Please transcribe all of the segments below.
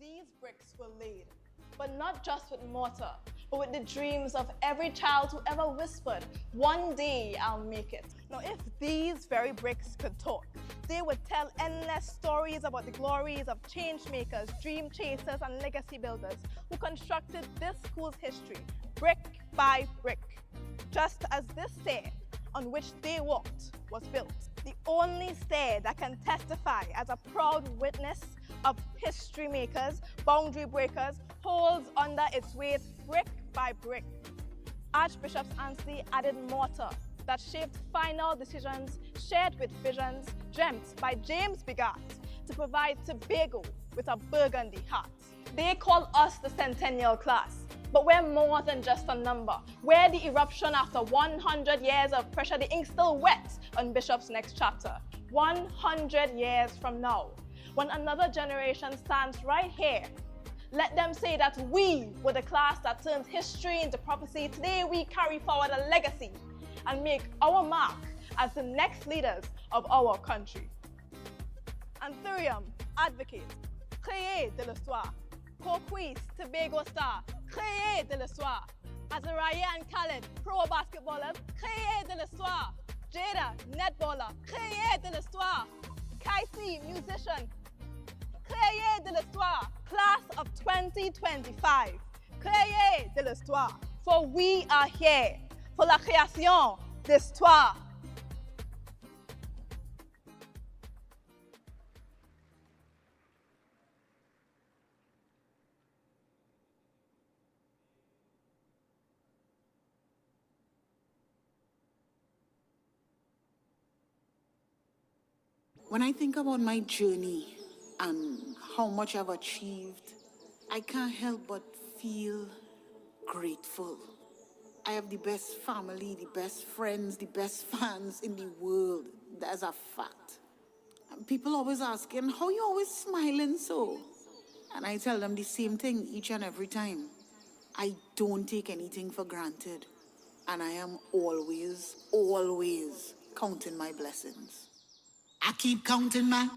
These bricks were laid, but not just with mortar, but with the dreams of every child who ever whispered, one day I'll make it. Now, if these very bricks could talk, they would tell endless stories about the glories of change makers, dream chasers, and legacy builders who constructed this school's history, brick by brick, just as this stair on which they walked was built. The only stair that can testify as a proud witness of history makers, boundary breakers, holds under its weight brick by brick. Archbishop Anstey added mortar that shaped final decisions shared with visions dreamt by James Bigot to provide Tobago with a burgundy heart. They call us the Centennial class, but we're more than just a number. We're the eruption after 100 years of pressure, the ink still wet on Bishop's next chapter. 100 years from now, when another generation stands right here, let them say that we were the class that turned history into prophecy. Today we carry forward a legacy and make our mark as the next leaders of our country. Anthurium, advocate, créer de l'histoire. Coquise, Tobago star, créer de l'histoire. Azariah and Khaled, pro basketballers, créer de l'histoire. Jada, netballer, créer de l'histoire. Kaisi, musician, créer de l'histoire. Class of 2025, créer de l'histoire. For we are here for la création d'histoire. When I think about my journey and how much I've achieved, I can't help but feel grateful. I have the best family, the best friends, the best fans in the world. That's a fact. And people always asking, how you always smiling so? And I tell them the same thing each and every time. I don't take anything for granted. And I am always, always counting my blessings. I keep counting my...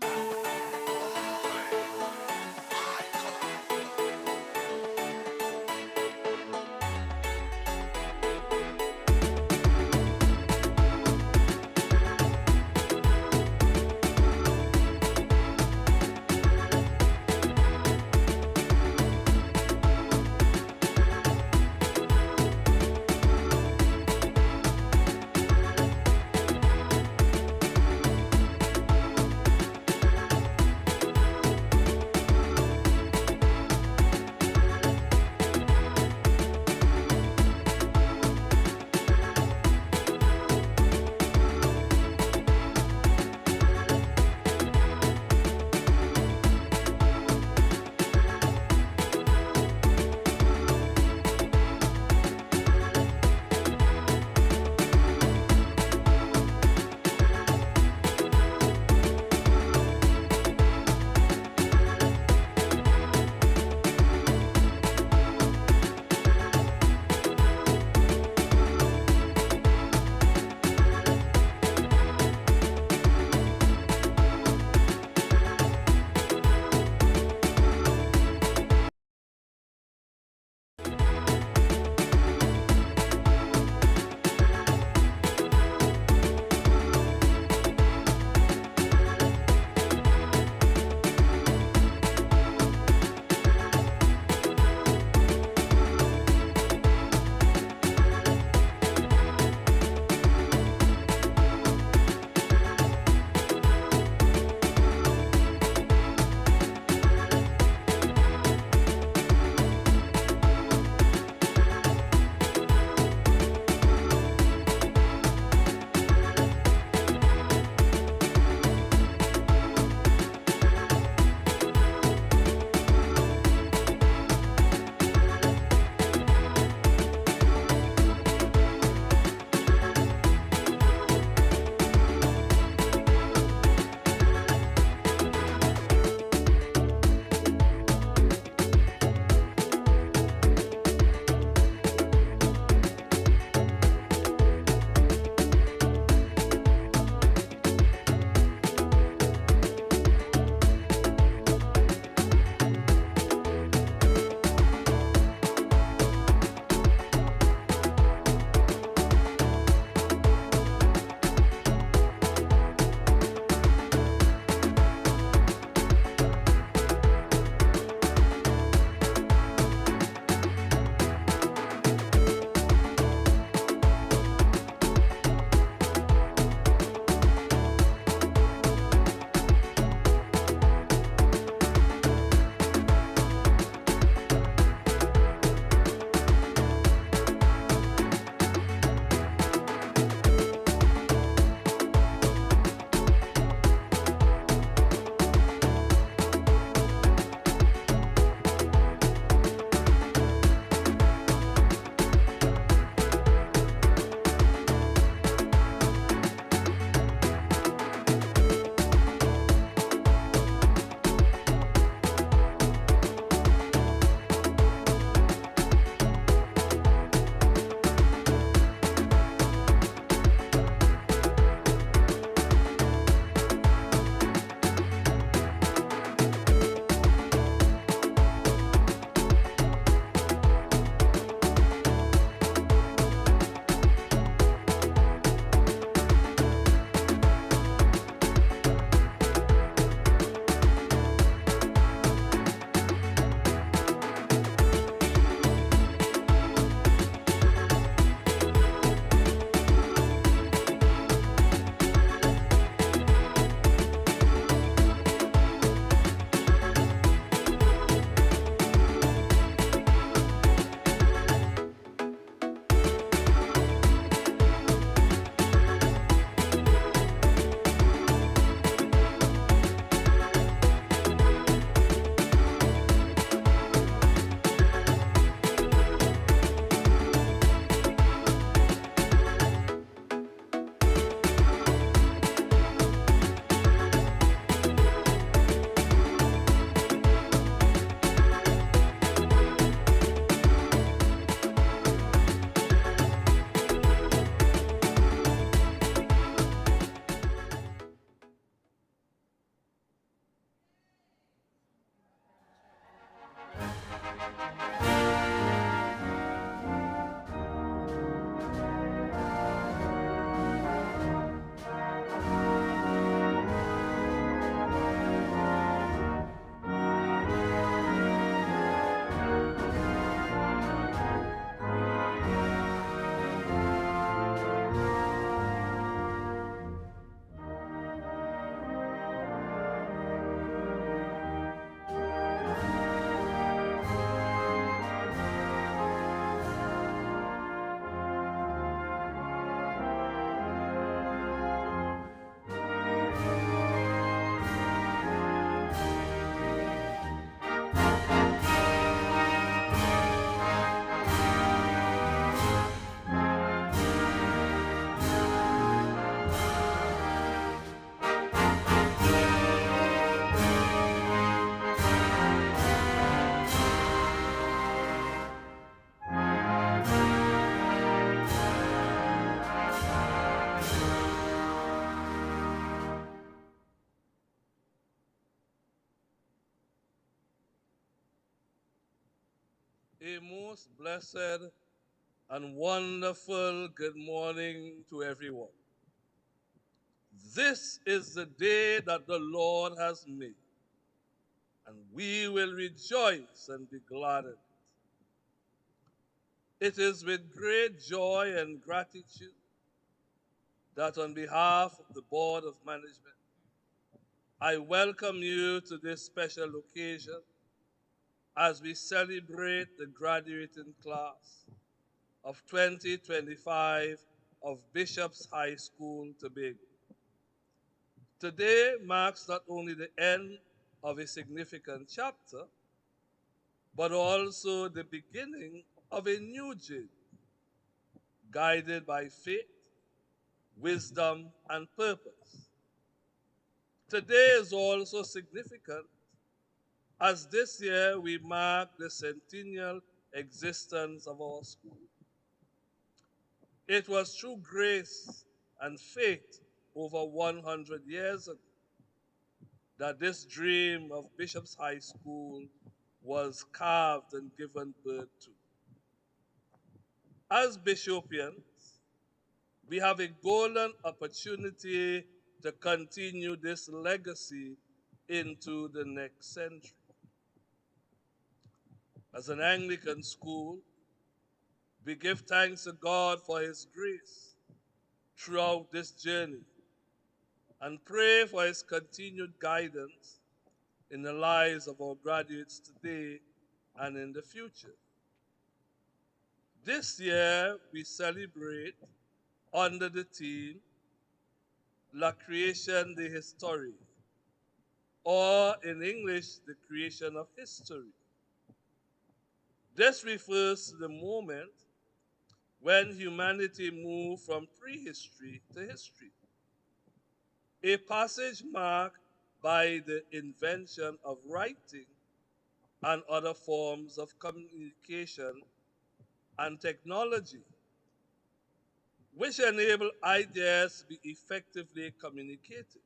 A most blessed and wonderful good morning to everyone. This is the day that the Lord has made, and we will rejoice and be glad in it. It is with great joy and gratitude that on behalf of the Board of Management, I welcome you to this special occasion as we celebrate the graduating class of 2025 of Bishop's High School, Tobago. Today marks not only the end of a significant chapter, but also the beginning of a new journey, guided by faith, wisdom, and purpose. Today is also significant as this year we mark the centennial existence of our school. It was through grace and faith over 100 years ago that this dream of Bishop's High School was carved and given birth to. As Bishopians, we have a golden opportunity to continue this legacy into the next century. As an Anglican school, we give thanks to God for His grace throughout this journey and pray for His continued guidance in the lives of our graduates today and in the future. This year, we celebrate under the theme La Création de Histoire, or in English, the creation of history. This refers to the moment when humanity moved from prehistory to history, a passage marked by the invention of writing and other forms of communication and technology, which enable ideas to be effectively communicated.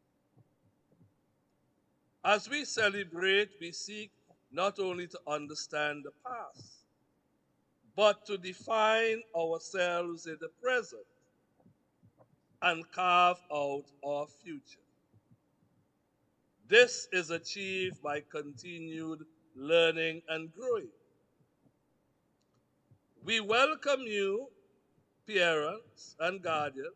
As we celebrate, we seek not only to understand the past, but to define ourselves in the present and carve out our future. This is achieved by continued learning and growing. We welcome you, parents and guardians,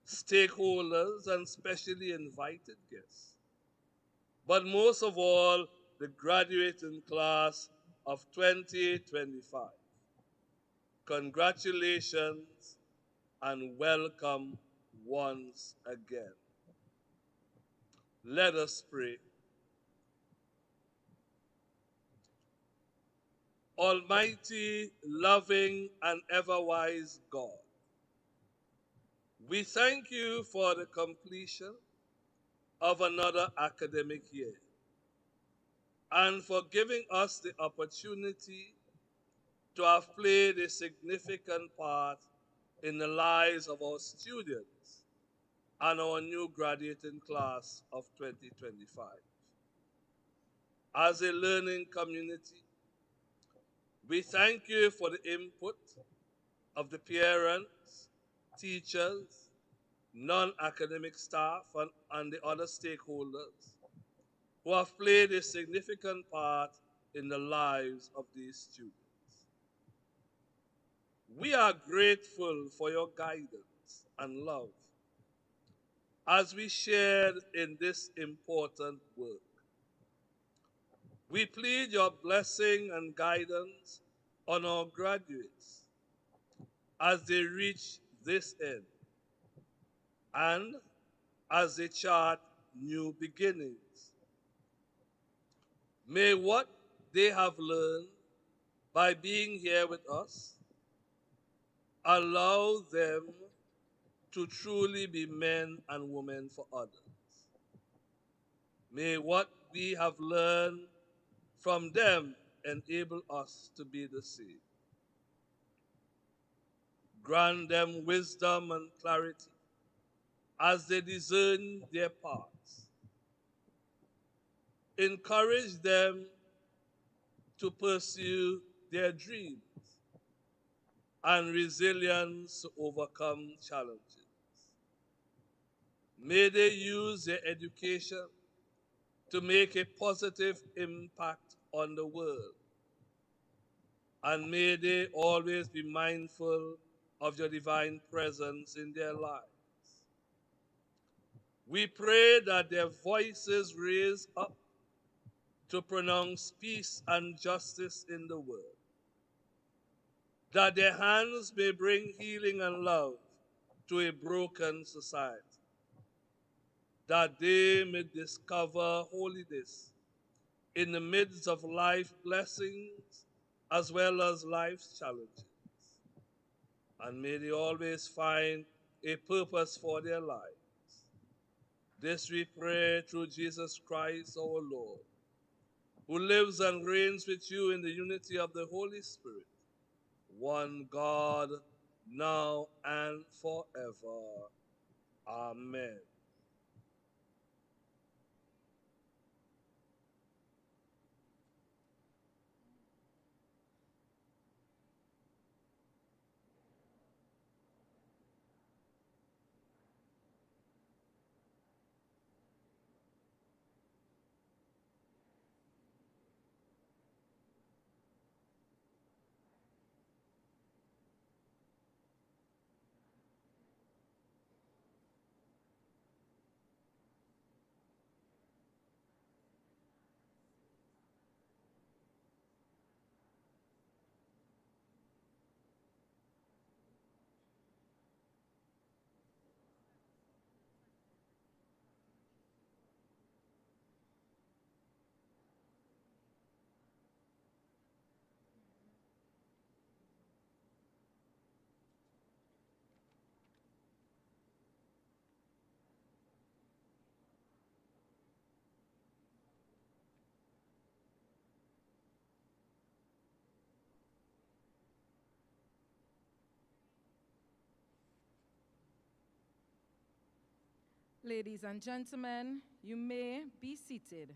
stakeholders, and specially invited guests, but most of all, the graduating class of 2025. Congratulations and welcome once again. Let us pray. Almighty, loving, and ever-wise God, we thank you for the completion of another academic year and for giving us the opportunity to have played a significant part in the lives of our students and our new graduating class of 2025. As a learning community, we thank you for the input of the parents, teachers, non-academic staff, and the other stakeholders who have played a significant part in the lives of these students. We are grateful for your guidance and love as we shared in this important work. We plead your blessing and guidance on our graduates as they reach this end and as they chart new beginnings. May what they have learned by being here with us allow them to truly be men and women for others. May what we have learned from them enable us to be the same. Grant them wisdom and clarity as they discern their paths. Encourage them to pursue their dreams and resilience to overcome challenges. May they use their education to make a positive impact on the world. And may they always be mindful of your divine presence in their lives. We pray that their voices raise up to pronounce peace and justice in the world, that their hands may bring healing and love to a broken society, that they may discover holiness in the midst of life blessings as well as life's challenges. And may they always find a purpose for their lives. This we pray through Jesus Christ our Lord, who lives and reigns with you in the unity of the Holy Spirit, one God, now and forever. Amen. Ladies and gentlemen, you may be seated.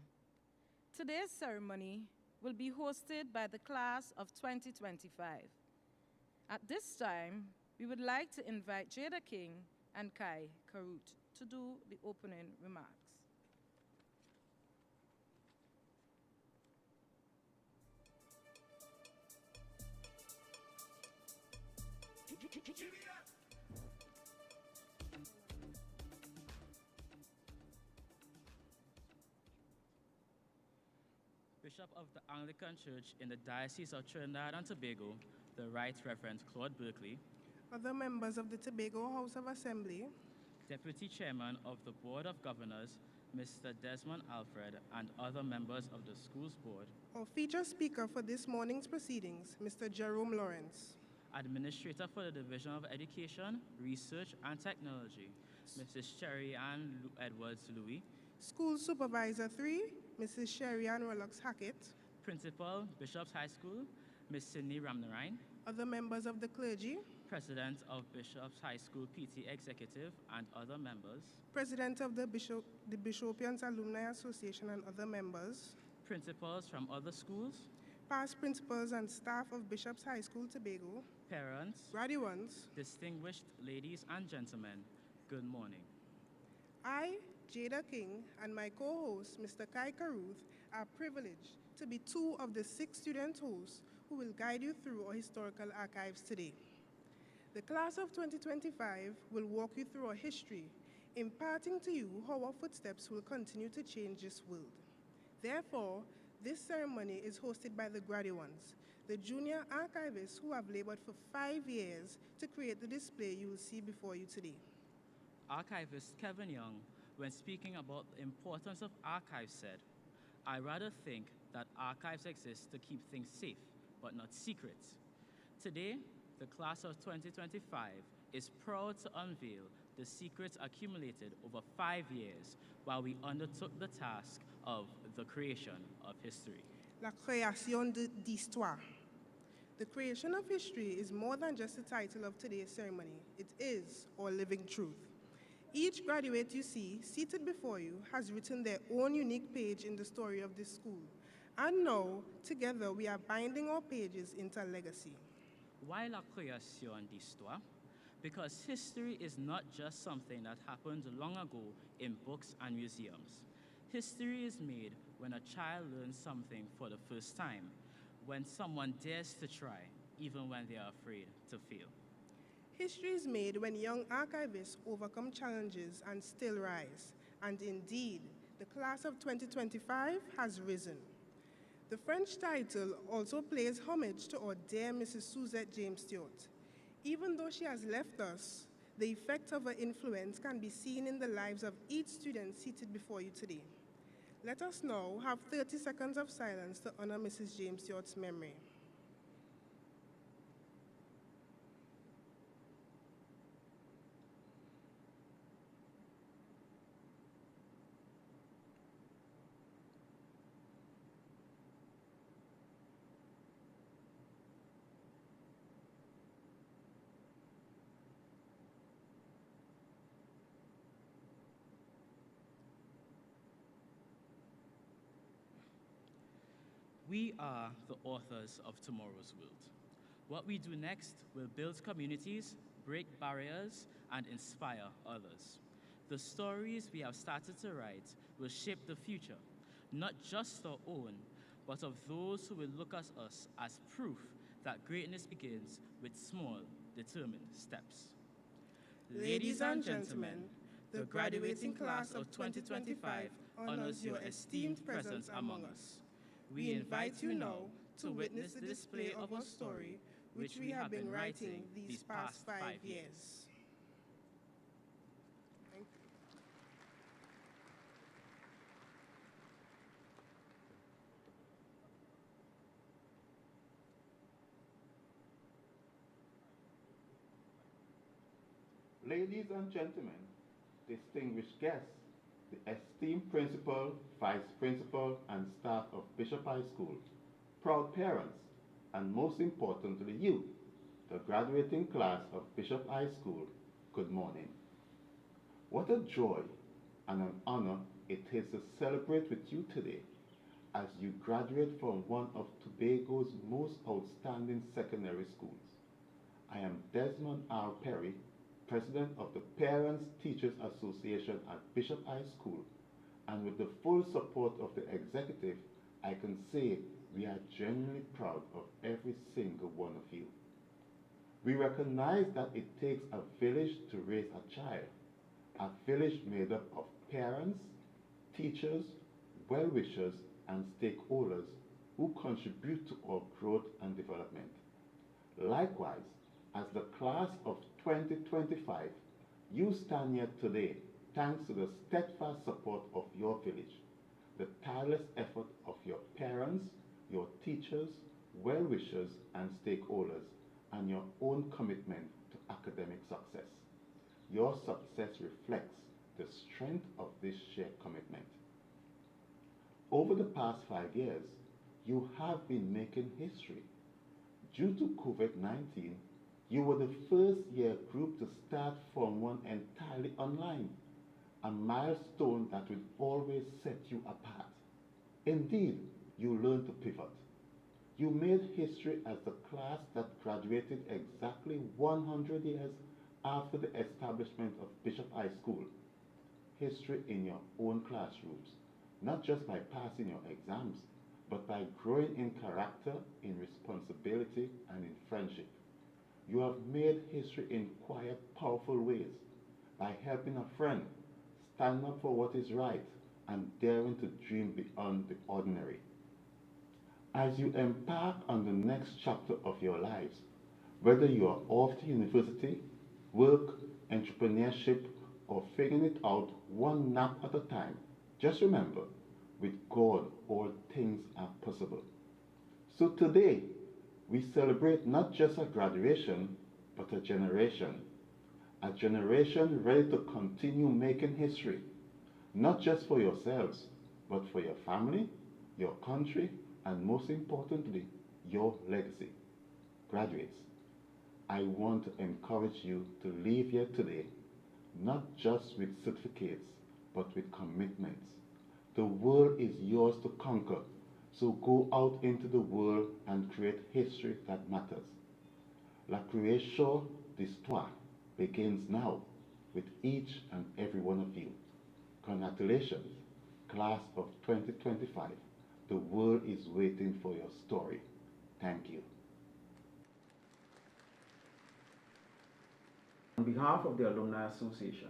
Today's ceremony will be hosted by the class of 2025. At this time, we would like to invite Jada King and Kai Karut to do the opening remarks. Bishop of the Anglican Church in the Diocese of Trinidad and Tobago, the Right Reverend Claude Berkeley, other members of the Tobago House of Assembly, Deputy Chairman of the Board of Governors, Mr. Desmond Alfred, and other members of the Schools Board, our featured speaker for this morning's proceedings, Mr. Jerome Lawrence, Administrator for the Division of Education, Research and Technology, Mrs. Sherry Ann Edwards Louis, School Supervisor 3, Mrs. Sherry Ann Rollocks Hackett, Principal, Bishop's High School, Ms. Sydney Ramnarine, other members of the clergy, President of Bishop's High School PT Executive and other members, President of the Bishopians Alumni Association and other members, principals from other schools, past principals and staff of Bishop's High School Tobago, parents, graduates, distinguished ladies and gentlemen, good morning. I, Jada King, and my co-host, Mr. Kai Karuth, are privileged to be two of the 6 student hosts who will guide you through our historical archives today. The class of 2025 will walk you through our history, imparting to you how our footsteps will continue to change this world. Therefore, this ceremony is hosted by the graduates, the junior archivists who have labored for 5 years to create the display you will see before you today. Archivist Kevin Young, when speaking about the importance of archives, said, "I rather think that archives exist to keep things safe, but not secret." Today, the class of 2025 is proud to unveil the secrets accumulated over 5 years while we undertook the task of the creation of history. La création d'histoire. The creation of history is more than just the title of today's ceremony. It is our living truth. Each graduate you see seated before you has written their own unique page in the story of this school, And now, together, we are binding our pages into legacy. Why la création d'histoire? Because history is not just something that happened long ago in books and museums. History is made when a child learns something for the first time, when someone dares to try, even when they are afraid to fail. History is made when young archivists overcome challenges and still rise. And indeed, the class of 2025 has risen. The French title also pays homage to our dear Mrs. Suzette James Stewart. Even though she has left us, the effect of her influence can be seen in the lives of each student seated before you today. Let us now have 30 seconds of silence to honor Mrs. James Stewart's memory. We are the authors of tomorrow's world. What we do next will build communities, break barriers, and inspire others. The stories we have started to write will shape the future, not just our own, but of those who will look at us as proof that greatness begins with small, determined steps. Ladies and gentlemen, the graduating class of 2025 honors your esteemed presence among us. We invite you now to witness the display of our story, which we have been writing these past 5 years. Thank you. Ladies and gentlemen, distinguished guests, the esteemed principal, vice principal, and staff of Bishop High School, proud parents, and most importantly you, the graduating class of Bishop High School, good morning. What a joy and an honor it is to celebrate with you today as you graduate from one of Tobago's most outstanding secondary schools. I am Desmond R. Perry, President of the Parents Teachers Association at Bishop High School, and with the full support of the executive, I can say we are genuinely proud of every single one of you. We recognize that it takes a village to raise a child, a village made up of parents, teachers, well-wishers, and stakeholders who contribute to our growth and development. Likewise, as the class of 2025, you stand here today thanks to the steadfast support of your village, the tireless effort of your parents, your teachers, well-wishers, and stakeholders, and your own commitment to academic success. Your success reflects the strength of this shared commitment. Over the past 5 years, you have been making history. Due to COVID-19, you were the first year group to start Form 1 entirely online, a milestone that will always set you apart. Indeed, you learned to pivot. You made history as the class that graduated exactly 100 years after the establishment of Bishop High School. History in your own classrooms, not just by passing your exams, but by growing in character, in responsibility, and in friendship. You have made history in quiet, powerful ways, by helping a friend, standing up for what is right, and daring to dream beyond the ordinary. As you embark on the next chapter of your lives, whether you are off to university, work, entrepreneurship, or figuring it out one nap at a time, just remember, with God, all things are possible. So today, we celebrate not just a graduation, but a generation ready to continue making history, not just for yourselves, but for your family, your country, and most importantly, your legacy. Graduates, I want to encourage you to leave here today, not just with certificates, but with commitments. The world is yours to conquer. So go out into the world and create history that matters. La création d'histoire begins now with each and every one of you. Congratulations, class of 2025. The world is waiting for your story. Thank you. On behalf of the Alumni Association,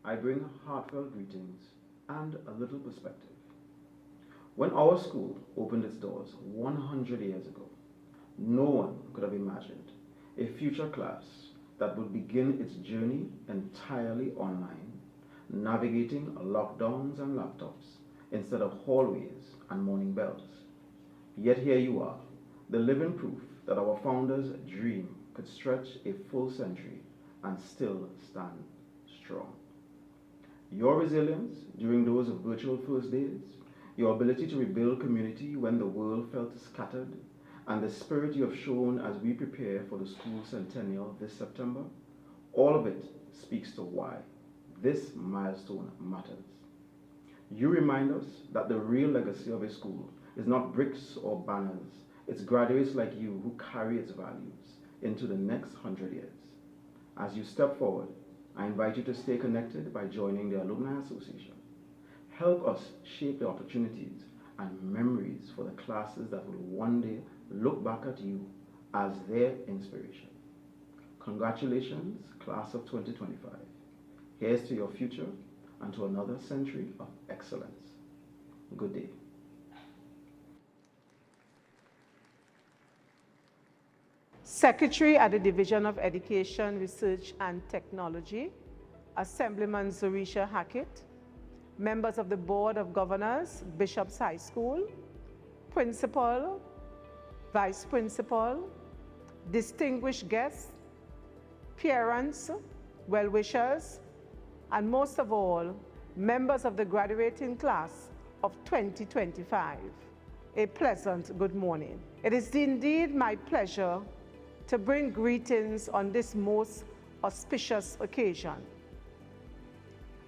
I bring heartfelt greetings and a little perspective. When our school opened its doors 100 years ago, no one could have imagined a future class that would begin its journey entirely online, navigating lockdowns and laptops instead of hallways and morning bells. Yet here you are, the living proof that our founders' dream could stretch a full century and still stand strong. Your resilience during those virtual first days, your ability to rebuild community when the world felt scattered, and the spirit you have shown as we prepare for the school centennial this September, all of it speaks to why this milestone matters. You remind us that the real legacy of a school is not bricks or banners, it's graduates like you who carry its values into the next 100 years. As you step forward, I invite you to stay connected by joining the Alumni Association. Help us shape the opportunities and memories for the classes that will one day look back at you as their inspiration. Congratulations, class of 2025. Here's to your future and to another century of excellence. Good day. Secretary at the Division of Education, Research and Technology, Assemblyman Zorisha Hackett, members of the Board of Governors, Bishop's High School, Principal, Vice Principal, distinguished guests, parents, well-wishers, and most of all, members of the graduating class of 2025. A pleasant good morning. It is indeed my pleasure to bring greetings on this most auspicious occasion.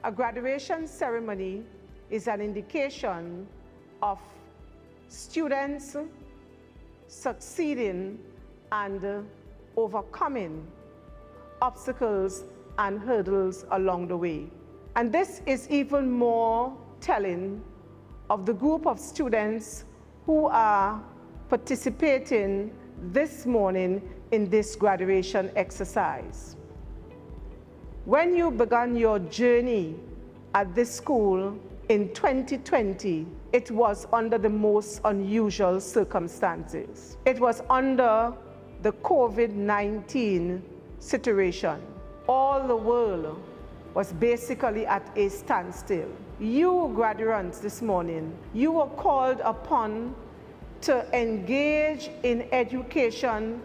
A graduation ceremony is an indication of students succeeding and overcoming obstacles and hurdles along the way. And this is even more telling of the group of students who are participating this morning in this graduation exercise. When you began your journey at this school in 2020, it was under the most unusual circumstances. It was under the COVID-19 situation. All the world was basically at a standstill. You graduates this morning, you were called upon to engage in education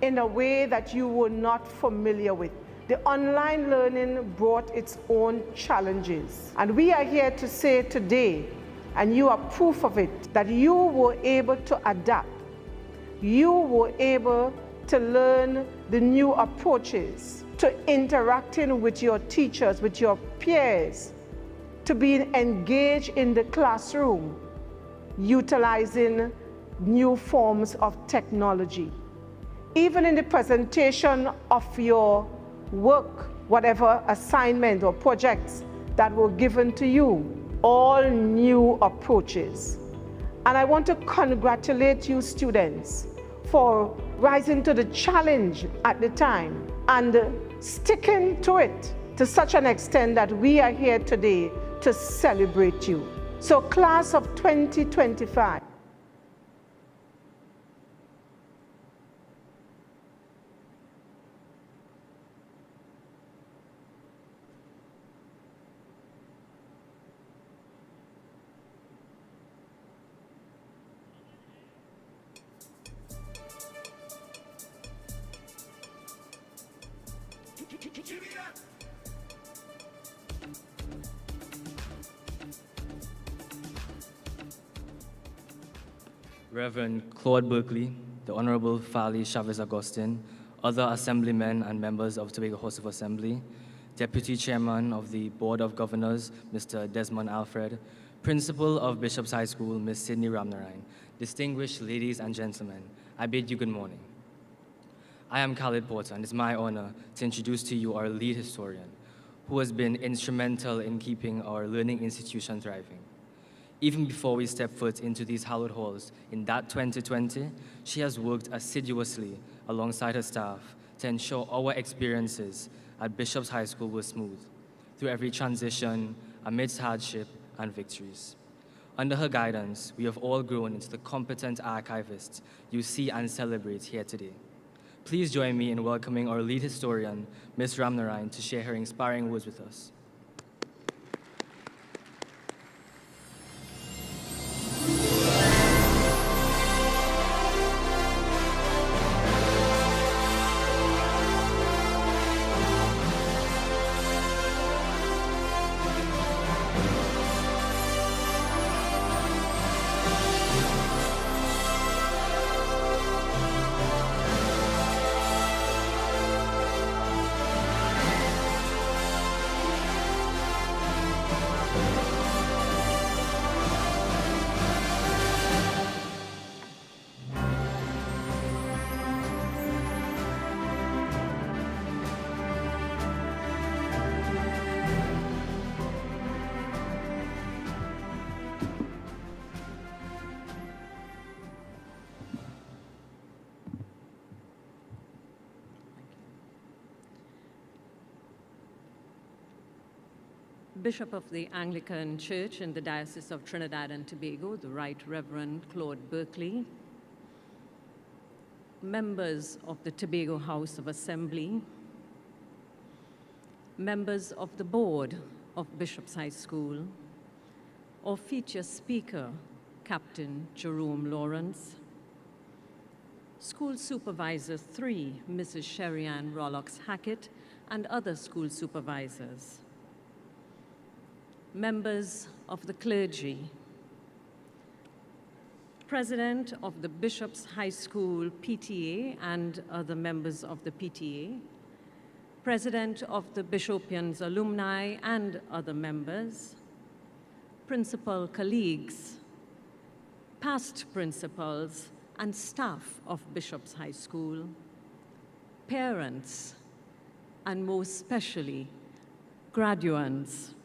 in a way that you were not familiar with. The online learning brought its own challenges. And we are here to say today, and you are proof of it, that you were able to adapt. You were able to learn the new approaches, to interacting with your teachers, with your peers, to being engaged in the classroom, utilizing new forms of technology. Even in the presentation of your work, whatever assignment or projects that were given to you, all new approaches. And I want to congratulate you students for rising to the challenge at the time and sticking to it to such an extent that we are here today to celebrate you. So class of 2025, Reverend Claude Berkeley, the Honorable Fali Chavez Agustin, other assemblymen and members of Tobago House of Assembly, Deputy Chairman of the Board of Governors, Mr. Desmond Alfred, Principal of Bishop's High School, Ms. Sydney Ramnarine, distinguished ladies and gentlemen, I bid you good morning. I am Khalid Porter, and it's my honor to introduce to you our lead historian, who has been instrumental in keeping our learning institution thriving. Even before we step foot into these hallowed halls in that 2020, she has worked assiduously alongside her staff to ensure our experiences at Bishop's High School were smooth, through every transition, amidst hardship and victories. Under her guidance, we have all grown into the competent archivists you see and celebrate here today. Please join me in welcoming our lead historian, Ms. Ramnarine, to share her inspiring words with us. Bishop of the Anglican Church in the Diocese of Trinidad and Tobago, the Right Reverend Claude Berkeley, members of the Tobago House of Assembly, members of the board of Bishop's High School, our feature speaker, Captain Jerome Lawrence, School Supervisor 3, Mrs. Sherry-Ann Rollox Hackett, and other school supervisors, members of the clergy, President of the Bishop's High School PTA and other members of the PTA, President of the Bishopians Alumni and other members, principal colleagues, past principals, and staff of Bishop's High School, parents, and most especially, graduates.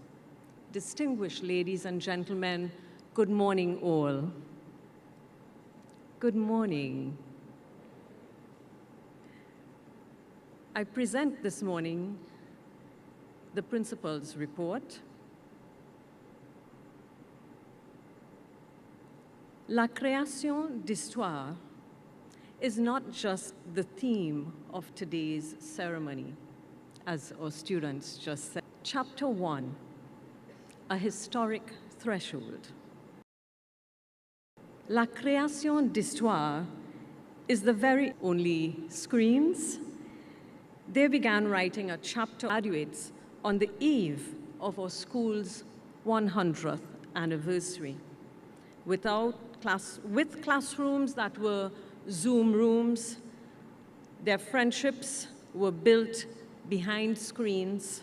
Distinguished ladies and gentlemen, good morning all. Good morning. I present this morning the principal's report. La création d'histoire is not just the theme of today's ceremony, as our students just said. Chapter 1. A historic threshold. La création d'histoire is the very only screens. They began writing a chapter graduates on the eve of our school's 100th anniversary. With classrooms that were Zoom rooms, their friendships were built behind screens,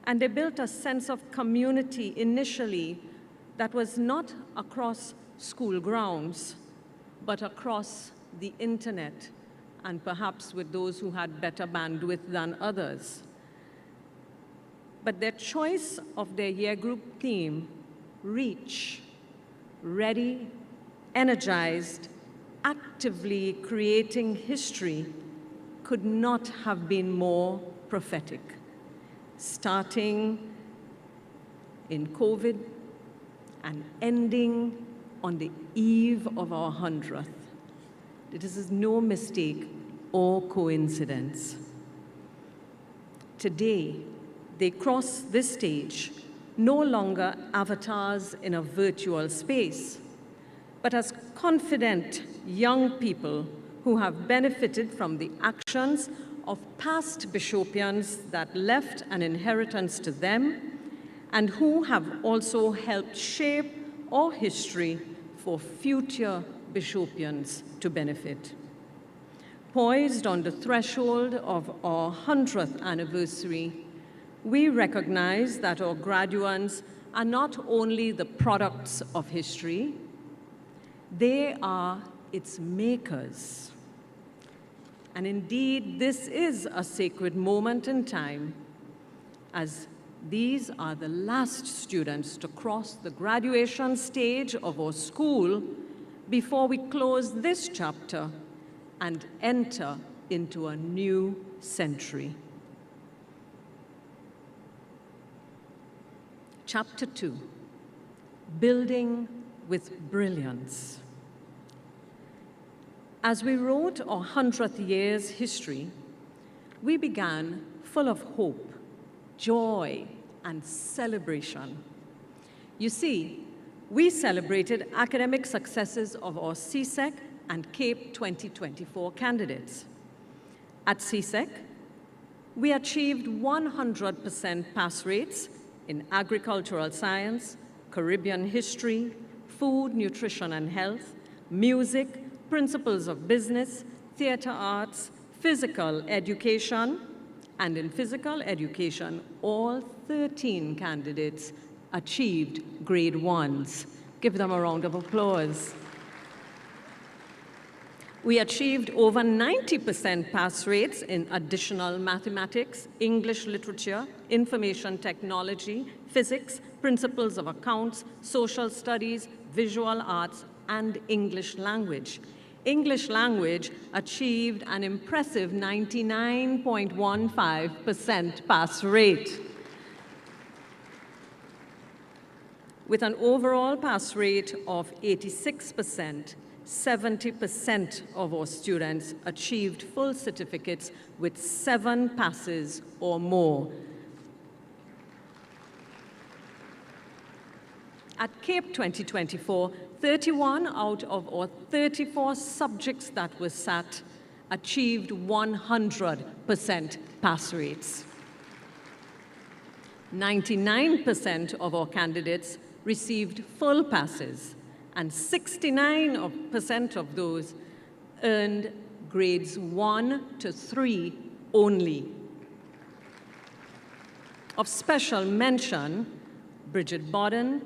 and they built a sense of community initially that was not across school grounds, but across the internet, and perhaps with those who had better bandwidth than others. But their choice of their year group theme, Reach, Ready, Energized, Actively Creating History, could not have been more prophetic. Starting in COVID and ending on the eve of our 100th. This is no mistake or coincidence. Today, they cross this stage, no longer avatars in a virtual space, but as confident young people who have benefited from the actions of past Bishopians that left an inheritance to them, and who have also helped shape our history for future Bishopians to benefit. Poised on the threshold of our 100th anniversary, we recognize that our graduates are not only the products of history, they are its makers. And indeed, this is a sacred moment in time, as these are the last students to cross the graduation stage of our school before we close this chapter and enter into a new century. Chapter 2, Building with Brilliance. As we wrote our 100th year's history, we began full of hope, joy, and celebration. You see, we celebrated academic successes of our CSEC and CAPE 2024 candidates. At CSEC, we achieved 100% pass rates in agricultural science, Caribbean history, food, nutrition and health, music, principles of business, theater arts, physical education, and in physical education, all 13 candidates achieved grade 1s. Give them a round of applause. We achieved over 90% pass rates in additional mathematics, English literature, information technology, physics, principles of accounts, social studies, visual arts, and English language. English language achieved an impressive 99.15% pass rate. With an overall pass rate of 86%, 70% of our students achieved full certificates with 7 passes or more. At CAPE 2024, 31 out of our 34 subjects that were sat achieved 100% pass rates. 99% of our candidates received full passes, and 69% of those earned grades 1 to 3 only. Of special mention, Bridget Bodden,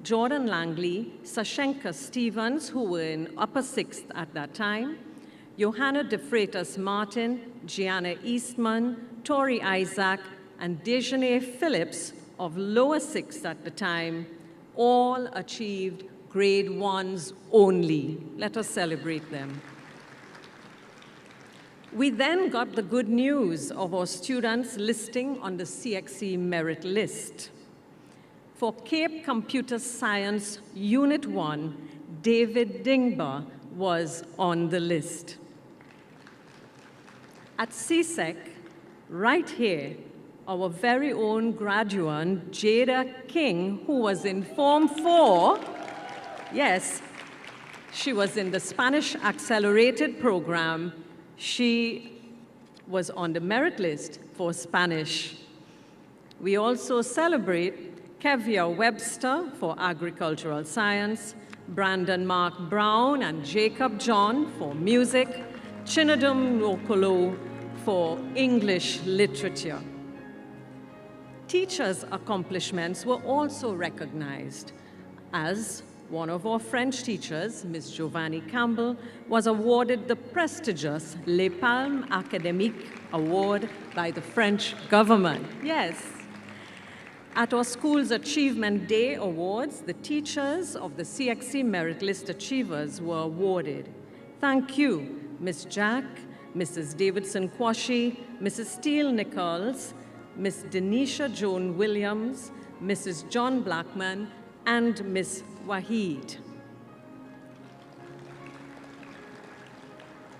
Jordan Langley, Sashenka Stevens, who were in upper 6th at that time, Johanna De Freitas Martin, Gianna Eastman, Tori Isaac, and Dejanay Phillips of lower 6th at the time, all achieved grade 1s only. Let us celebrate them. We then got the good news of our students listing on the CXC merit list. For CAPE Computer Science Unit 1, David Dingba was on the list. At CSEC, right here, our very own graduate, Jada King, who was in Form 4, yes, she was in the Spanish Accelerated program. She was on the merit list for Spanish. We also celebrate Kevia Webster for agricultural science, Brandon Mark Brown and Jacob John for music, Chinedum Okolo for English literature. Teachers' accomplishments were also recognized, as one of our French teachers, Ms. Giovanni Campbell, was awarded the prestigious Les Palmes Académiques Award by the French government. Yes. At our school's Achievement Day Awards, the teachers of the CXC Merit List Achievers were awarded. Thank you, Ms. Jack, Mrs. Davidson Quashie, Mrs. Steele Nichols, Ms. Denisha Joan Williams, Mrs. John Blackman, and Ms. Wahid.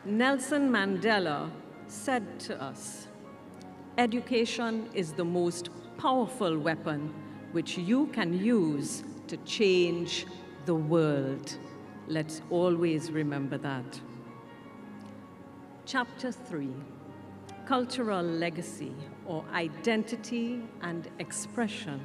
Nelson Mandela said to us, "Education is the most powerful weapon which you can use to change the world." Let's always remember that. Chapter 3, Cultural Legacy, or Identity and Expression.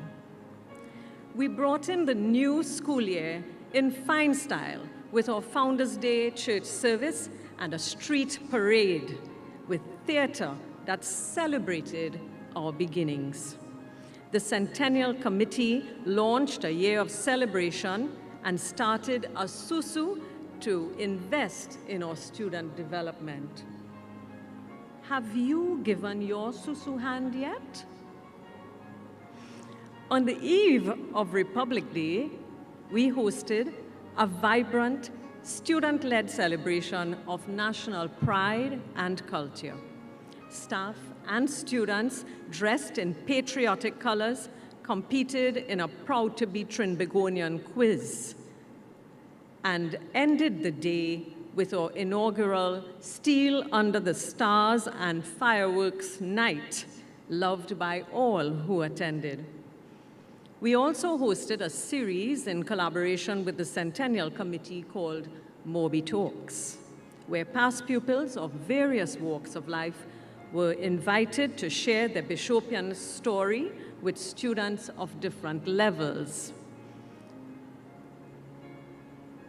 We brought in the new school year in fine style with our Founders Day church service and a street parade with theater that celebrated our beginnings. the Centennial Committee launched a year of celebration and started a SUSU to invest in our student development. Have you given your SUSU hand yet? On the eve of Republic Day, we hosted a vibrant, student-led celebration of national pride and culture. Staff and students dressed in patriotic colors competed in a proud-to-be Trinbagonian quiz and ended the day with our inaugural Steel Under the Stars and Fireworks Night, loved by all who attended. We also hosted a series in collaboration with the Centennial Committee called Moby Talks, where past pupils of various walks of life were invited to share their Bishopian story with students of different levels.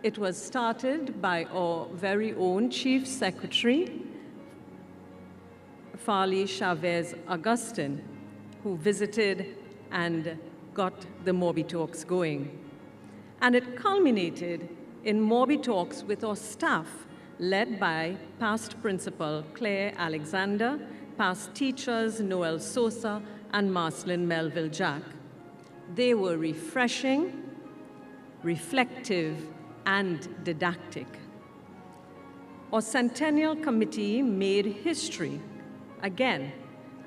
It was started by our very own Chief Secretary, Farley Chavez Augustine, who visited and got the Moby Talks going. And it culminated in Moby Talks with our staff, led by past principal Claire Alexander, past teachers Noel Sosa and Marcelin Melville Jack. They were refreshing, reflective, and didactic. Our Centennial Committee made history, again,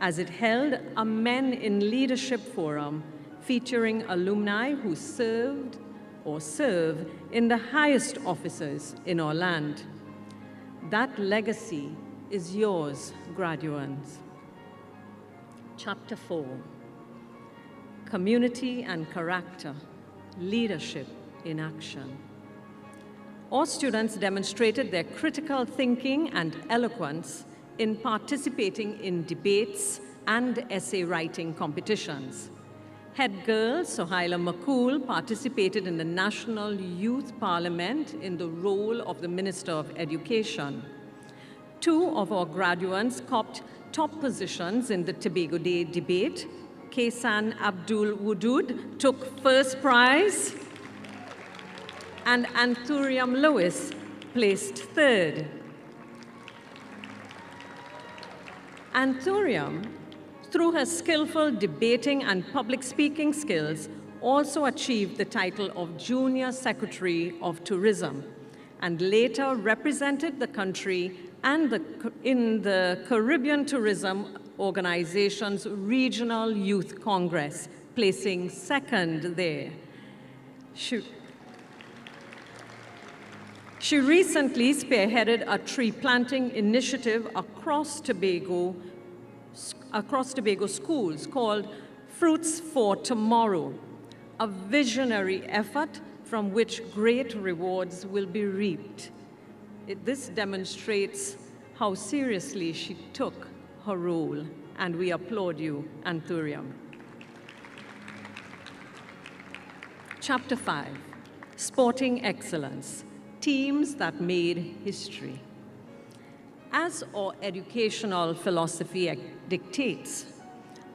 as it held a Men in Leadership Forum featuring alumni who served or serve in the highest offices in our land. That legacy is yours, graduates. Chapter 4, Community and Character, Leadership in Action. Our students demonstrated their critical thinking and eloquence in participating in debates and essay writing competitions. Head girl Sohaila Makul participated in the National Youth Parliament in the role of the Minister of Education. 2 of our graduates copped top positions in the Tobago Day debate. Kaysan Abdul Wudud took first prize, and Anthurium Lewis placed 3rd. Anthurium, through her skillful debating and public speaking skills, also achieved the title of Junior Secretary of Tourism, and later represented the country and in the Caribbean Tourism Organization's Regional Youth Congress, placing 2nd there. She recently spearheaded a tree planting initiative across Tobago schools called Fruits for Tomorrow, a visionary effort from which great rewards will be reaped. This demonstrates how seriously she took her role, and we applaud you, Anthurium. Chapter 5, Sporting Excellence, Teams that Made History. As our educational philosophy dictates,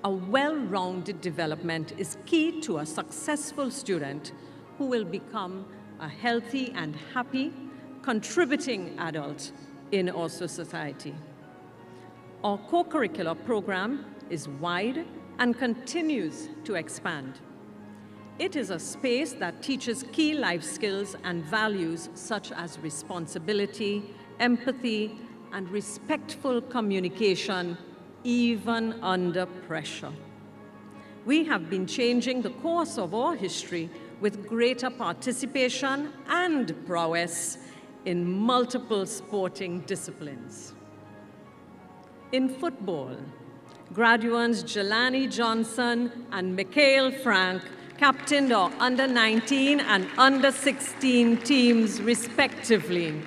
a well-rounded development is key to a successful student who will become a healthy and happy, contributing adult in our society. Our co-curricular program is wide and continues to expand. It is a space that teaches key life skills and values such as responsibility, empathy, and respectful communication, even under pressure. We have been changing the course of our history with greater participation and prowess in multiple sporting disciplines. In football, graduates Jelani Johnson and Mikhail Frank captained our under-19 and under-16 teams respectively.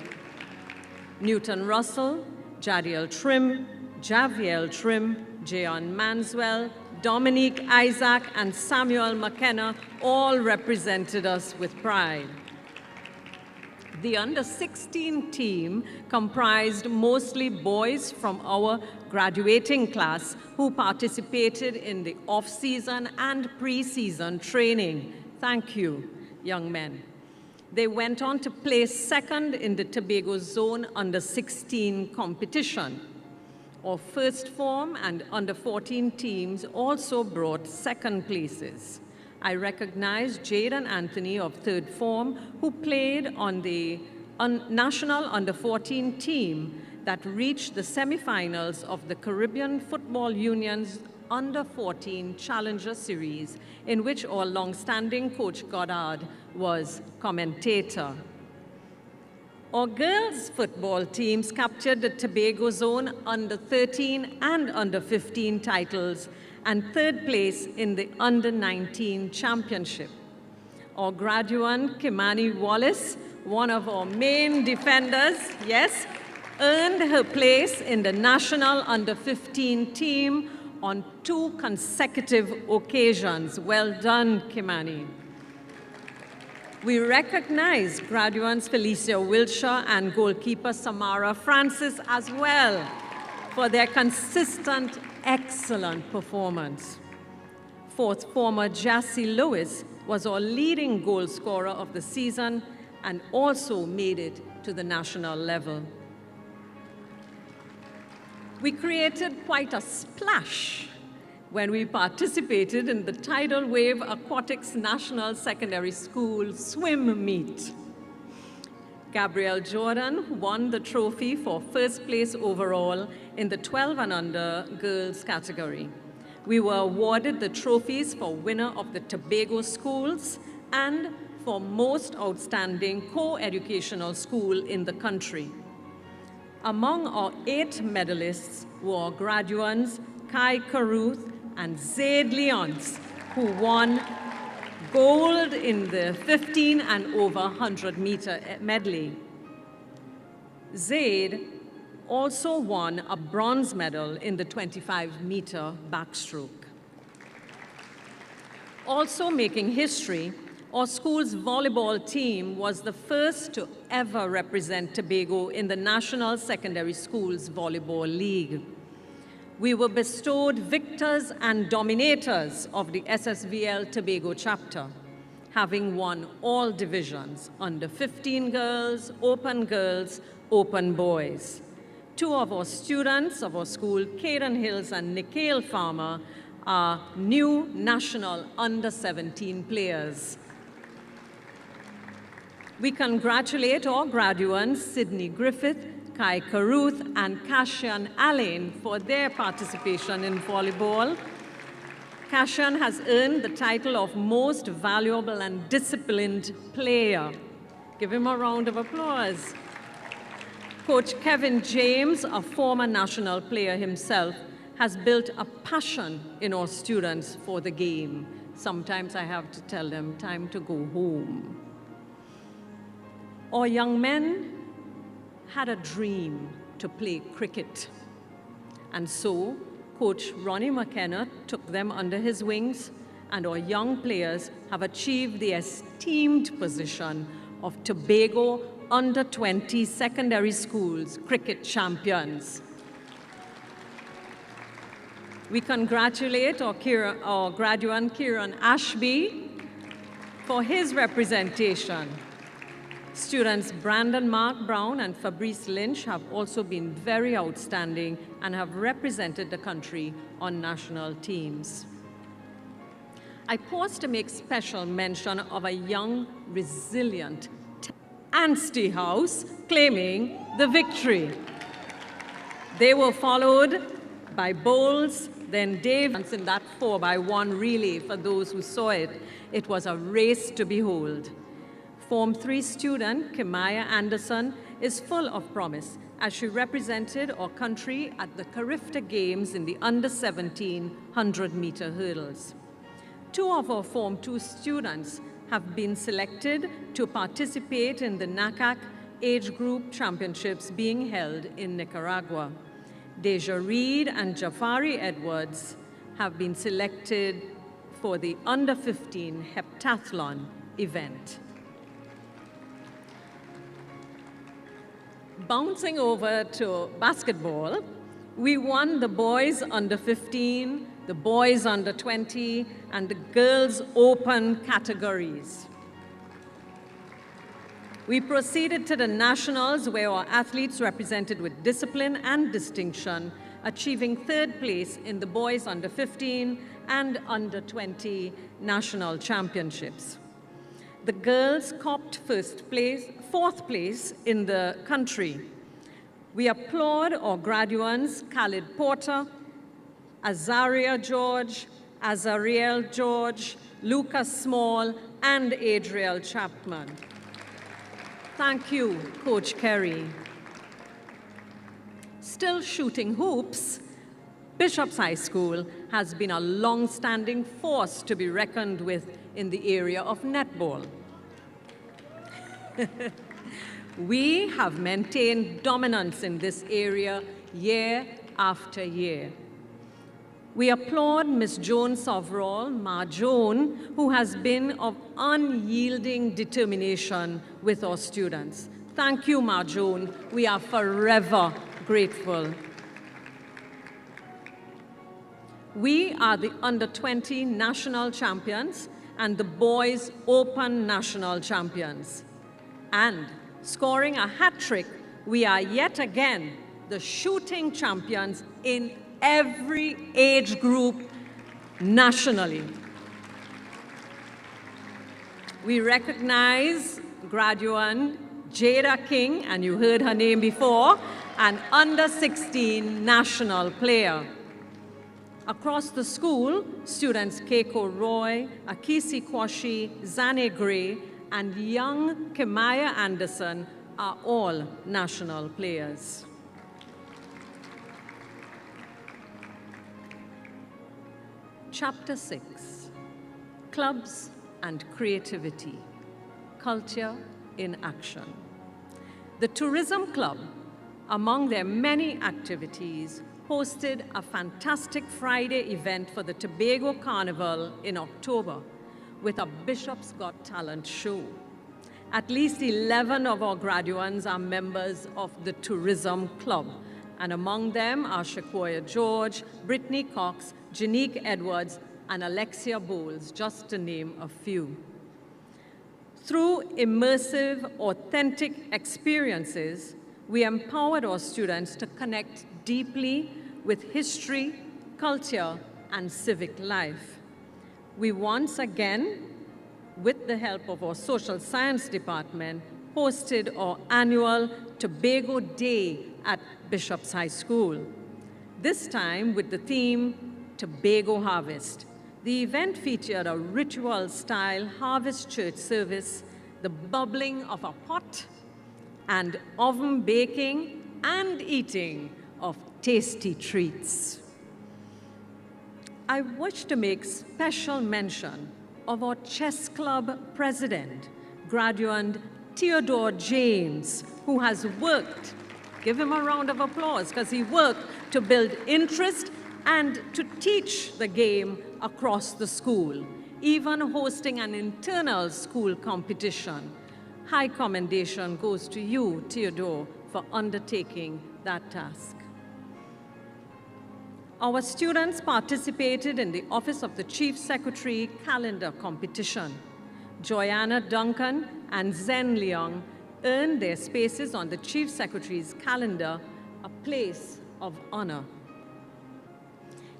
Newton Russell, Jadiel Trim, Javiel Trim, Jayon Manswell, Dominique Isaac, and Samuel McKenna all represented us with pride. The under-16 team comprised mostly boys from our graduating class who participated in the off-season and pre-season training. Thank you, young men. They went on to place second in the Tobago Zone Under-16 competition. Our first form and under-14 teams also brought second places. I recognize Jade and Anthony of third form, who played on the national under-14 team that reached the semifinals of the Caribbean Football Union's Under-14 Challenger Series, in which our long-standing coach Goddard was commentator. Our girls' football teams captured the Tobago Zone Under-13 and Under-15 titles and third place in the Under-19 Championship. Our graduate, Kimani Wallace, one of our main defenders, yes, earned her place in the national Under-15 team on 2 consecutive occasions. Well done, Kimani. We recognize graduates Felicia Wilshire and goalkeeper Samara Francis as well for their consistent, excellent performance. Fourth former Jassy Lewis was our leading goal scorer of the season and also made it to the national level. We created quite a splash when we participated in the Tidal Wave Aquatics National Secondary School swim meet. Gabrielle Jordan won the trophy for first place overall in the 12 and under girls category. We were awarded the trophies for winner of the Tobago schools and for most outstanding co-educational school in the country. Among our 8 medalists were graduates Kai Caruth and Zaid Leons, who won gold in the 15 and over 100-meter medley. Zaid also won a bronze medal in the 25-meter backstroke. Also making history, our school's volleyball team was the first to ever represent Tobago in the National Secondary Schools Volleyball League. We were bestowed victors and dominators of the SSVL Tobago chapter, having won all divisions, under 15 girls, open boys. 2 of our students of our school, Kaden Hills and Nikhil Farmer, are new national under-17 players. We congratulate our graduates, Sydney Griffith, Kai Caruth, and Cassian Allen for their participation in volleyball. Cassian has earned the title of Most Valuable and Disciplined Player. Give him a round of applause. Coach Kevin James, a former national player himself, has built a passion in our students for the game. Sometimes I have to tell them, time to go home. Our young men had a dream to play cricket. And so, Coach Ronnie McKenna took them under his wings, and our young players have achieved the esteemed position of Tobago Under-20 Secondary Schools cricket champions. We congratulate our graduate Kieran Ashby for his representation. Students Brandon Mark Brown and Fabrice Lynch have also been very outstanding and have represented the country on national teams. I pause to make special mention of a young, resilient Anstey House claiming the victory. They were followed by Bowles, then Dave in that 4x1 relay. For those who saw it, it was a race to behold. Form 3 student Kimaya Anderson is full of promise as she represented our country at the Carifta Games in the under-17 100-meter hurdles. 2 of our Form 2 students have been selected to participate in the NACAC age group championships being held in Nicaragua. Deja Reed and Jafari Edwards have been selected for the under-15 heptathlon event. Bouncing over to basketball, We won the boys under 15, the boys under 20, and the girls open categories. We proceeded to the nationals, where our athletes represented with discipline and distinction, achieving 3rd place in the boys under 15 and under 20 national championships. The girls copped 4th place in the country. We applaud our graduates, Khalid Porter, Azaria George, Azariel George, Lucas Small, and Adriel Chapman. Thank you, Coach Kerry. Still shooting hoops, Bishop's High School has been a long-standing force to be reckoned with in the area of netball. We have maintained dominance in this area year after year. We applaud Ms. Joan Soverall, Ma Joan, who has been of unyielding determination with our students. Thank you, Ma Joan. We are forever grateful. We are the under-20 national champions and the boys open national champions. And scoring a hat trick, we are yet again the shooting champions in every age group nationally. We recognize graduate Jada King, and you heard her name before, an under-16 national player. Across the school, students Keiko Roy, Akisi Kwashi, Zane Gray, and young Kemaya Anderson are all national players. Chapter 6, Clubs and Creativity, Culture in Action. The Tourism Club, among their many activities, hosted a fantastic Friday event for the Tobago Carnival in October with a Bishop's Got Talent show. At least 11 of our graduates are members of the Tourism Club, and among them are Shaquoia George, Brittany Cox, Janique Edwards, and Alexia Bowles, just to name a few. Through immersive, authentic experiences, we empowered our students to connect deeply with history, culture, and civic life. We once again, with the help of our social science department, hosted our annual Tobago Day at Bishop's High School. This time with the theme, Tobago Harvest. The event featured a ritual-style harvest church service, the bubbling of a pot, and oven baking and eating of tasty treats. I wish to make special mention of our chess club president, graduate Theodore James, who has worked, give him a round of applause, because he worked to build interest and to teach the game across the school, even hosting an internal school competition. High commendation goes to you, Theodore, for undertaking that task. Our students participated in the Office of the Chief Secretary calendar competition. Joanna Duncan and Zen Leong earned their spaces on the Chief Secretary's calendar, a place of honor.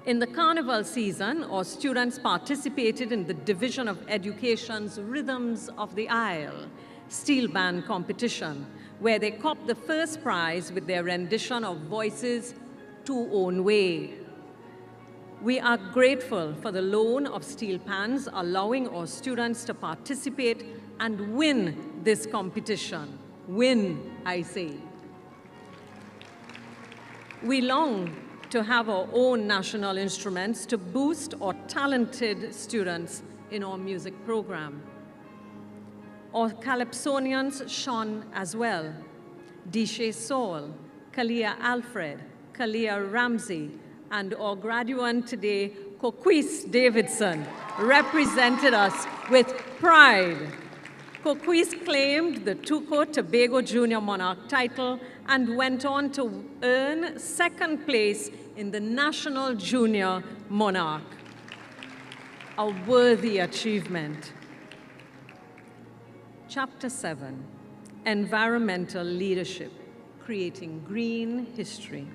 In the carnival season, our students participated in the Division of Education's Rhythms of the Isle steel band competition, where they copped the first prize with their rendition of Voices to Own Way. We are grateful for the loan of steel pans, allowing our students to participate and win this competition. Win, I say. We long to have our own national instruments to boost our talented students in our music program. Our calypsonians shone as well. Dishe Saul, Kalia Alfred, Kalia Ramsey, and our graduate today, Coquise Davidson, represented us with pride. Coquise claimed the Tuco Tobago Junior Monarch title and went on to earn second place in the National Junior Monarch. A worthy achievement. Chapter 7, Environmental Leadership, Creating Green History.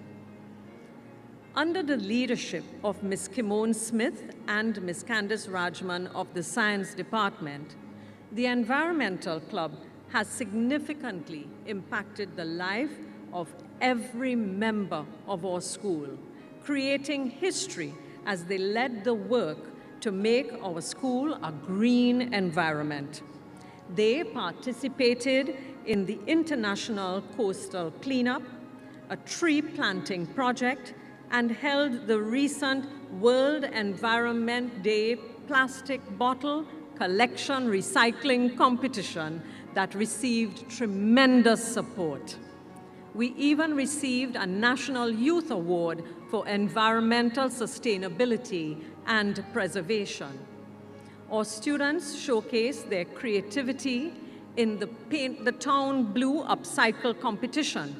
Under the leadership of Ms. Kimone Smith and Ms. Candice Rajman of the Science Department, the Environmental Club has significantly impacted the life of every member of our school, creating history as they led the work to make our school a green environment. They participated in the International Coastal Cleanup, a tree planting project, and held the recent World Environment Day plastic bottle collection recycling competition that received tremendous support. We even received a National Youth Award for environmental sustainability and preservation. Our students showcased their creativity in the Paint the Town Blue Upcycle competition,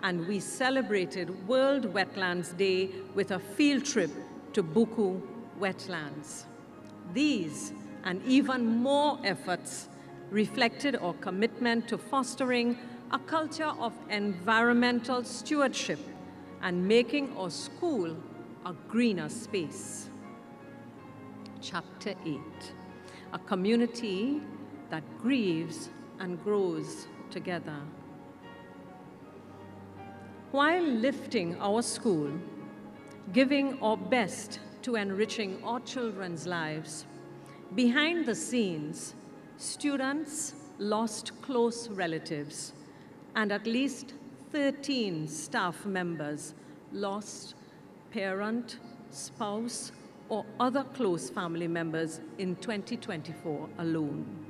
and we celebrated World Wetlands Day with a field trip to Buku Wetlands. These and even more efforts reflected our commitment to fostering a culture of environmental stewardship and making our school a greener space. Chapter 8, a community that grieves and grows together. While lifting our school, giving our best to enriching our children's lives, behind the scenes, students lost close relatives, and at least 13 staff members lost parent, spouse, or other close family members in 2024 alone.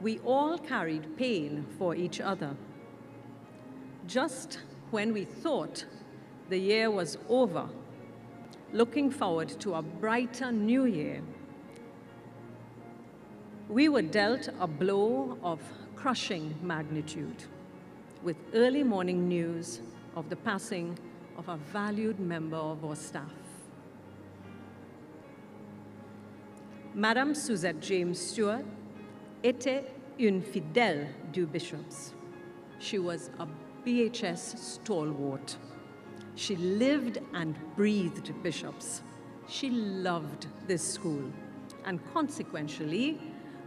We all carried pain for each other. Just when we thought the year was over, looking forward to a brighter new year, we were dealt a blow of crushing magnitude with early morning news of the passing of a valued member of our staff. Madame Suzette James Stewart était une fidèle du Bishops. She was a BHS stalwart. She lived and breathed Bishops. She loved this school and consequentially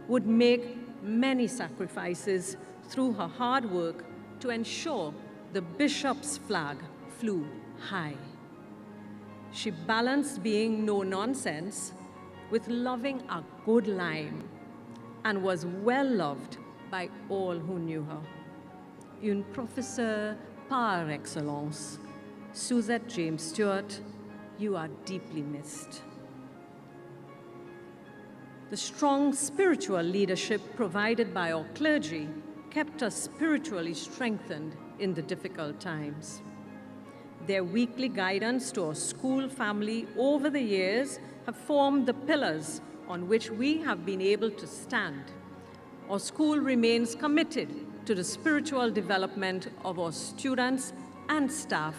would make many sacrifices through her hard work to ensure the Bishop's flag flew high. She balanced being no-nonsense with loving a good line and was well-loved by all who knew her. Une professeure par excellence, Suzette James Stewart, you are deeply missed. The strong spiritual leadership provided by our clergy kept us spiritually strengthened in the difficult times. Their weekly guidance to our school family over the years have formed the pillars on which we have been able to stand. Our school remains committed to the spiritual development of our students and staff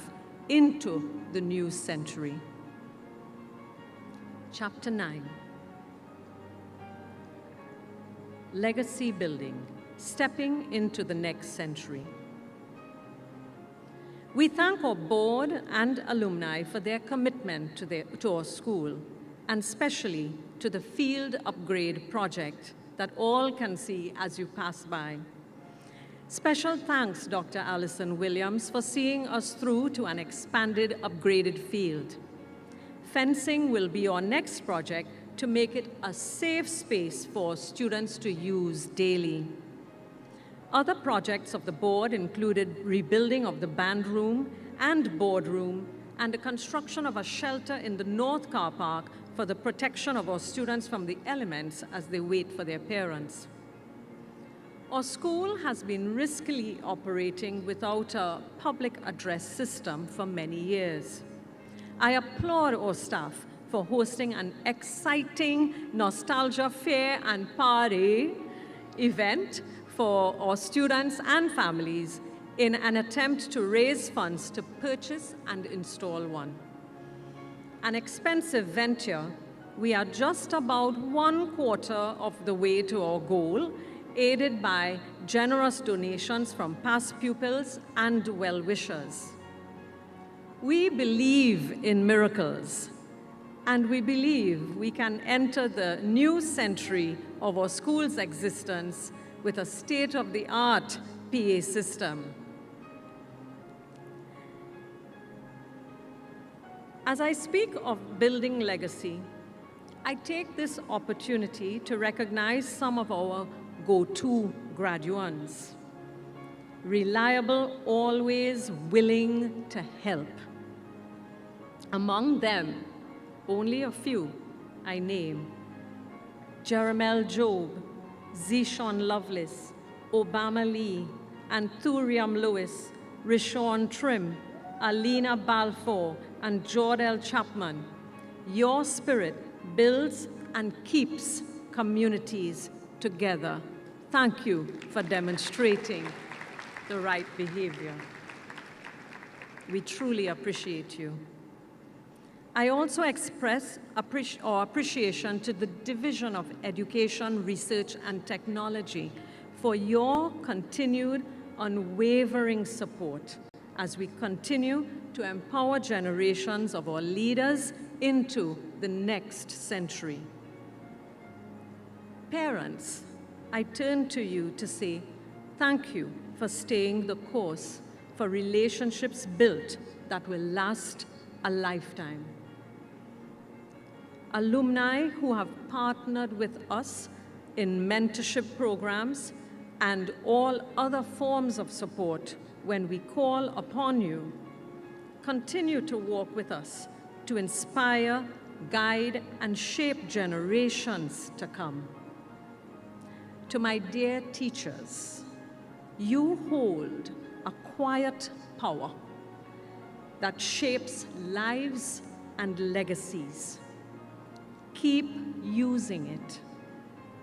into the new century. Chapter 9. Legacy building, stepping into the next century. We thank our board and alumni for their commitment to our school, and especially to the field upgrade project that all can see as you pass by. Special thanks, Dr. Allison Williams, for seeing us through to an expanded, upgraded field. Fencing will be our next project to make it a safe space for students to use daily. Other projects of the board included rebuilding of the band room and boardroom and the construction of a shelter in the North Car Park for the protection of our students from the elements as they wait for their parents. Our school has been riskily operating without a public address system for many years. I applaud our staff for hosting an exciting nostalgia fair and party event for our students and families in an attempt to raise funds to purchase and install one. An expensive venture, we are just about 1/4 of the way to our goal, aided by generous donations from past pupils and well-wishers. We believe in miracles, and we believe we can enter the new century of our school's existence with a state-of-the-art PA system. As I speak of building legacy, I take this opportunity to recognize some of our go-to graduates. Reliable, always willing to help. Among them, only a few I name: Jeremel Job, Zishon Lovelace, Obama Lee, Anthurium Lewis, Rishon Trim, Alina Balfour, and Jordel Chapman. Your spirit builds and keeps communities together. Thank you for demonstrating the right behavior. We truly appreciate you. I also express our appreciation to the Division of Education, Research, and Technology for your continued unwavering support as we continue to empower generations of our leaders into the next century. Parents, I turn to you to say thank you for staying the course for relationships built that will last a lifetime. Alumni who have partnered with us in mentorship programs and all other forms of support when we call upon you, continue to walk with us to inspire, guide, and shape generations to come. To my dear teachers, you hold a quiet power that shapes lives and legacies. Keep using it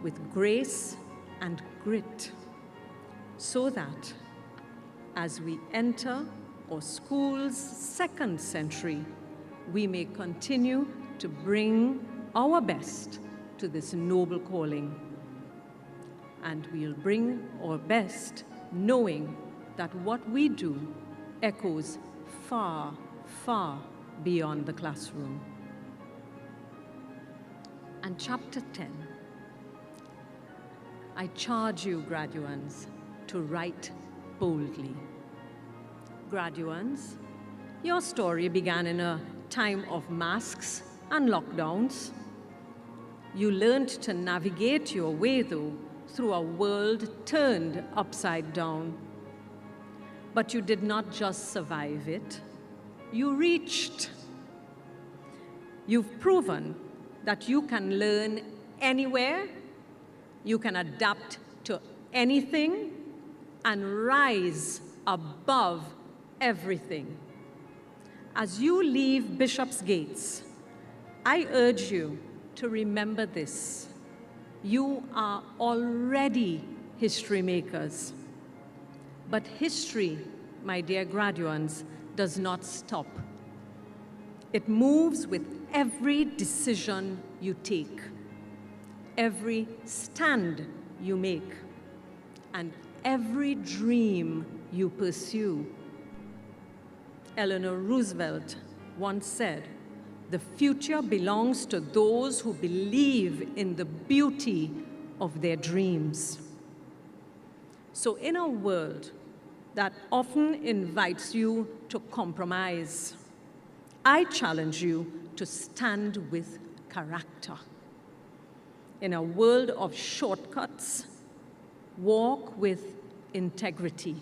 with grace and grit so that as we enter our school's second century, we may continue to bring our best to this noble calling. And we'll bring our best knowing that what we do echoes far, far beyond the classroom. And chapter 10, I charge you, graduates, to write boldly. Graduates, your story began in a time of masks and lockdowns. You learned to navigate your way, though, through a world turned upside down. But you did not just survive it, you reached. You've proven that you can learn anywhere, you can adapt to anything, and rise above everything. As you leave Bishop's Gates, I urge you to remember this. You are already history makers. But history, my dear graduates, does not stop. It moves with every decision you take, every stand you make, and every dream you pursue. Eleanor Roosevelt once said, "The future belongs to those who believe in the beauty of their dreams." So in a world that often invites you to compromise, I challenge you to stand with character. In a world of shortcuts, walk with integrity.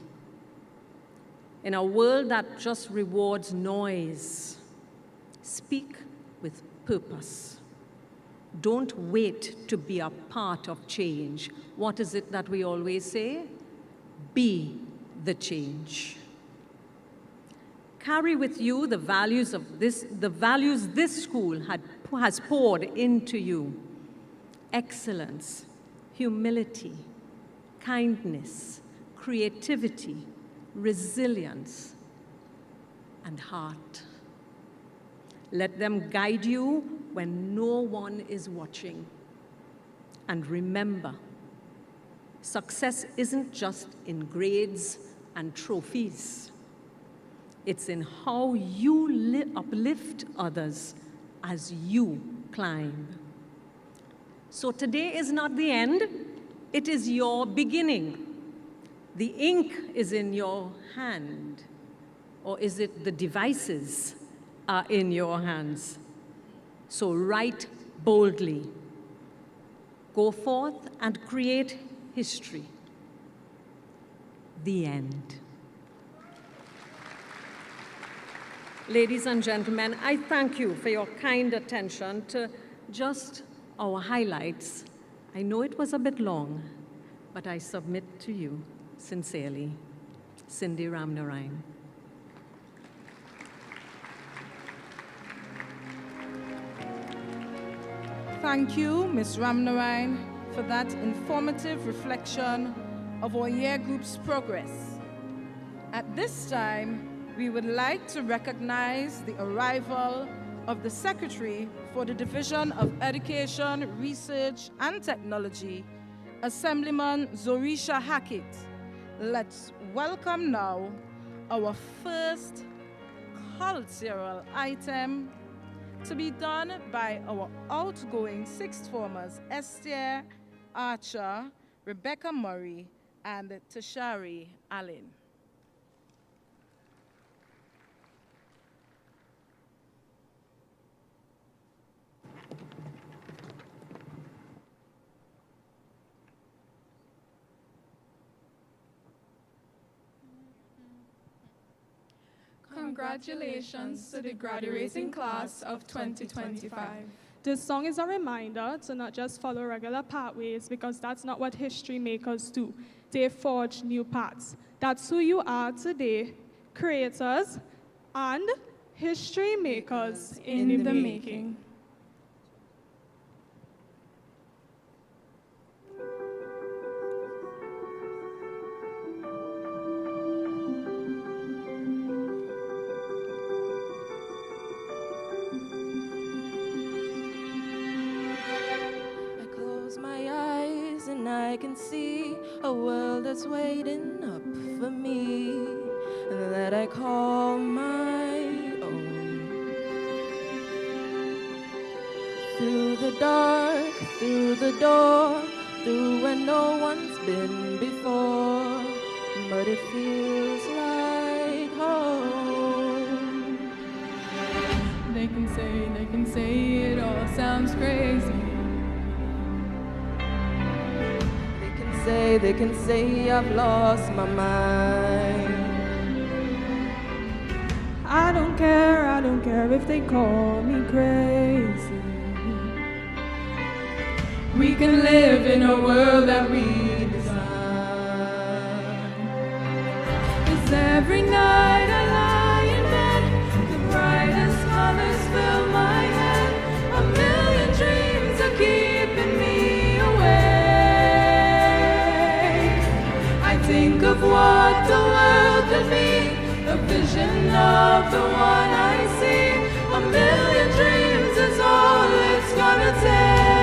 In a world that just rewards noise, speak with purpose. Don't wait to be a part of change. What is it that we always say? Be the change. Carry with you the values this school had has poured into you. Excellence, humility, kindness, creativity, resilience, and heart. Let them guide you when no one is watching. And remember, success isn't just in grades and trophies. It's in how you uplift others as you climb. So today is not the end, it is your beginning. The ink is in your hand, or is it the devices are in your hands? So write boldly. Go forth and create history. The end. Ladies and gentlemen, I thank you for your kind attention to just our highlights. I know it was a bit long, but I submit to you sincerely, Cindy Ramnarine. Thank you, Ms. Ramnarine, for that informative reflection of our year group's progress. At this time, we would like to recognize the arrival of the Secretary for the Division of Education, Research and Technology, Assemblyman Zorisha Hackett. Let's welcome now our first cultural item, to be done by our outgoing sixth formers, Esther Archer, Rebecca Murray, and Tashari Allen. Congratulations to the graduating class of 2025. This song is a reminder to not just follow regular pathways, because that's not what history makers do. They forge new paths. That's who you are today, creators and history makers in the making. I can see a world that's waiting up for me, and that I call my own. Through the dark, through the door, through where no one's been before, but it feels like home. They can say it all sounds crazy. They can say I've lost my mind. I don't care if they call me crazy. We can live in a world that we design. 'Cause every night I lie in bed, the brightest colors fill my head. A million dreams are keeping me awake. Think of what the world could be, a vision of the one I see. A million dreams is all it's gonna take.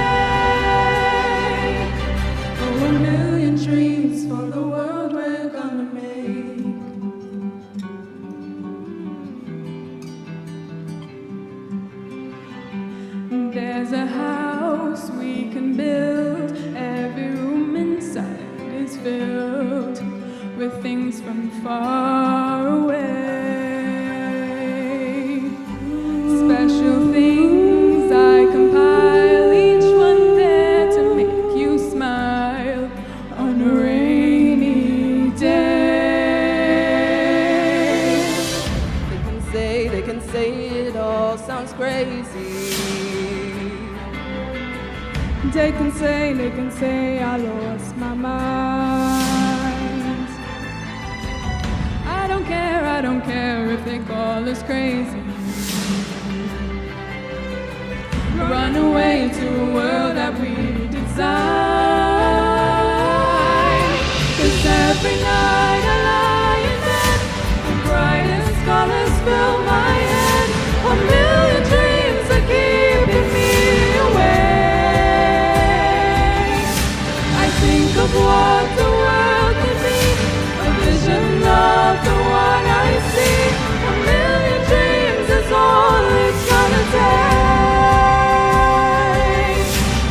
Oh, a million dreams for the world we're gonna make. There's a house we can build, every room inside is filled with things from far away. Special things I compile, each one there to make you smile on a rainy day. They can say it all sounds crazy. They can say I lost my mind. I don't care if they call us crazy. run away to a world that we design. 'Cause every night I lie in bed, the brightest colors fill my head. A million dreams are keeping me awake. I think of what the world could be, a vision of the one I see. A million dreams is all it's gonna take.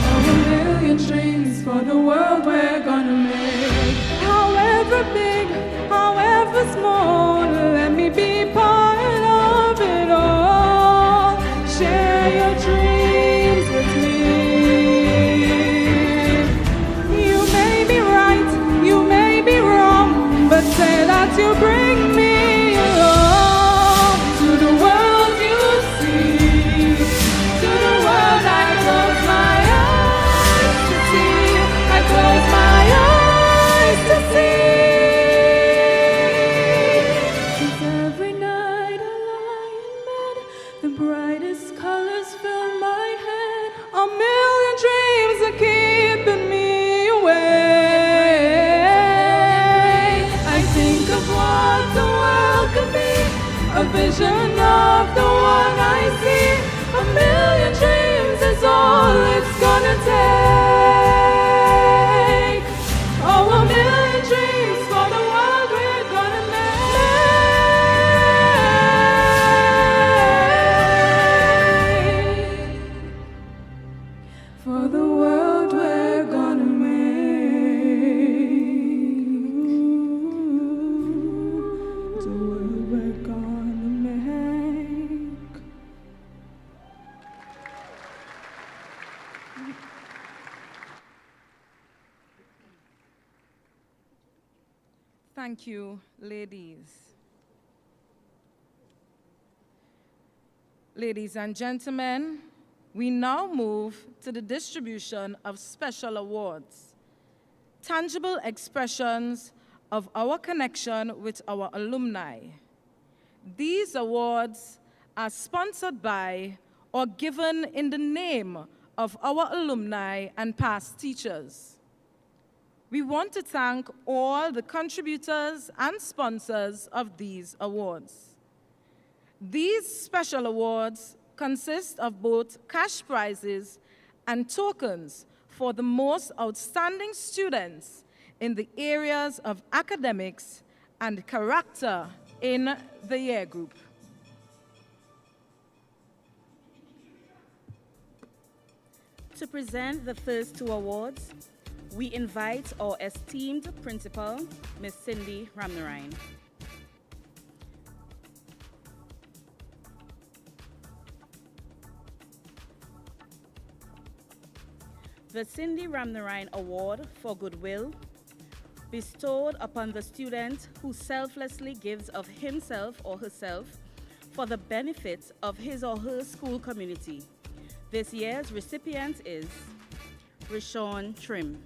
Oh, a million dreams for the world we're gonna make. However big, however small, let me be part of it all. Share your dreams with me. You may be right, you may be wrong, but say that you bring me along to the world you see, to the world I close my eyes to see. I close my eyes to see. 'Cause every night I lie in bed, the brightest colors fill my head. A million dreams are keeping me awake. I think of what the world could be, a vision of the one I see. A million dreams is all it's gonna take. Oh, a million dreams for the world we're gonna make. For the world we're gonna make. The world we're gonna make. Thank you, ladies. Ladies and gentlemen, we now move to the distribution of special awards, tangible expressions of our connection with our alumni. These awards are sponsored by or given in the name of our alumni and past teachers. We want to thank all the contributors and sponsors of these awards. These special awards consist of both cash prizes and tokens for the most outstanding students in the areas of academics and character in the year group. To present the first two awards, we invite our esteemed principal, Ms. Cindy Ramnarine. The Cindy Ramnarine Award for Goodwill, bestowed upon the student who selflessly gives of himself or herself for the benefit of his or her school community. This year's recipient is Rashawn Trim.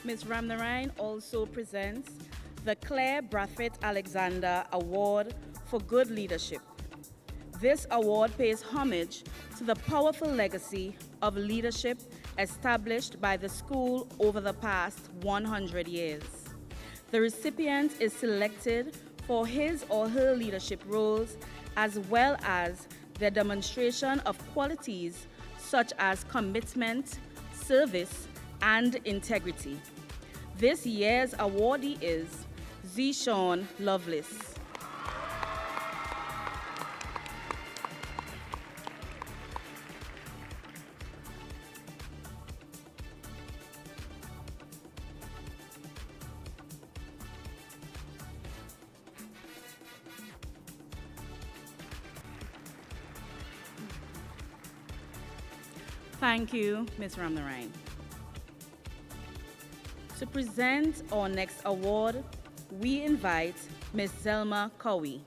Ms. Ramnarine also presents the Claire Brathwaite Alexander Award for Good Leadership. This award pays homage to the powerful legacy of leadership established by the school over the past 100 years. The recipient is selected for his or her leadership roles as well as their demonstration of qualities such as commitment, service, and integrity. This year's awardee is Zishawn Lovelace. Thank you, Ms. Ramnarine. To present our next award, we invite Ms. Zelma Cowie.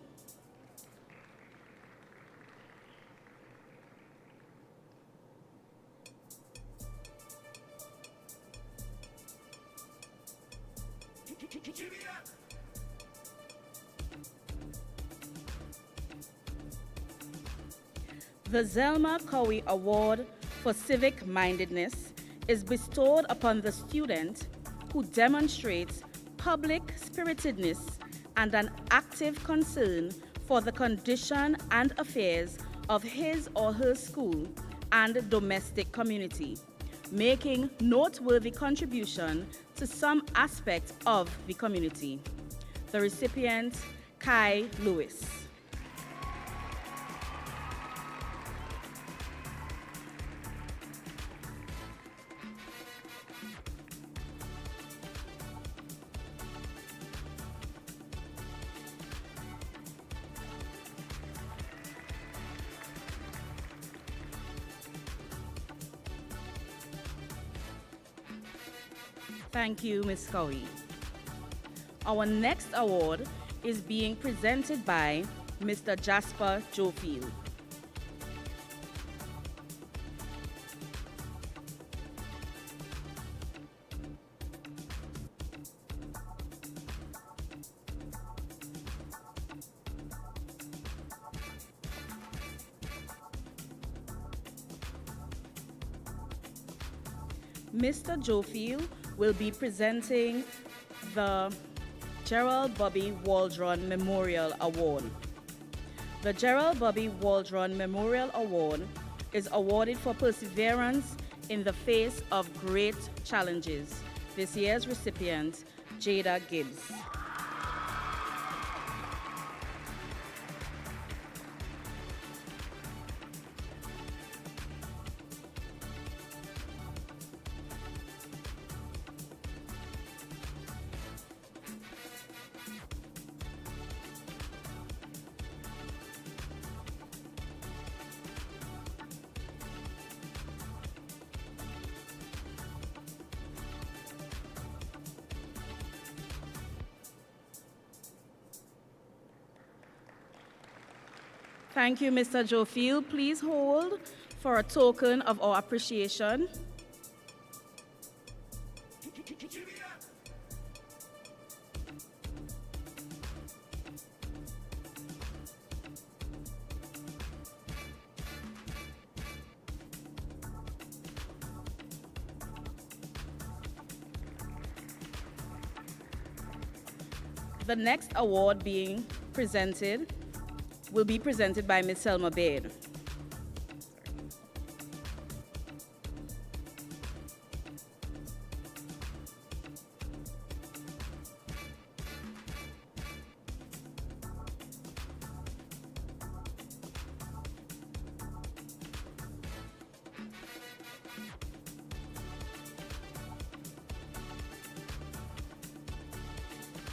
The Zelma Cowie Award for Civic Mindedness is bestowed upon the student who demonstrates public spiritedness and an active concern for the condition and affairs of his or her school and domestic community, making noteworthy contribution to some aspect of the community. The recipient, Kai Lewis. Thank you, Ms. Cowie. Our next award is being presented by Mr. Jasper Jofield. Mr. Jofield will be presenting the Gerald Bobby Waldron Memorial Award. The Gerald Bobby Waldron Memorial Award is awarded for perseverance in the face of great challenges. This year's recipient, Jada Gibbs. Thank you, Mr. Jofield. Please hold for a token of our appreciation. The next award being presented will be presented by Ms. Selma Baird.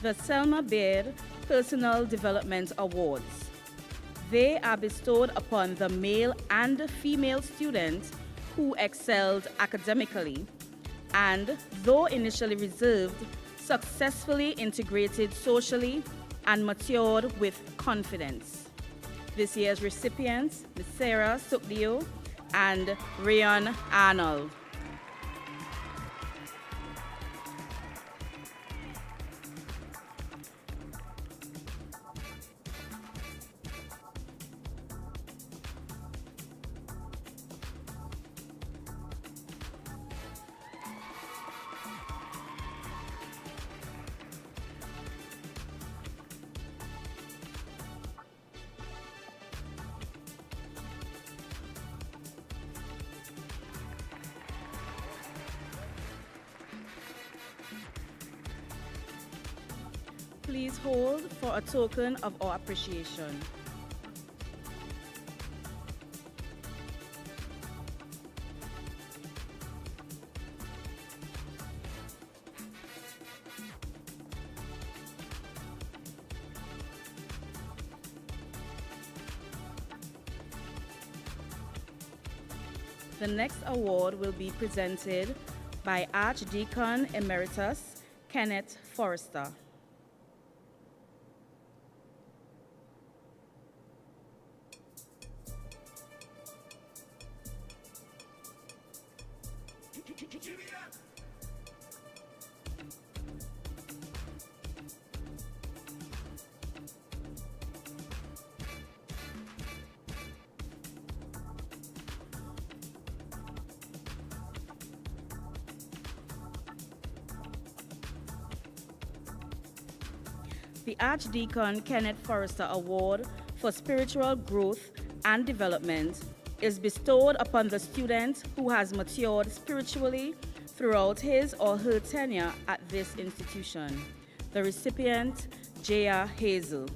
The Selma Baird Personal Development Awards. They are bestowed upon the male and female students who excelled academically and, though initially reserved, successfully integrated socially and matured with confidence. This year's recipients, Ms. Sarah Sukdio and Rayon Arnold. Please hold for a token of our appreciation. The next award will be presented by Archdeacon Emeritus Kenneth Forrester. The Archdeacon Kenneth Forrester Award for Spiritual Growth and Development is bestowed upon the student who has matured spiritually throughout his or her tenure at this institution. The recipient, Jaya Hazel.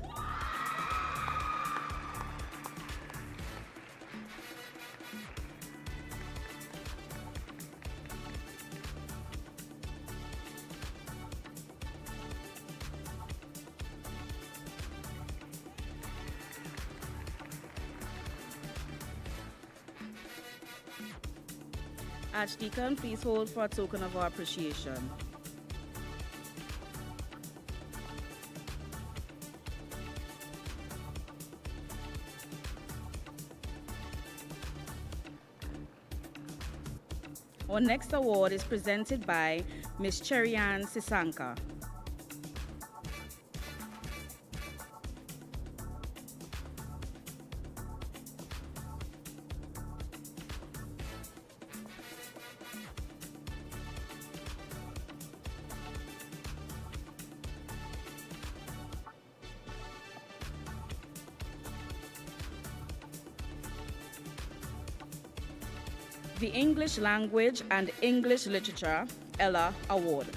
Archdeacon, please hold for a token of our appreciation. Our next award is presented by Ms. Cherian Sisanka. The English Language and English Literature Ella Award.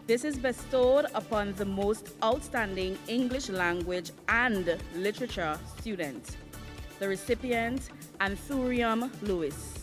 This is bestowed upon the most outstanding English language and literature student. The recipient, Anthurium Lewis.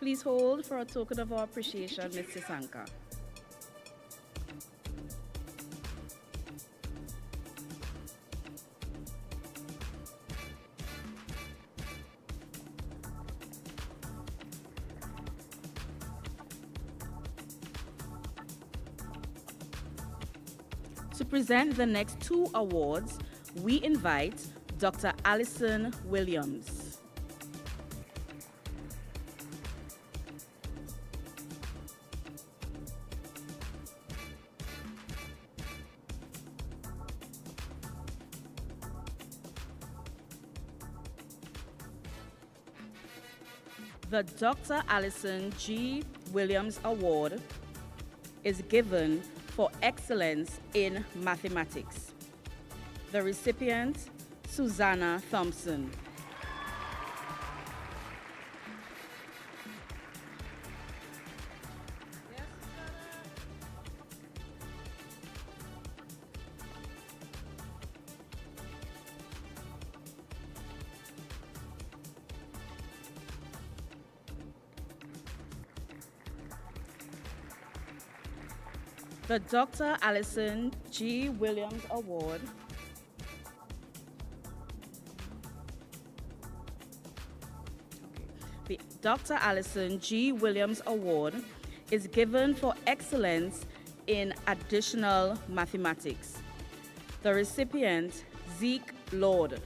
Please hold for a token of our appreciation, Ms. Sisanka. To present the next two awards, we invite Dr. Allison Williams. The Dr. Allison G. Williams Award is given for excellence in mathematics. The recipient, Susanna Thompson. The Dr. Allison G. Williams Award The Dr. Allison G. Williams Award is given for excellence in additional mathematics. The recipient, Zeke Lord.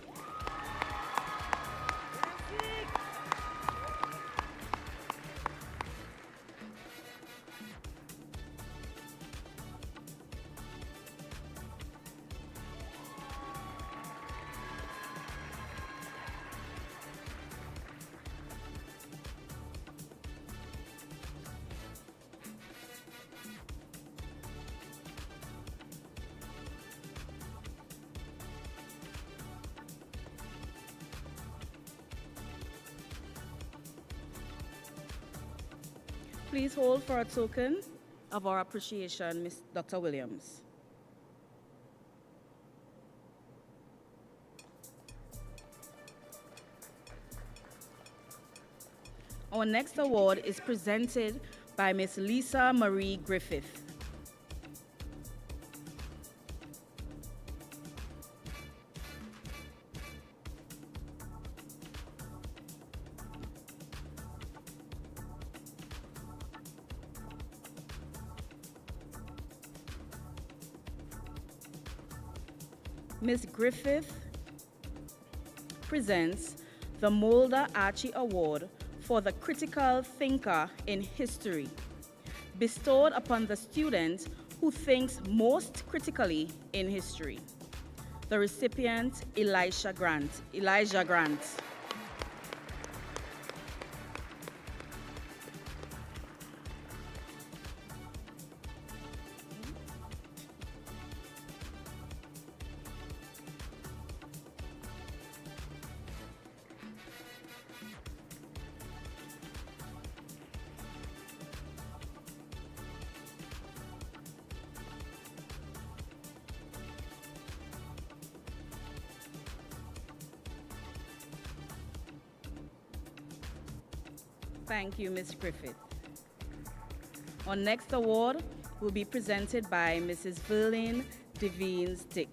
Please hold for a token of our appreciation, Ms. Dr. Williams. Our next award is presented by Ms. Lisa Marie Griffith. Ms. Griffith presents the Mulder Archie Award for the Critical Thinker in History, bestowed upon the student who thinks most critically in history. The recipient, Elijah Grant. Thank you, Ms. Griffith. Our next award will be presented by Mrs. Verlin Devines Dick.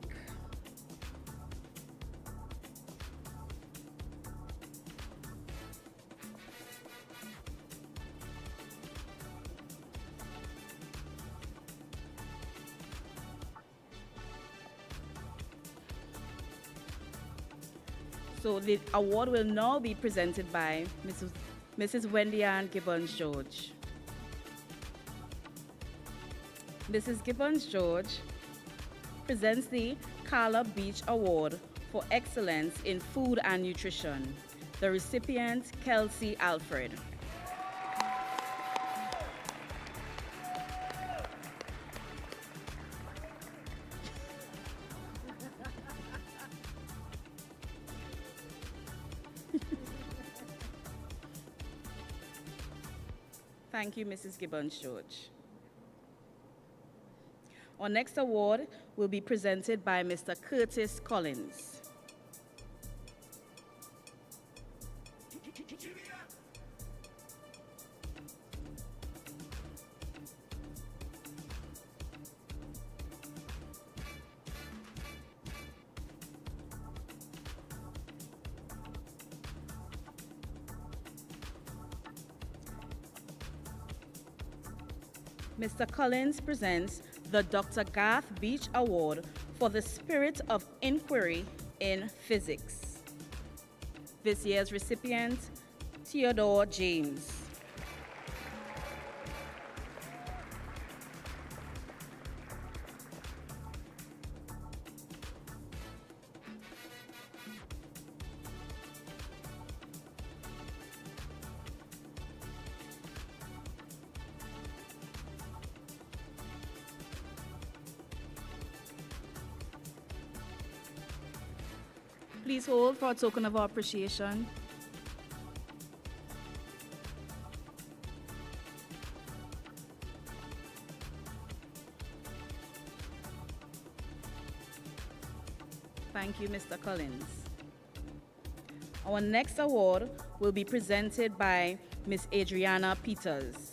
So the award will now be presented by Mrs. Wendy Ann Gibbons-George. Mrs. Gibbons-George presents the Carla Beach Award for Excellence in Food and Nutrition. The recipient, Kelsey Alfred. Thank you, Mrs. Gibbons-George. Our next award will be presented by Mr. Curtis Collins. Mr. Collins presents the Dr. Garth Beach Award for the Spirit of Inquiry in Physics. This year's recipient, Theodore James. Please hold for a token of our appreciation. Thank you, Mr. Collins. Our next award will be presented by Ms. Adriana Peters.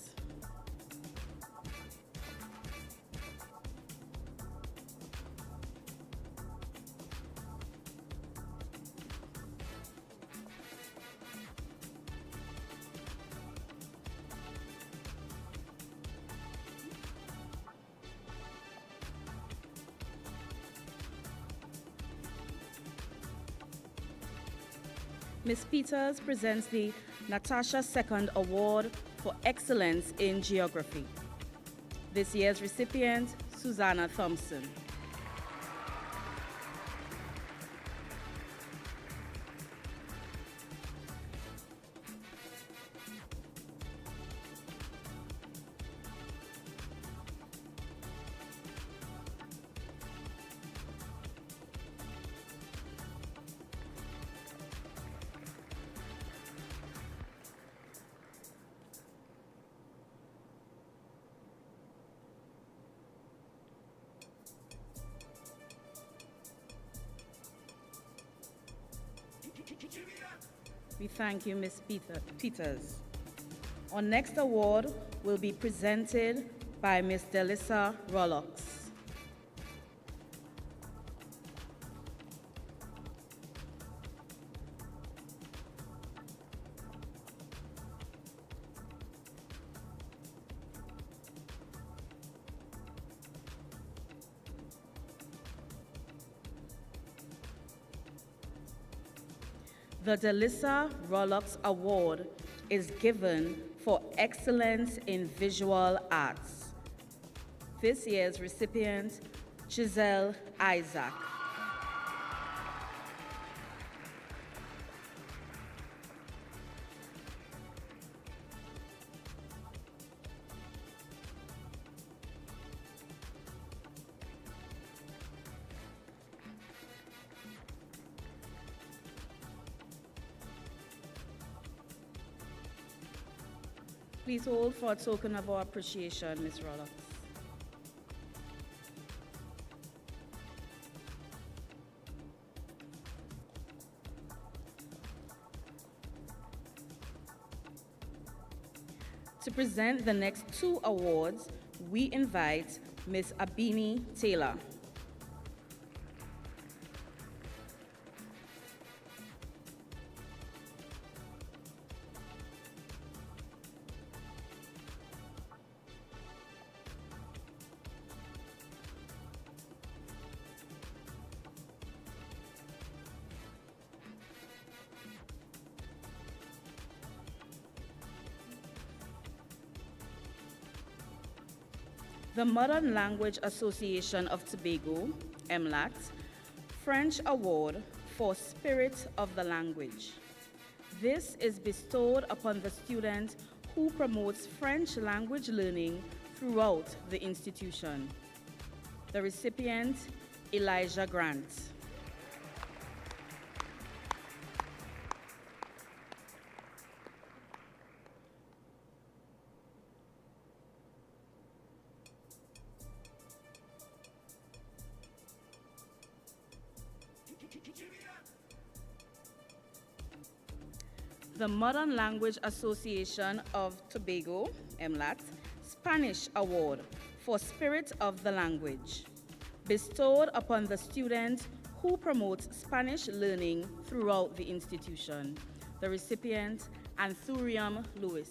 Ms. Peters presents the Natasha II Award for Excellence in Geography. This year's recipient, Susanna Thompson. We thank you, Ms. Peters. Our next award will be presented by Ms. Delissa Rollox. The Delissa Rollox Award is given for excellence in visual arts. This year's recipient, Giselle Isaac. Please hold for a token of our appreciation, Ms. Rollox. To present the next two awards, we invite Ms. Abini Taylor. The Modern Language Association of Tobago, MLAT, French Award for Spirit of the Language. This is bestowed upon the student who promotes French language learning throughout the institution. The recipient, Elijah Grant. The Modern Language Association of Tobago, MLAT, Spanish Award for Spirit of the Language, bestowed upon the student who promotes Spanish learning throughout the institution. The recipient, Anthurium Lewis.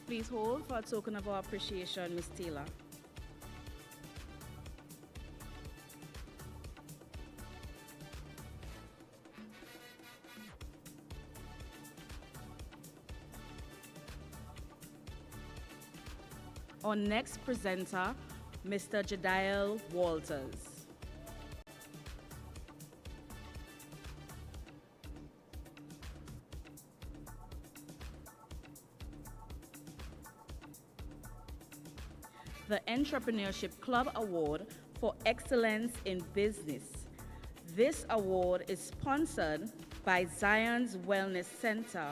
Please hold for a token of our appreciation, Ms. Taylor. Our next presenter, Mr. Jediel Walters. The Entrepreneurship Club Award for Excellence in Business. This award is sponsored by Zion's Wellness Center,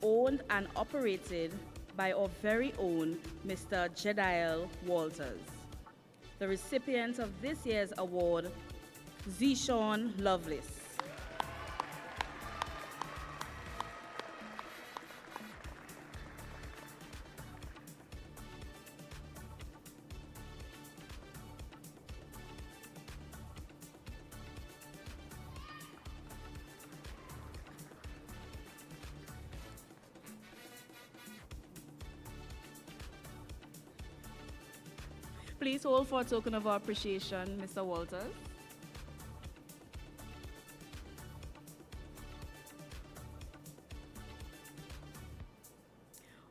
owned and operated by our very own Mr. Jediel Walters. The recipient of this year's award, Zishawn Lovelace. Please hold for a token of our appreciation, Mr. Walters.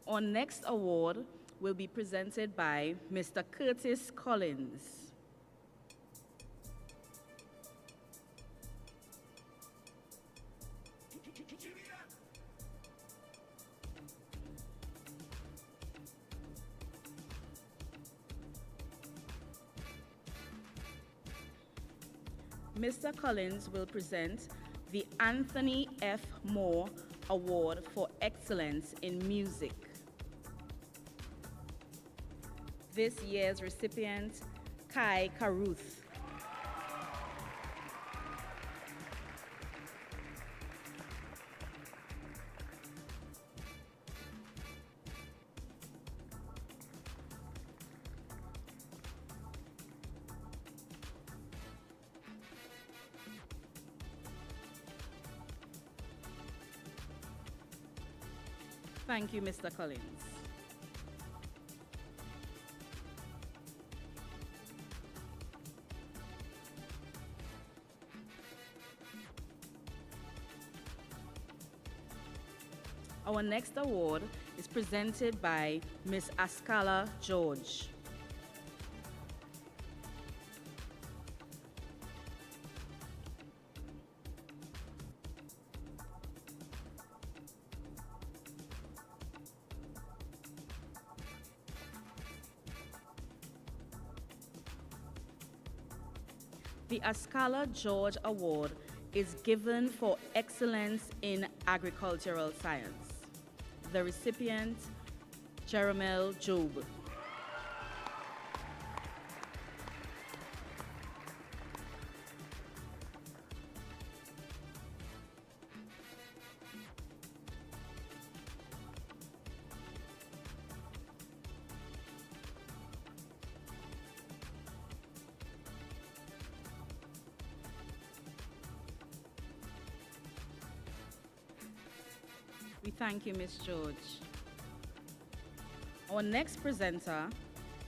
Our next award will be presented by Mr. Curtis Collins. Mr. Collins will present the Anthony F. Moore Award for Excellence in Music. This year's recipient, Kai Caruth. Thank you, Mr. Collins. Our next award is presented by Ms. Ascala George. The Ascala George Award is given for excellence in agricultural science. The recipient, Jeremel Job. We thank you, Ms. George. Our next presenter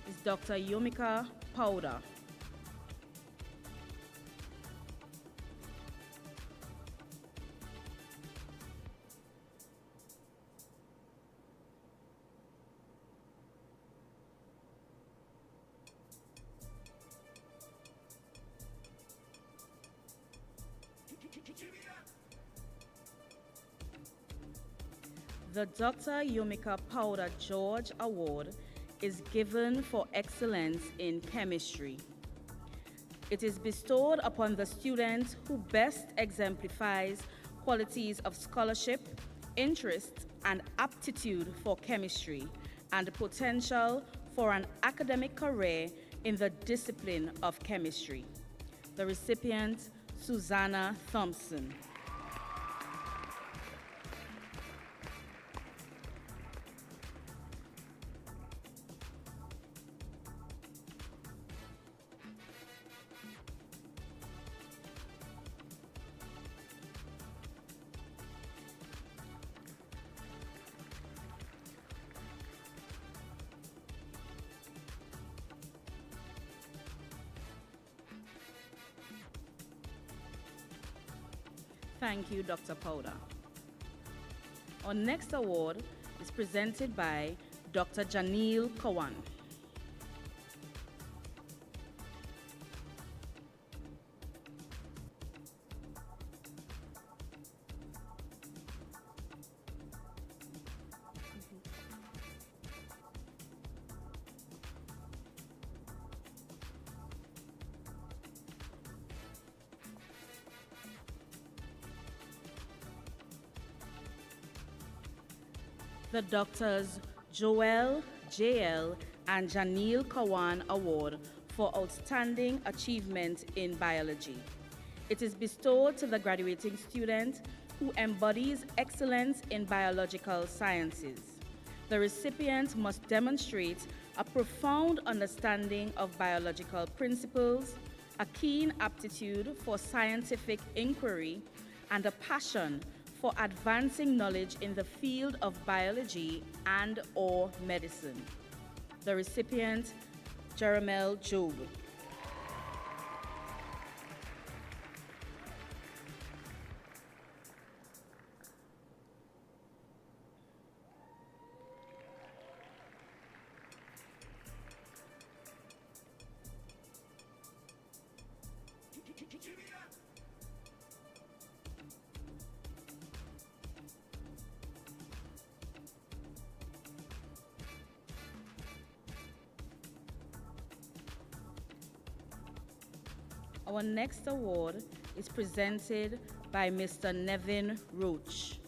is Dr. Yomika Powder. The Dr. Yomika Powder George Award is given for excellence in chemistry. It is bestowed upon the student who best exemplifies qualities of scholarship, interest, and aptitude for chemistry, and potential for an academic career in the discipline of chemistry. The recipient, Susanna Thompson. Thank you, Dr. Powder. Our next award is presented by Dr. Janil Kawan. The Doctors Joel, JL, and Janil Kawan Award for Outstanding Achievement in Biology. It is bestowed to the graduating student who embodies excellence in biological sciences. The recipient must demonstrate a profound understanding of biological principles, a keen aptitude for scientific inquiry, and a passion for advancing knowledge in the field of biology and/or medicine. The recipient, Jeremel Job. Our next award is presented by Mr. Nevin Roach.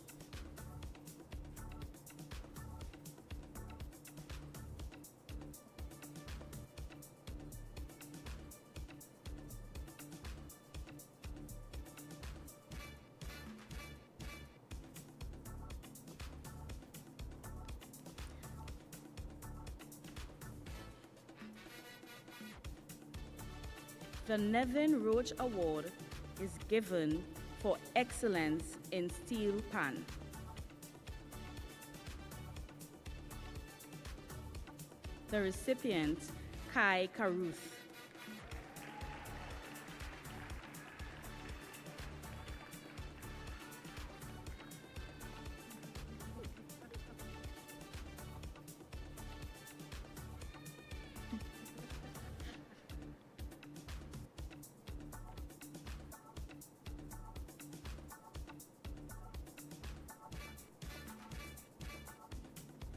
The Nevin Roach Award is given for excellence in steel pan. The recipient, Kai Caruth.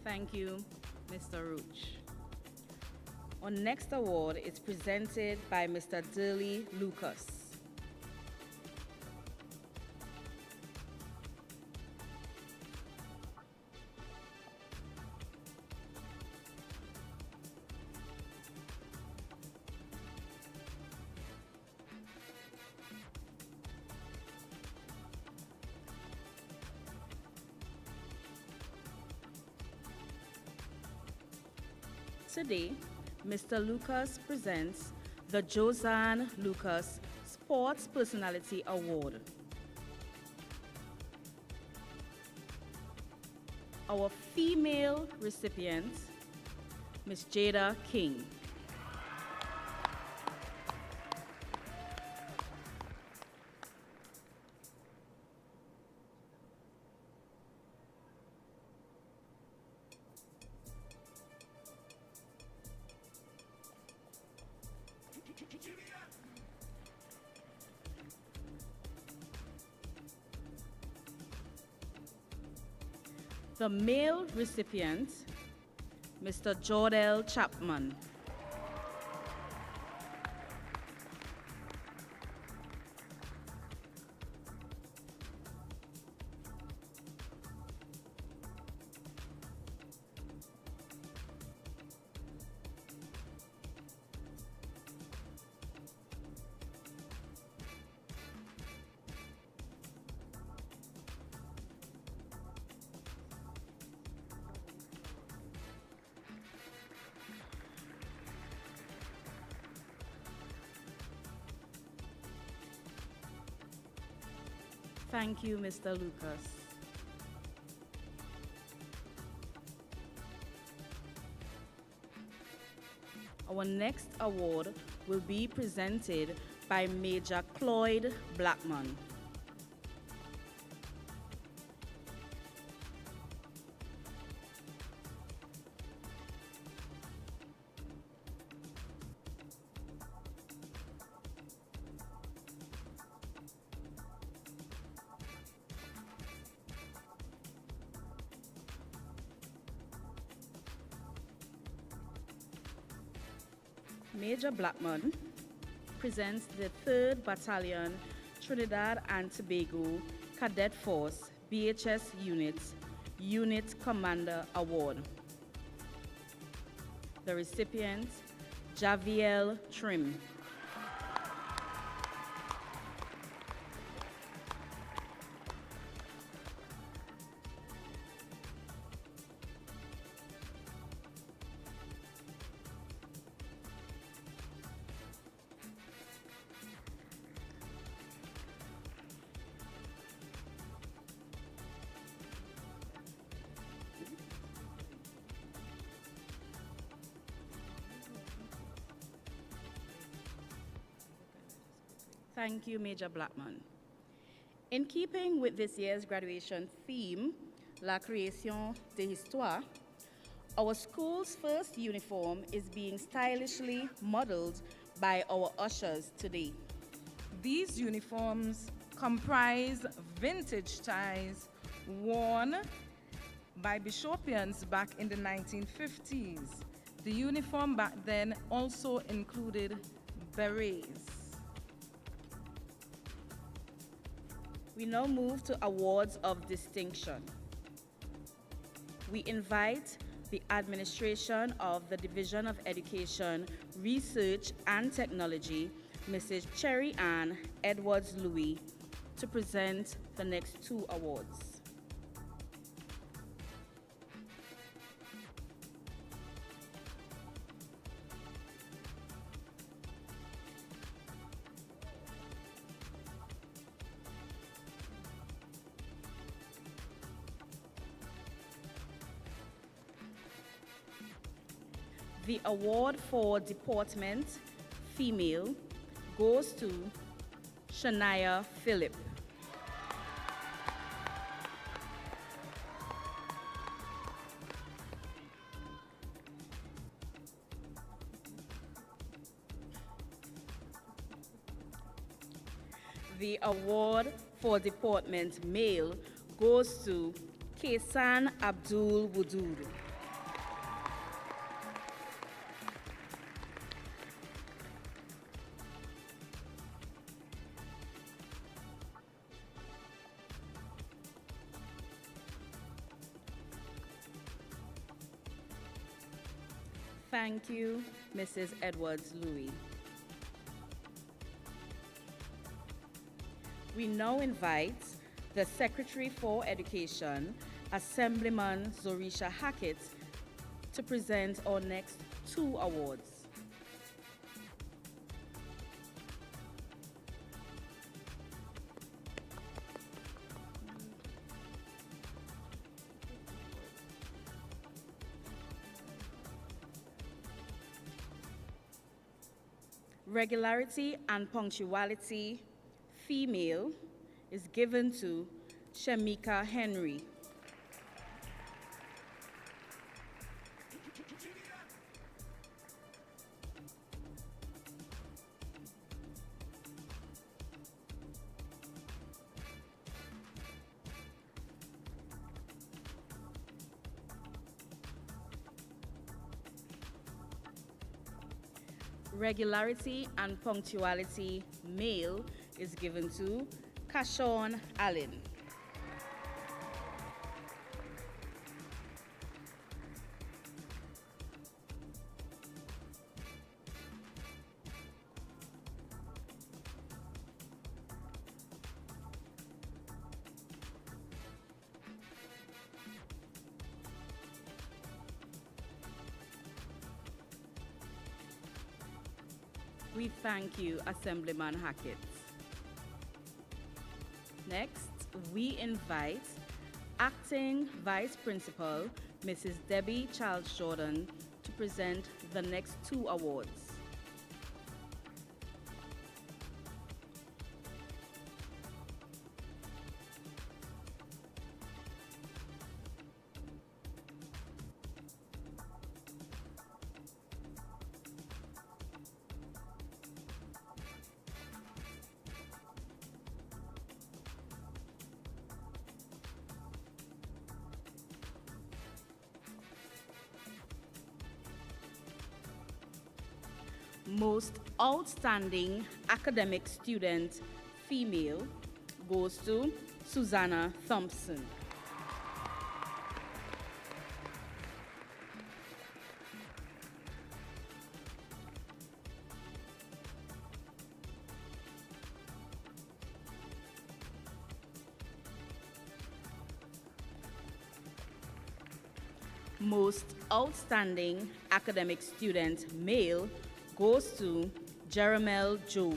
Thank you, Mr. Roach. Our next award is presented by Mr. Durley Lucas. Today, Mr. Lucas presents the Josanne Lucas Sports Personality Award. Our female recipient, Ms. Jada King. The male recipient, Mr. Jordell Chapman. Thank you, Mr. Lucas. Our next award will be presented by Major Cloyd Blackman. Major Blackman presents the 3rd Battalion Trinidad and Tobago Cadet Force BHS Unit Commander Award. The recipient, Javiel Trim. Thank you, Major Blackman. In keeping with this year's graduation theme, La Création de Histoire, our school's first uniform is being stylishly modeled by our ushers today. These uniforms comprise vintage ties worn by Bishopians back in the 1950s. The uniform back then also included berets. We now move to awards of distinction. We invite the administration of the Division of Education, Research and Technology, Mrs. Cherry Ann Edwards-Louis, to present the next two awards. The award for deportment, female, goes to Shania Phillip. The award for deportment, male, goes to Kesan Abdul Wudur. Thank you, Mrs. Edwards-Louis. We now invite the Secretary for Education, Assemblyman Zorisha Hackett, to present our next two awards. Regularity and punctuality, female, is given to Shamika Henry. Regularity and punctuality, male, is given to Kashon Allen. We thank you, Assemblyman Hackett. Next, we invite Acting Vice Principal, Mrs. Debbie Charles Jordan, to present the next two awards. Most outstanding academic student, female, goes to Susanna Thompson. Most outstanding academic student, male, goes to Jeremel Job.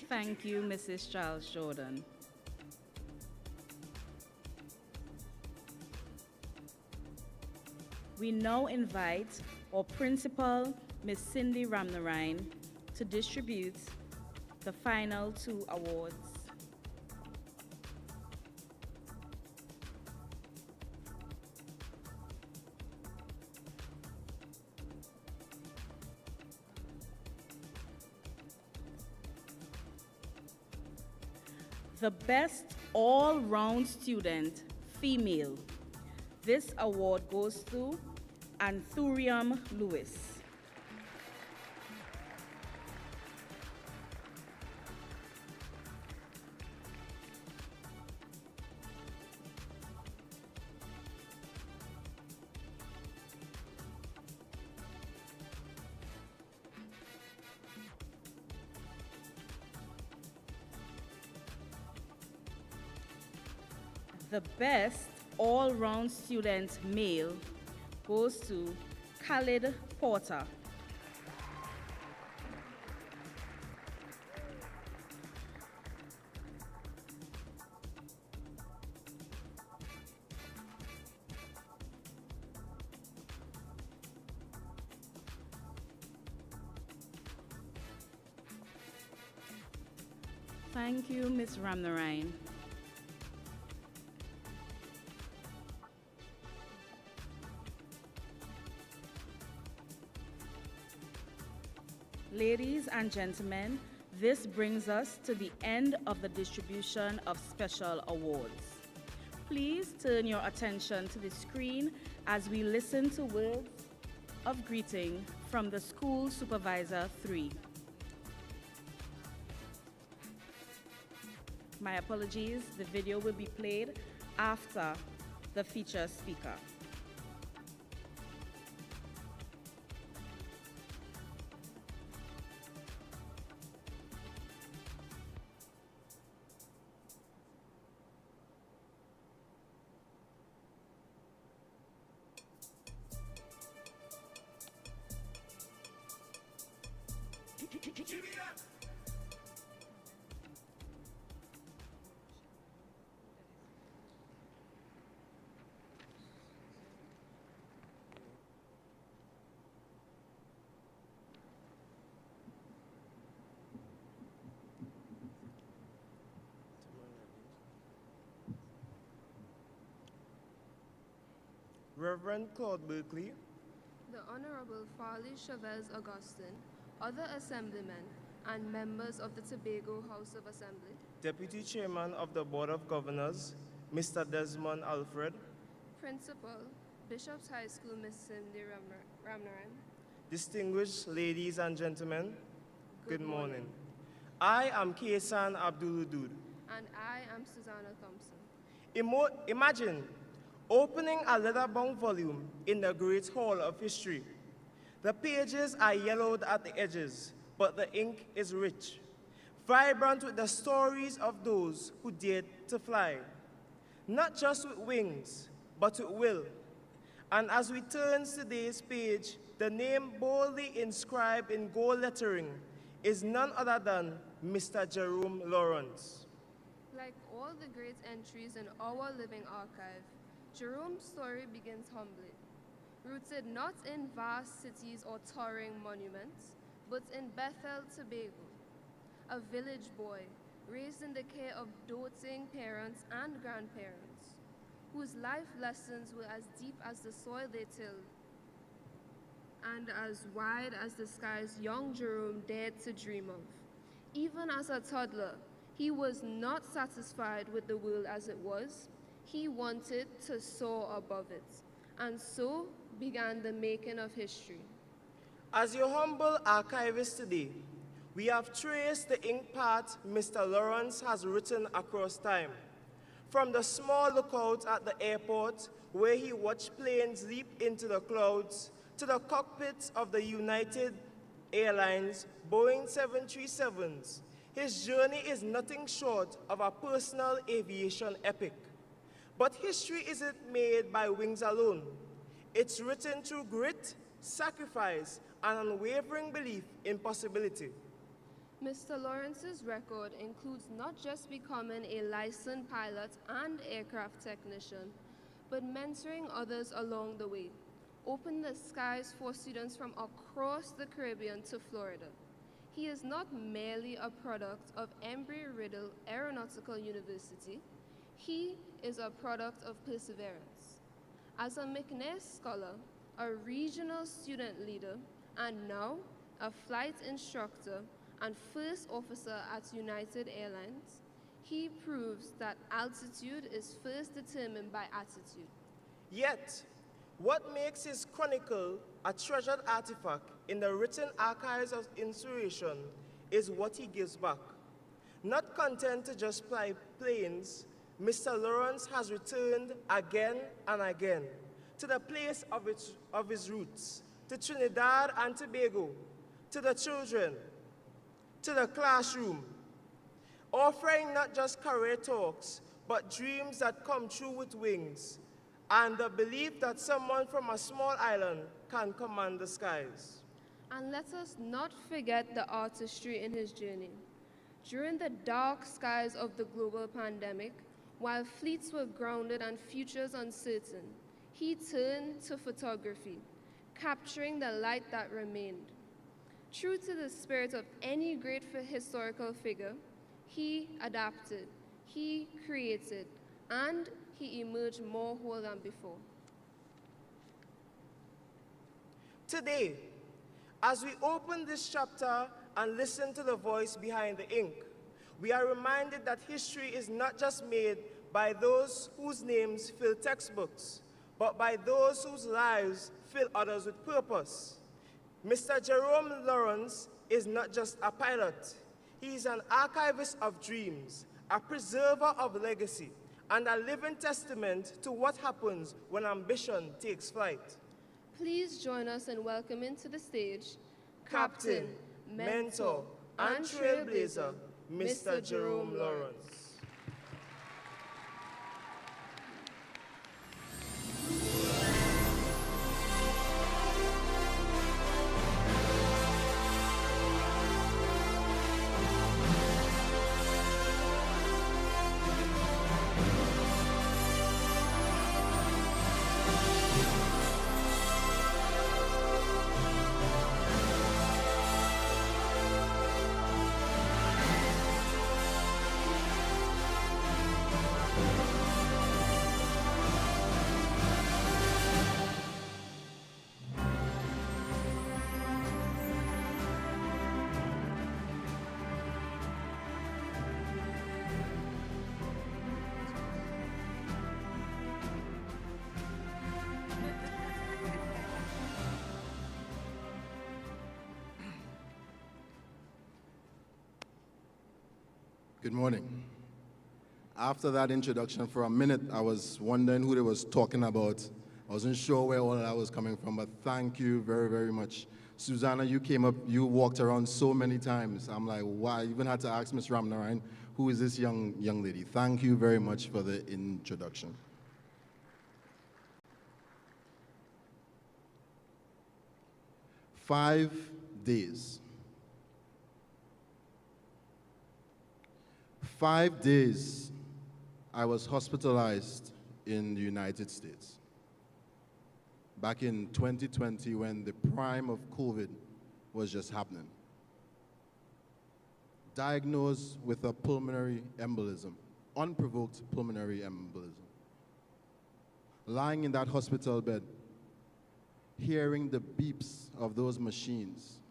Thank you, Mrs. Charles Jordan. We now invite our principal, Ms. Cindy Ramnarine, to distribute the final two awards. The best all-round student, female. This award goes to Anthurium Lewis. The best all-round student male goes to Khalid Porter. Thank you, Ms. Ramnarine. Ladies and gentlemen, this brings us to the end of the distribution of special awards. Please turn your attention to the screen as we listen to words of greeting from the School Supervisor 3. My apologies, the video will be played after the feature speaker. Reverend Claude Berkeley, the Honorable Farley Chavez Augustine, other assemblymen, and members of the Tobago House of Assembly, Deputy Chairman of the Board of Governors, Mr. Desmond Alfred, Principal, Bishop's High School, Miss Cindy Ramnaran, distinguished ladies and gentlemen, good morning. I am Kaysan Abduludud. And I am Susanna Thompson. Imagine opening a leather-bound volume in the Great Hall of History. The pages are yellowed at the edges, but the ink is rich, vibrant with the stories of those who dared to fly, not just with wings, but with will. And as we turn today's page, the name boldly inscribed in gold lettering is none other than Mr. Jerome Lawrence. Like all the great entries in our living archive, Jerome's story begins humbly, rooted not in vast cities or towering monuments, but in Bethel, Tobago, a village boy raised in the care of doting parents and grandparents, whose life lessons were as deep as the soil they tilled and as wide as the skies young Jerome dared to dream of. Even as a toddler, he was not satisfied with the world as it was. He wanted to soar above it, and so began the making of history. As your humble archivist today, we have traced the ink path Mr. Lawrence has written across time. From the small lookout at the airport, where he watched planes leap into the clouds, to the cockpits of the United Airlines Boeing 737s, his journey is nothing short of a personal aviation epic. But history isn't made by wings alone. It's written through grit, sacrifice, and unwavering belief in possibility. Mr. Lawrence's record includes not just becoming a licensed pilot and aircraft technician, but mentoring others along the way, opened the skies for students from across the Caribbean to Florida. He is not merely a product of Embry-Riddle Aeronautical University. He is a product of perseverance. As a McNair Scholar, a regional student leader, and now a flight instructor and first officer at United Airlines, he proves that altitude is first determined by attitude. Yet, what makes his chronicle a treasured artifact in the written archives of inspiration is what he gives back. Not content to just fly planes, Mr. Lawrence has returned again and again to the place of his roots, to Trinidad and Tobago, to the children, to the classroom, offering not just career talks, but dreams that come true with wings, and the belief that someone from a small island can command the skies. And let us not forget the artistry in his journey. During the dark skies of the global pandemic, while fleets were grounded and futures uncertain, he turned to photography, capturing the light that remained. True to the spirit of any great historical figure, he adapted, he created, and he emerged more whole than before. Today, as we open this chapter and listen to the voice behind the ink, we are reminded that history is not just made by those whose names fill textbooks, but by those whose lives fill others with purpose. Mr. Jerome Lawrence is not just a pilot. He is an archivist of dreams, a preserver of legacy, and a living testament to what happens when ambition takes flight. Please join us in welcoming to the stage Captain, mentor, and trailblazer, Mr. Jerome Lawrence. Good morning. After that introduction, for a minute, I was wondering who they was talking about. I wasn't sure where all that was coming from, but thank you very, very much. Susanna, you came up, you walked around so many times. I'm like, wow, I even had to ask Ms. Ramnarine, who is this young lady? Thank you very much for the introduction. "5 days. 5 days I was hospitalized in the United States. Back in 2020 when the prime of COVID was just happening. Diagnosed with a pulmonary embolism, unprovoked pulmonary embolism. Lying in that hospital bed, hearing the beeps of those machines,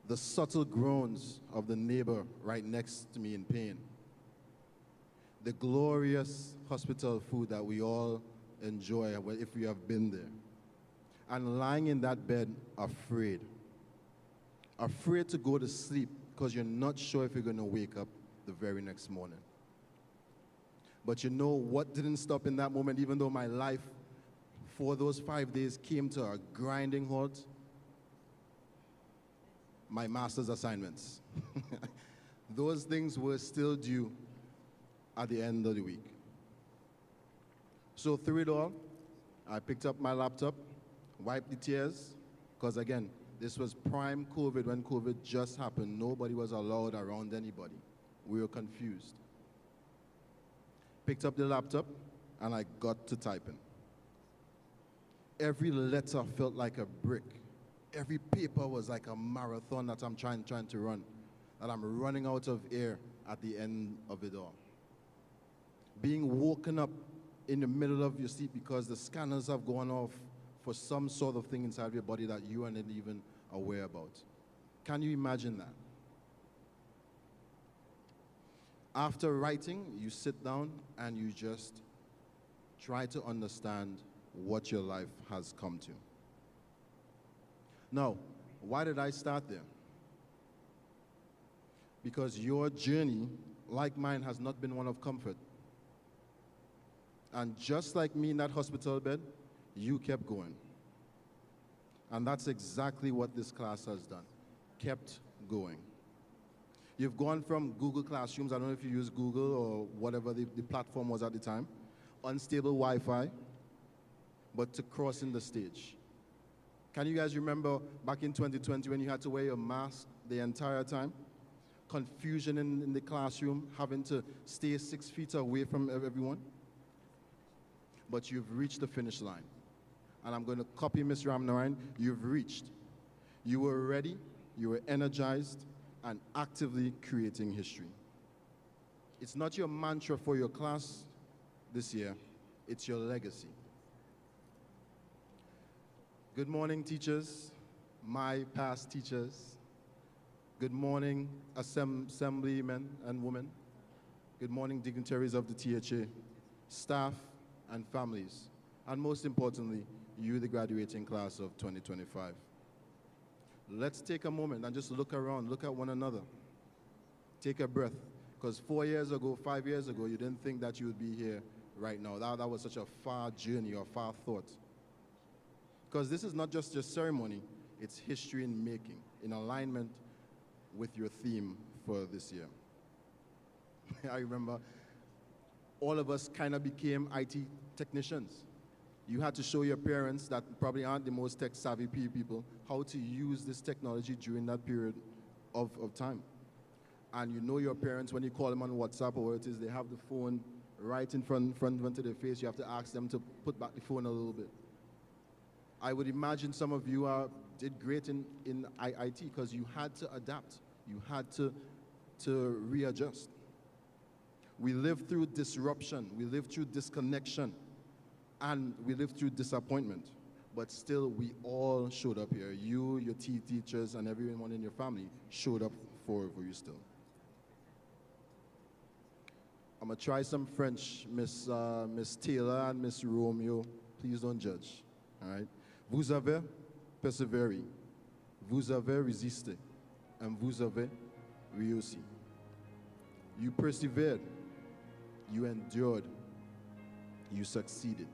the subtle groans of the neighbor right next to me in pain, the glorious hospital food that we all enjoy if we have been there, and lying in that bed afraid to go to sleep because you're not sure if you're going to wake up the very next morning. But you know what didn't stop in that moment, even though my life for those 5 days came to a grinding halt? My master's assignments. Those things were still due at the end of the week. So through it all, I picked up my laptop, wiped the tears, because again, this was prime COVID when COVID just happened. Nobody was allowed around anybody. We were confused. Picked up the laptop, and I got to typing. Every letter felt like a brick. Every paper was like a marathon that I'm trying to run, that I'm running out of air at the end of it all. Being woken up in the middle of your sleep because the scanners have gone off for some sort of thing inside your body that you aren't even aware about. Can you imagine that? After writing, you sit down and you just try to understand what your life has come to. Now, why did I start there? Because your journey, like mine, has not been one of comfort. And just like me in that hospital bed, you kept going. And that's exactly what this class has done, kept going. You've gone from Google Classrooms, I don't know if you use Google or whatever the platform was at the time, unstable Wi-Fi, but to crossing the stage. Can you guys remember back in 2020 when you had to wear your mask the entire time? Confusion in the classroom, having to stay 6 feet away from everyone? But you've reached the finish line. And I'm going to copy Ms. Ramnarine. You've reached. You were ready, you were energized, and actively creating history. It's not your mantra for your class this year, it's your legacy. Good morning, teachers, my past teachers. Good morning, assemblymen and women. Good morning, dignitaries of the THA, staff and families, and most importantly, you, the graduating class of 2025. Let's take a moment and just look around, look at one another. Take a breath, because 4 years ago, 5 years ago, you didn't think that you would be here right now. That was such a far journey or far thought. Because this is not just your ceremony, it's history in making, in alignment with your theme for this year. I remember all of us kind of became IT technicians. You had to show your parents that probably aren't the most tech-savvy people how to use this technology during that period of time. And you know your parents, when you call them on WhatsApp or what it is, they have the phone right in front of their face. You have to ask them to put back the phone a little bit. I would imagine some of you did great in IT because you had to adapt. You had to readjust. We lived through disruption. We lived through disconnection. And we lived through disappointment. But still, we all showed up here. You, your teachers, and everyone in your family showed up for you still. I'm going to try some French. Miss Taylor and Miss Romeo, please don't judge. All right? Vous avez persévéré. Vous avez résisté. And vous avez réussi. You persevered. You endured. You succeeded.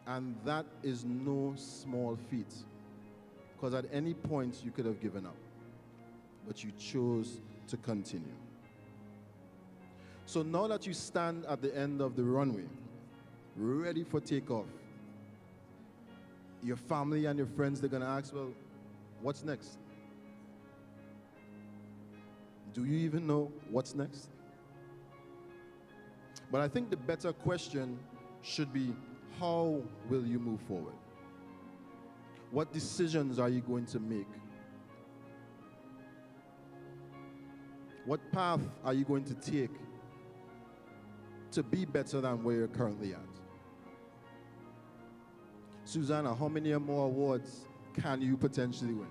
And that is no small feat, because at any point you could have given up, but you chose to continue. So now that you stand at the end of the runway, ready for takeoff, your family and your friends, they're going to ask, well, what's next? Do you even know what's next? But I think the better question should be, how will you move forward? What decisions are you going to make? What path are you going to take to be better than where you're currently at? Susanna, how many more awards can you potentially win?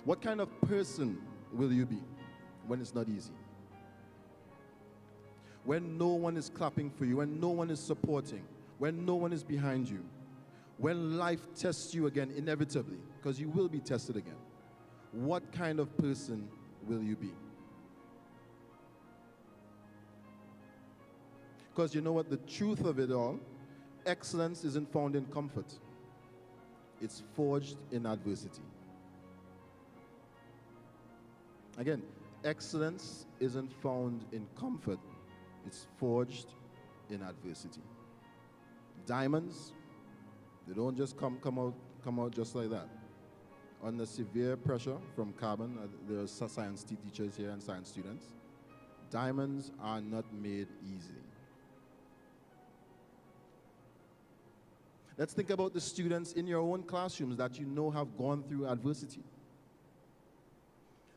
What kind of person will you be when it's not easy? When no one is clapping for you, when no one is supporting, when no one is behind you, when life tests you again, inevitably, because you will be tested again, what kind of person will you be? Because you know what, the truth of it all, excellence isn't found in comfort. It's forged in adversity. Again, excellence isn't found in comfort. It's forged in adversity. Diamonds, they don't just come out just like that. Under severe pressure from carbon, there are science teachers here and science students. Diamonds are not made easily. Let's think about the students in your own classrooms that you know have gone through adversity.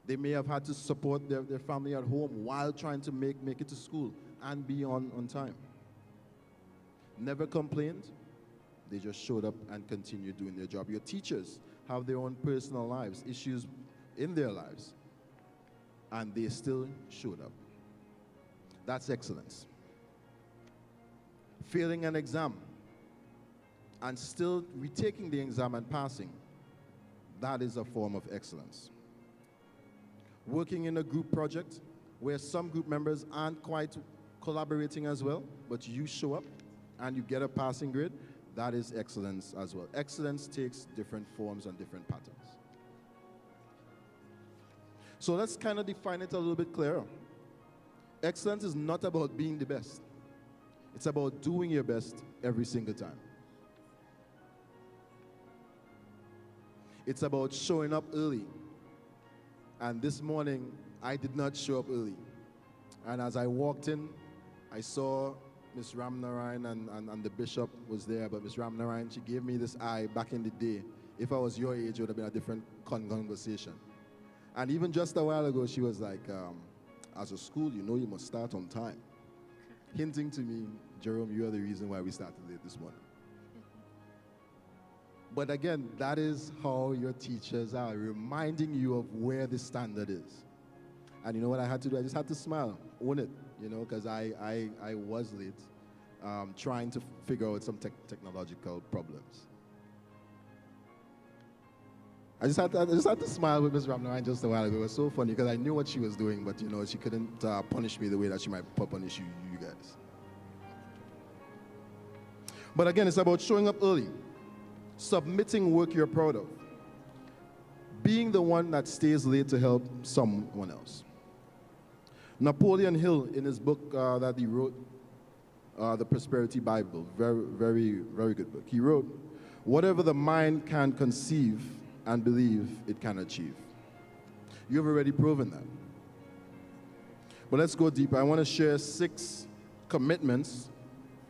They may have had to support their family at home while trying to make it to school and be on time. Never complained. They just showed up and continued doing their job. Your teachers have their own personal lives, issues in their lives, and they still showed up. That's excellence. Failing an exam and still retaking the exam and passing, that is a form of excellence. Working in a group project where some group members aren't quite collaborating as well, but you show up and you get a passing grade, that is excellence as well. Excellence takes different forms and different patterns. So let's kind of define it a little bit clearer. Excellence is not about being the best. It's about doing your best every single time. It's about showing up early. And this morning, I did not show up early. And as I walked in, I saw Miss Ramnarayan and the bishop was there, but Miss Ramnarayan, she gave me this eye back in the day. If I was your age, it would have been a different conversation. And even just a while ago, she was like, as a school, you know you must start on time. Hinting to me, Jerome, you are the reason why we started late this morning. But again, that is how your teachers are, reminding you of where the standard is. And you know what I had to do? I just had to smile, own it, you know, because I was late, trying to figure out some technological problems. I just had to smile with Ms. Ramnarayan just a while ago. It was so funny because I knew what she was doing, but you know, she couldn't punish me the way that she might punish you guys. But again, it's about showing up early, submitting work you're proud of, being the one that stays late to help someone else. Napoleon Hill, in his book that he wrote, The Prosperity Bible, very, very, very good book. He wrote, "Whatever the mind can conceive and believe, it can achieve." You've already proven that. But let's go deeper. I want to share 6 commitments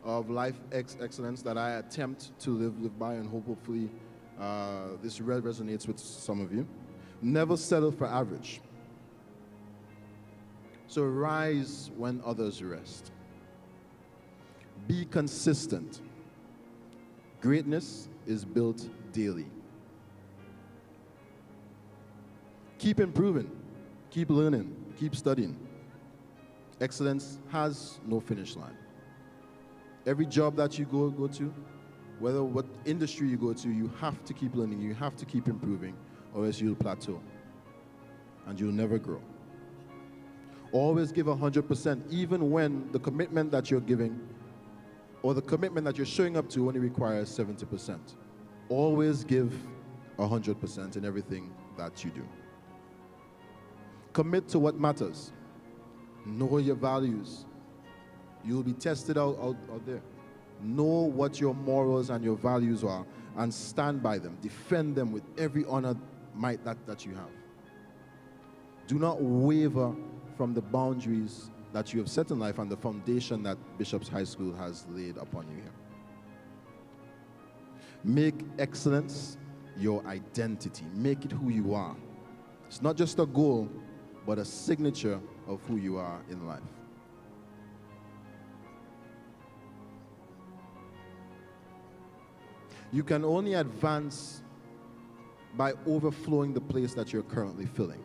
of life excellence that I attempt to live by, and hopefully this resonates with some of you. Never settle for average. So rise when others rest. Be consistent. Greatness is built daily. Keep improving, keep learning, keep studying. Excellence has no finish line. Every job that you go to, whether what industry you go to, you have to keep learning, you have to keep improving, or else you'll plateau and you'll never grow. Always give 100%, even when the commitment that you're giving or the commitment that you're showing up to only requires 70%. Always give 100% in everything that you do. Commit to what matters. Know your values. You'll be tested out there. Know what your morals and your values are and stand by them. Defend them with every honor might that you have. Do not waver from the boundaries that you have set in life and the foundation that Bishop's High School has laid upon you here. Make excellence your identity. Make it who you are. It's not just a goal, but a signature of who you are in life. You can only advance by overflowing the place that you're currently filling.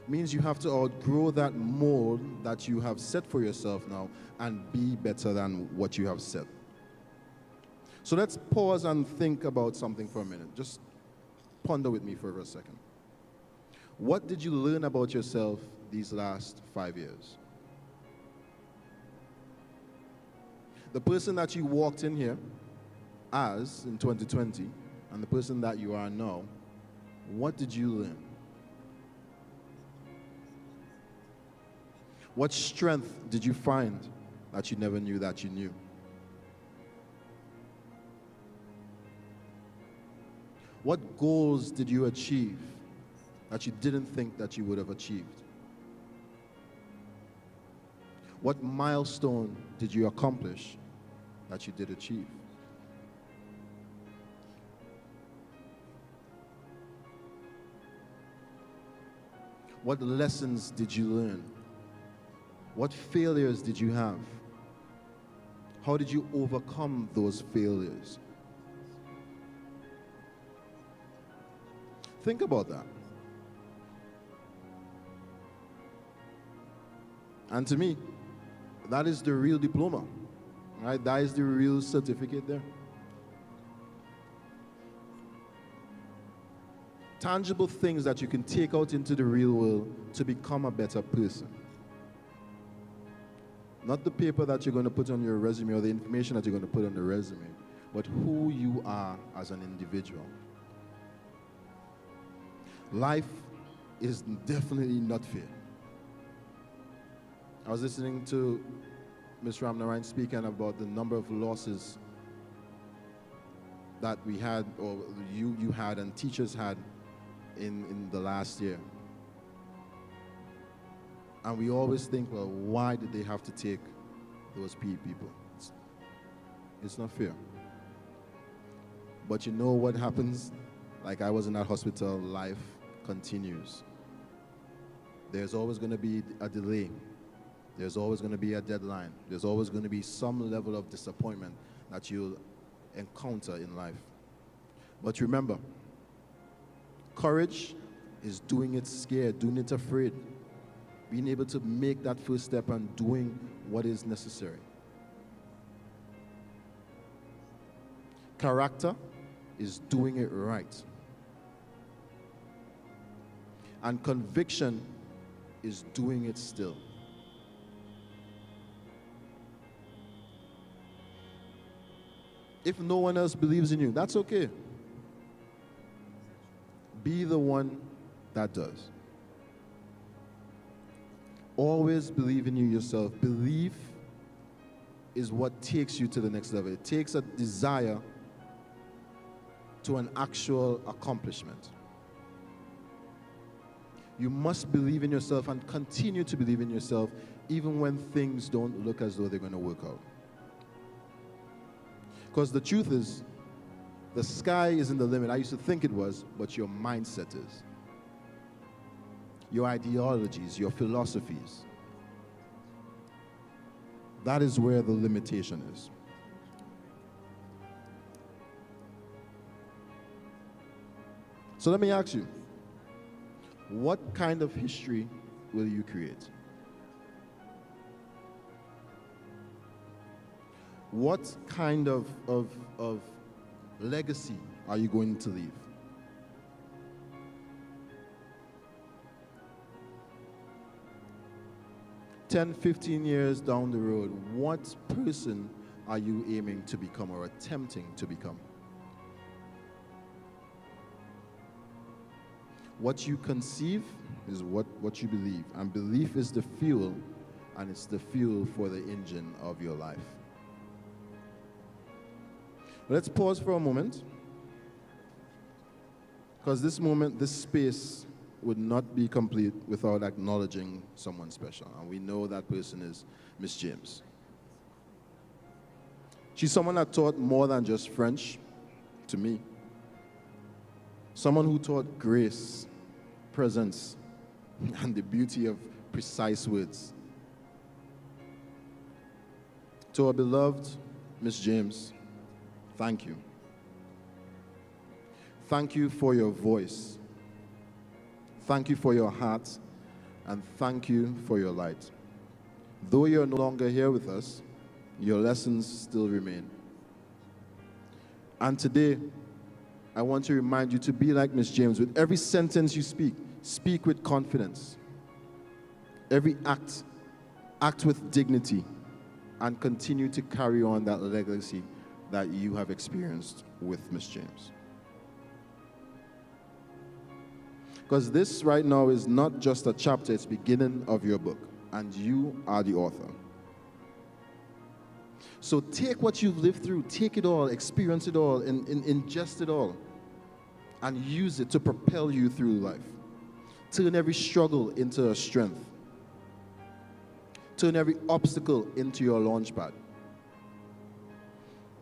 Means you have to outgrow that mold that you have set for yourself now and be better than what you have set. So let's pause and think about something for a minute. Just ponder with me for a second. What did you learn about yourself these last 5 years? The person that you walked in here as in 2020 and the person that you are now, what did you learn? What strength did you find that you never knew that you knew? What goals did you achieve that you didn't think that you would have achieved? What milestone did you accomplish that you did achieve? What lessons did you learn? What failures did you have? How did you overcome those failures? Think about that. And to me, that is the real diploma, right? That is the real certificate there. Tangible things that you can take out into the real world to become a better person. Not the paper that you're going to put on your resume or the information that you're going to put on the resume, but who you are as an individual. Life is definitely not fair. I was listening to Ms. Ramnarine speaking about the number of losses that we had, or you had, and teachers had in the last year. And we always think, well, why did they have to take those PE people? It's not fair. But you know what happens? Like I was in that hospital, life continues. There's always going to be a delay. There's always going to be a deadline. There's always going to be some level of disappointment that you'll encounter in life. But remember, courage is doing it scared, doing it afraid. Being able to make that first step and doing what is necessary. Character is doing it right. And conviction is doing it still. If no one else believes in you, that's okay. Be the one that does. Always believe in you yourself. Belief is what takes you to the next level. It takes a desire to an actual accomplishment. You must believe in yourself and continue to believe in yourself even when things don't look as though they're going to work out. Because the truth is, the sky isn't the limit. I used to think it was, but your mindset is. Your ideologies, your philosophies. That is where the limitation is. So let me ask you, what kind of history will you create? What kind of legacy are you going to leave? "10, 15 years down the road, what person are you aiming to become or attempting to become? What you conceive is what you believe. And belief is the fuel, and it's the fuel for the engine of your life. Let's pause for a moment, because this moment, this space would not be complete without acknowledging someone special. And we know that person is Miss James. She's someone that taught more than just French to me. Someone who taught grace, presence, and the beauty of precise words. To our beloved Miss James, thank you. Thank you for your voice. Thank you for your heart, and thank you for your light. Though you're no longer here with us, your lessons still remain. And today, I want to remind you to be like Miss James. With every sentence you speak, speak with confidence. Every act, act with dignity, and continue to carry on that legacy that you have experienced with Miss James. Because this right now is not just a chapter, it's the beginning of your book, and you are the author. So take what you've lived through, take it all, experience it all, and ingest it all, and use it to propel you through life. Turn every struggle into a strength. Turn every obstacle into your launch pad.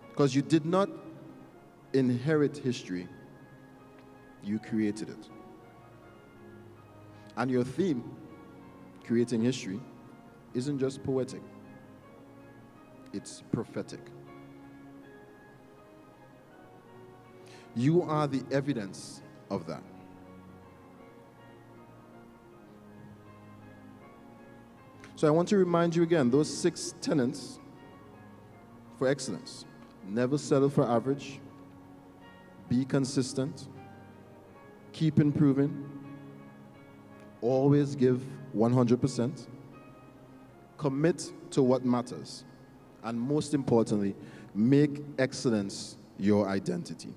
Because you did not inherit history, you created it. And your theme, creating history, isn't just poetic, it's prophetic. You are the evidence of that. So I want to remind you again, those 6 tenets for excellence. Never settle for average. Be consistent. Keep improving. Always give 100%. Commit to what matters. And most importantly, make excellence your identity.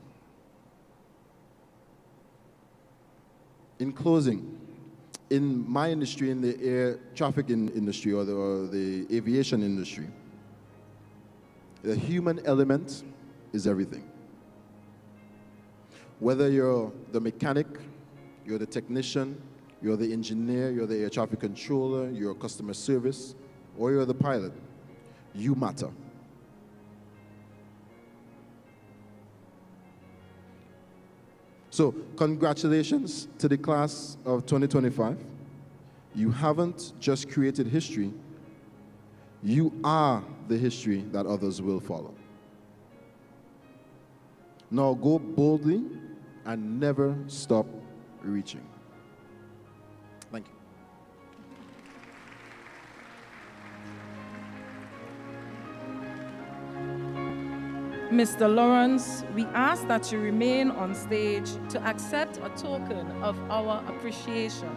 In closing, in my industry, in the air traffic industry or the aviation industry, the human element is everything. Whether you're the mechanic, you're the technician, you're the engineer, you're the air traffic controller, you're customer service, or you're the pilot, you matter. So, congratulations to the class of 2025. You haven't just created history, you are the history that others will follow. Now go boldly and never stop reaching. Thank you. Mr. Lawrence, we ask that you remain on stage to accept a token of our appreciation.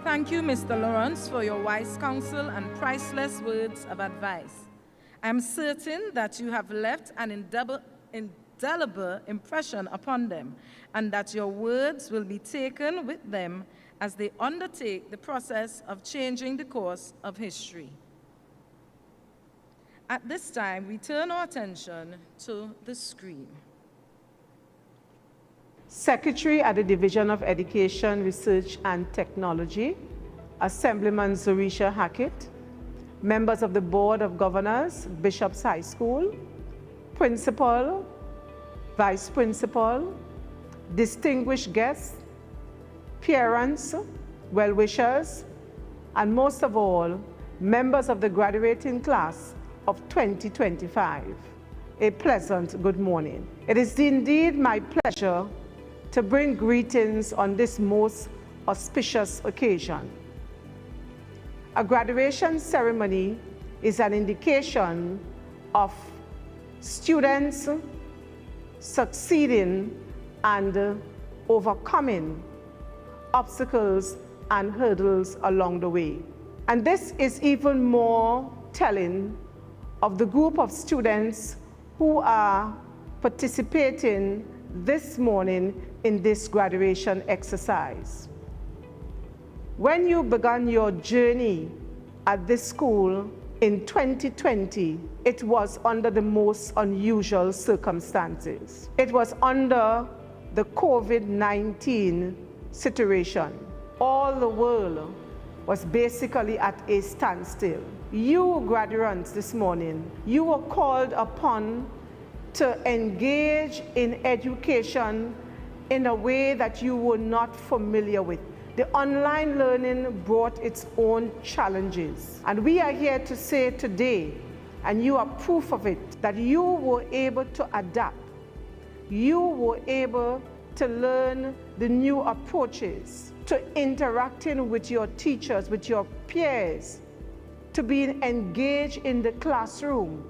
Thank you, Mr. Lawrence, for your wise counsel and priceless words of advice. I'm certain that you have left an indelible impression upon them, and that your words will be taken with them as they undertake the process of changing the course of history. At this time, we turn our attention to the screen. Secretary at the Division of Education, Research and Technology, Assemblyman Zorisha Hackett, members of the Board of Governors, Bishop's High School, Principal, Vice Principal, distinguished guests, parents, well-wishers, and most of all, members of the graduating class of 2025. A pleasant good morning. It is indeed my pleasure to bring greetings on this most auspicious occasion. A graduation ceremony is an indication of students succeeding and overcoming obstacles and hurdles along the way. And this is even more telling of the group of students who are participating this morning in this graduation exercise. When you began your journey at this school in 2020, it was under the most unusual circumstances. It was under the COVID-19 situation. All the world was basically at a standstill. You graduates this morning, you were called upon to engage in education in a way that you were not familiar with. The online learning brought its own challenges. And we are here to say today, and you are proof of it, that you were able to adapt. You were able to learn the new approaches, to interacting with your teachers, with your peers, to being engaged in the classroom,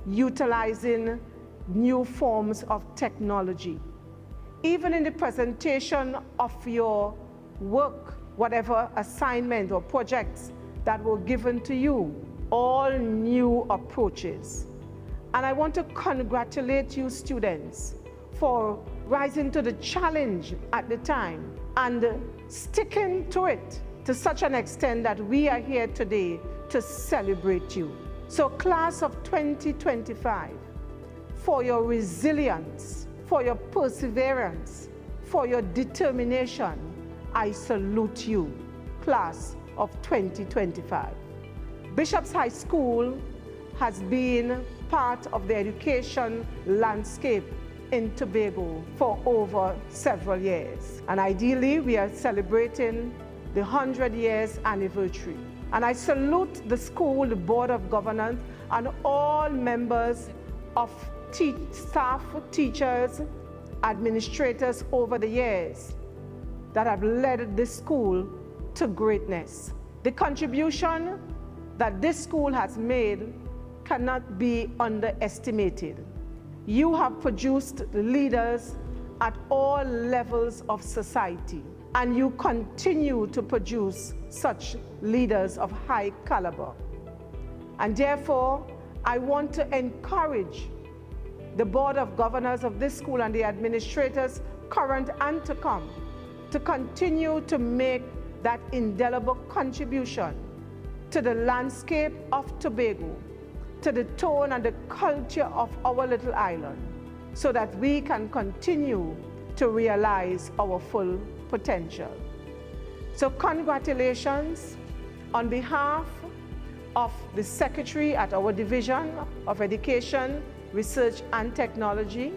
utilizing new forms of technology. Even in the presentation of your work, whatever assignment or projects that were given to you, all new approaches. And I want to congratulate you students for rising to the challenge at the time and sticking to it to such an extent that we are here today to celebrate you. So class of 2025, for your resilience, for your perseverance, for your determination, I salute you, class of 2025. Bishop's High School has been part of the education landscape in Tobago for over several years. And ideally, we are celebrating the 100 years anniversary. And I salute the school, the Board of Governors, and all members of staff, teachers, administrators over the years that have led this school to greatness. The contribution that this school has made cannot be underestimated. You have produced leaders at all levels of society, and you continue to produce such leaders of high caliber. And therefore, I want to encourage the Board of Governors of this school and the administrators, current and to come, to continue to make that indelible contribution to the landscape of Tobago, to the tone and the culture of our little island, so that we can continue to realize our full potential. So congratulations on behalf of the Secretary at our Division of Education, Research and Technology,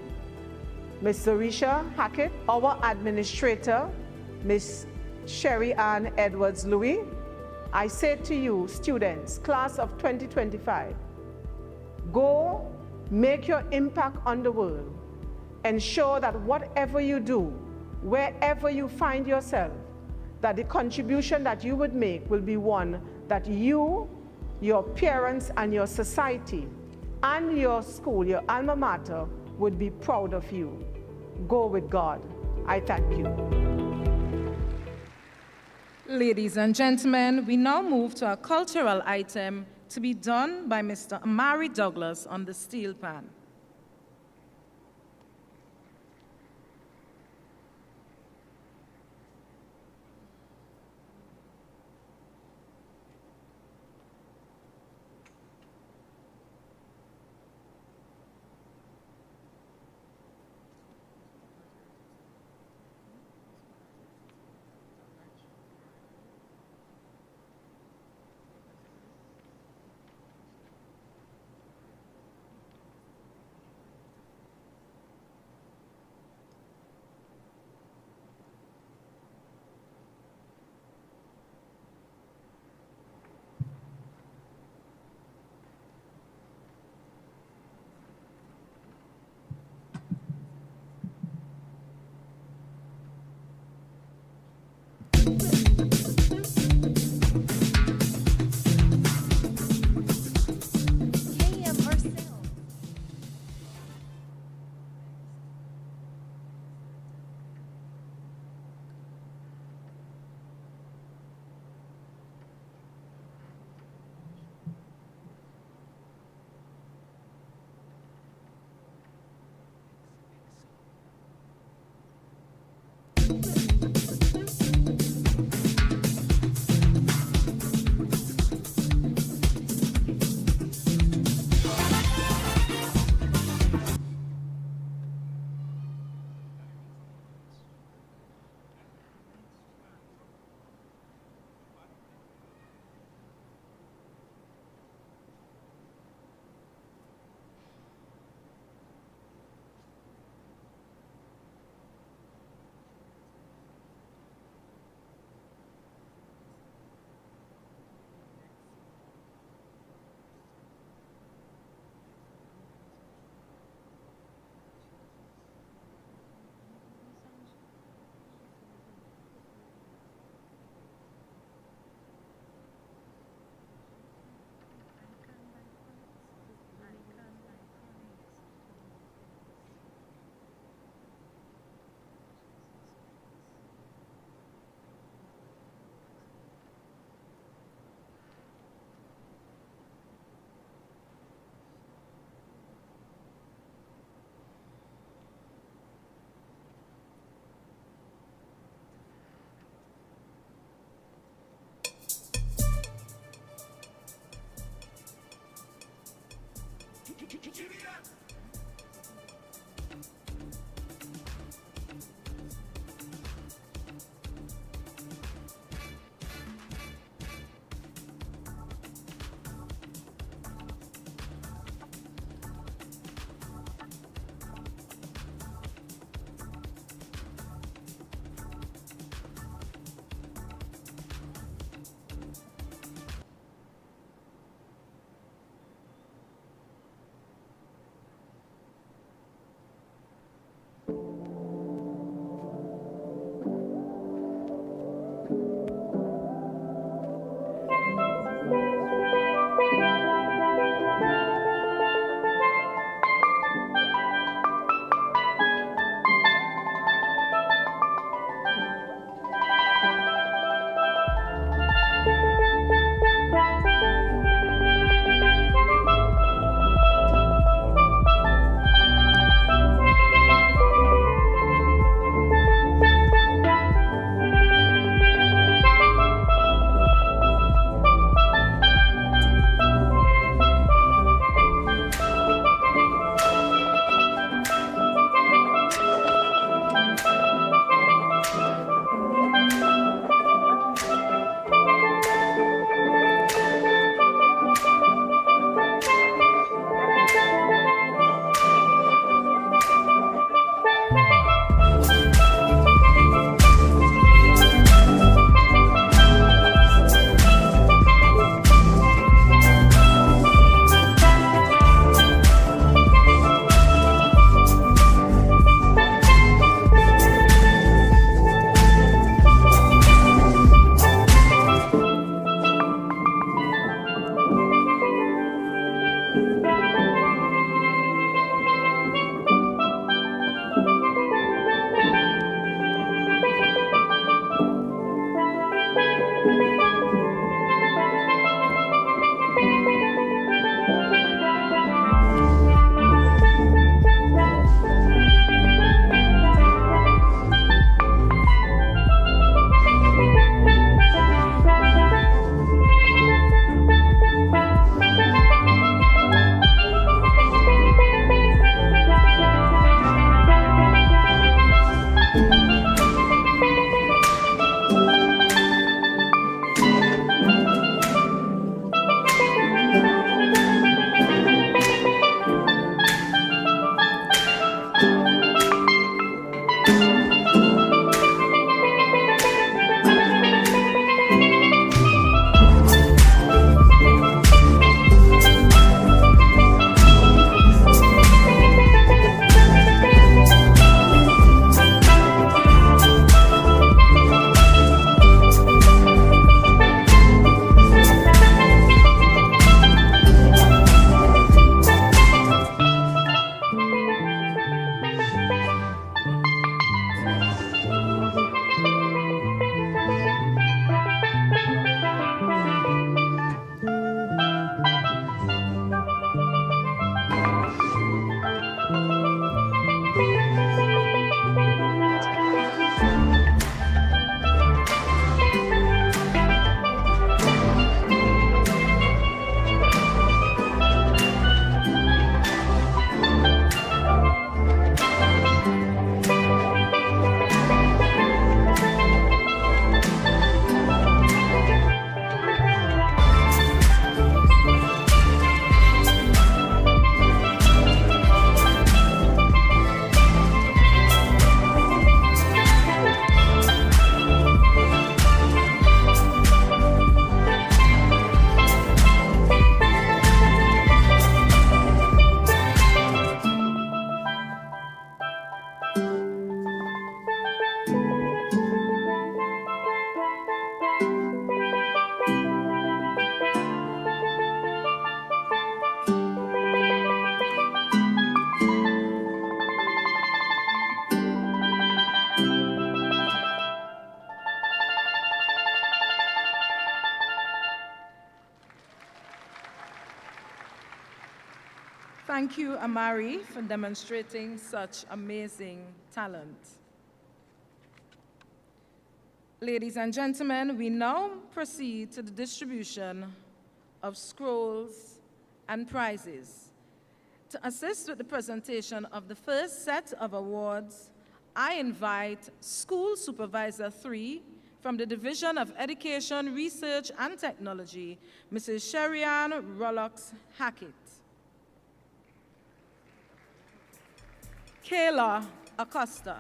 Ms. Zarisha Hackett, our Administrator, Ms. Sherry Ann Edwards-Louis. I say to you, students, class of 2025, go make your impact on the world. Ensure that whatever you do, wherever you find yourself, that the contribution that you would make will be one that you, your parents, and your society, and your school, your alma mater, would be proud of you. Go with God. I thank you. Ladies and gentlemen, we now move to a cultural item to be done by Mr. Amari Douglas on the steel pan. Thank you, Amari, for demonstrating such amazing talent. Ladies and gentlemen, we now proceed to the distribution of scrolls and prizes. To assist with the presentation of the first set of awards, I invite School Supervisor 3 from the Division of Education, Research and Technology, Mrs. Sherian Rollox Hackett. Kayla Acosta.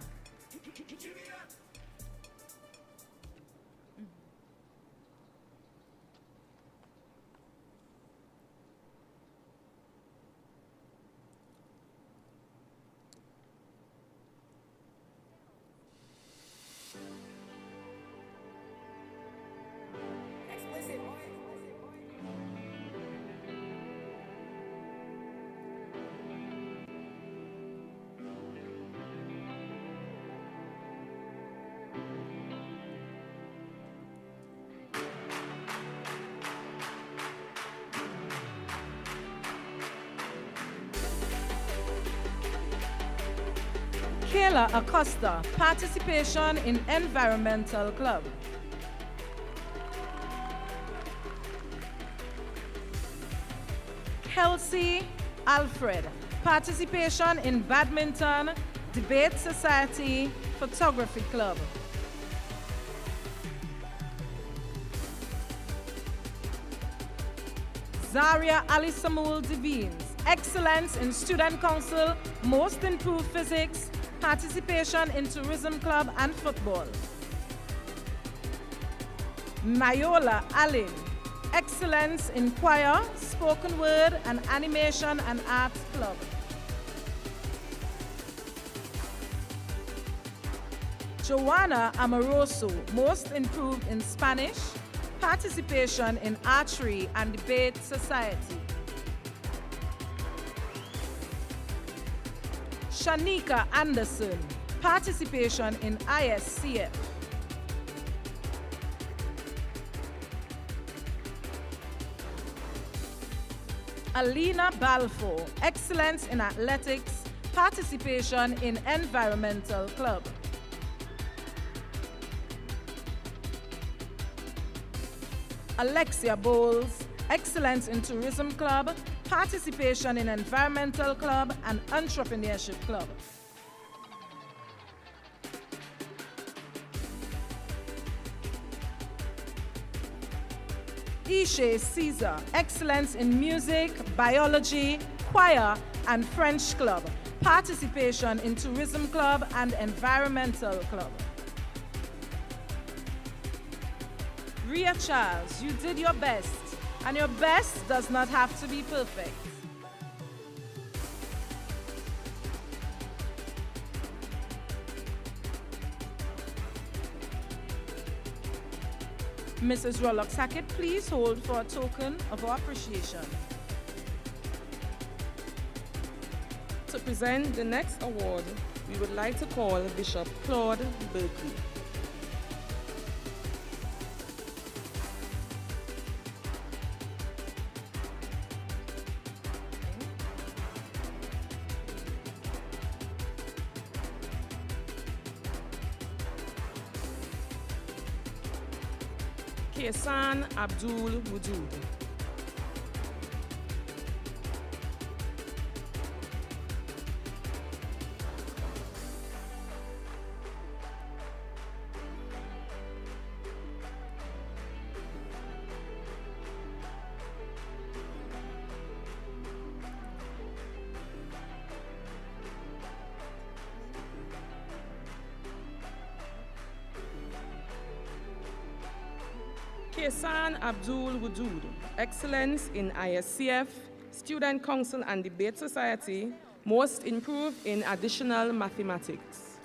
Kayla Acosta, participation in Environmental Club. Kelsey Alfred, participation in Badminton, Debate Society, Photography Club. Zaria Ali Samul Devines, excellence in Student Council, most improved physics, participation in Tourism Club and football. Mayola Alin, excellence in choir, spoken word, and animation and arts club. Joanna Amoroso, most improved in Spanish, participation in archery and debate society. Shanika Anderson, participation in ISCF. Alina Balfour, excellence in athletics, participation in Environmental Club. Alexia Bowles, excellence in Tourism Club, participation in Environmental Club and Entrepreneurship Club. Ishe Caesar, excellence in music, biology, choir, and French Club, participation in Tourism Club and Environmental Club. Ria Charles, you did your best, and your best does not have to be perfect. Mrs. Rollox Hackett, please hold for a token of our appreciation. To present the next award, we would like to call Bishop Claude Berkeley. Kesan Abdul Wujud. Kesan Abdul Wujud, excellence in ISCF, Student Council and Debate Society, most improved in additional mathematics.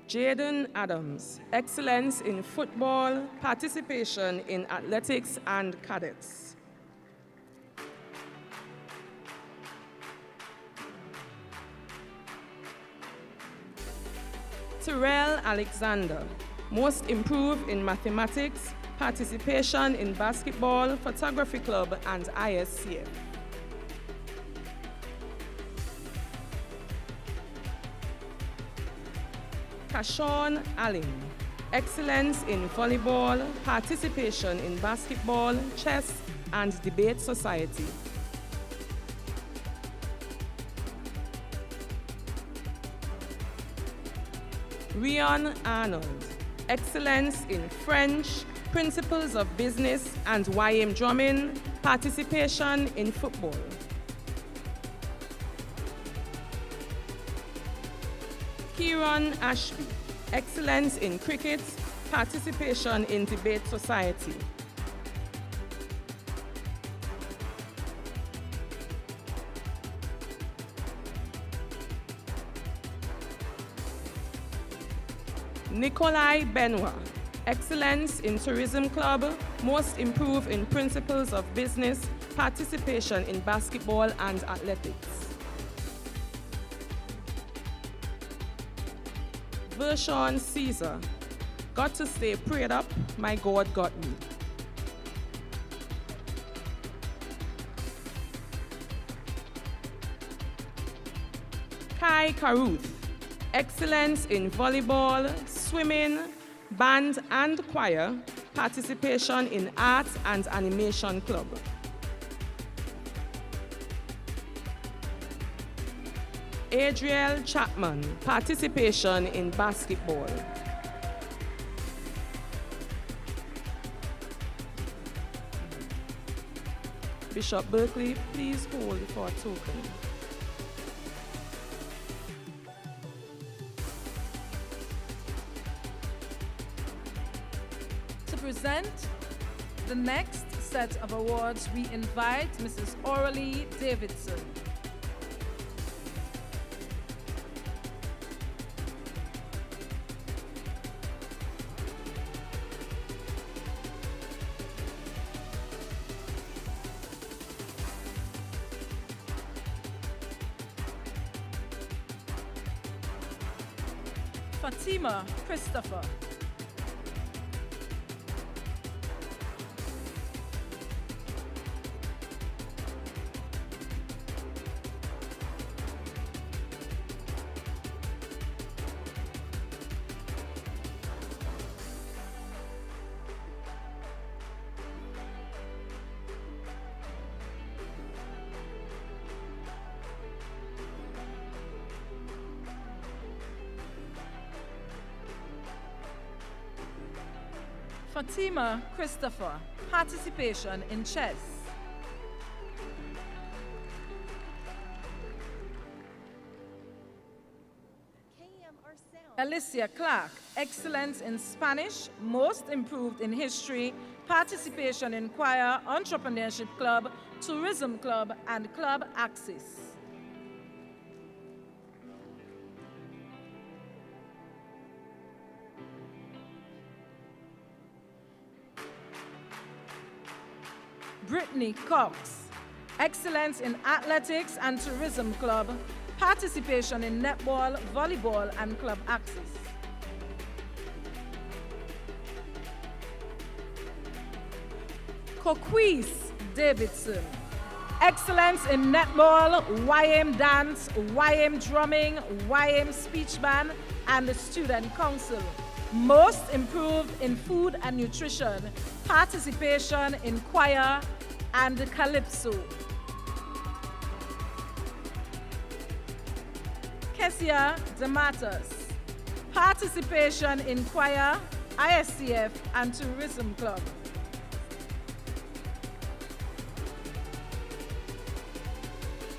Jaden Adams, excellence in football, participation in athletics and cadets. Terrell Alexander, most improved in mathematics, participation in basketball, photography club, and ISCF. Kashawn Allen, excellence in volleyball, participation in basketball, chess, and debate society. Rion Arnold, excellence in French, principles of business, and YM drumming, participation in football. Kieran Ashby, excellence in cricket, participation in debate society. Nikolai Benoit, excellence in tourism club, most improved in principles of business, participation in basketball and athletics. Vershawn Caesar, got to stay prayed up, my God got me. Kai Caruth, excellence in volleyball, swimming, band and choir, participation in art and animation club. Adriel Chapman, participation in basketball. Bishop Berkeley, please hold for a token. To present the next set of awards, we invite Mrs. Oralee Davidson. Fatima Christopher. Fatima Christopher, participation in chess. Alicia Clark, excellence in Spanish, most improved in history, participation in choir, entrepreneurship club, tourism club, and club Axis. Brittany Cox, excellence in athletics and tourism club, participation in netball, volleyball, and club Axis. Coquise Davidson, excellence in netball, YM dance, YM drumming, YM speech band, and the student council. Most improved in food and nutrition, participation in choir and calypso. Kessia Dematus, participation in choir, ISCF, and tourism club.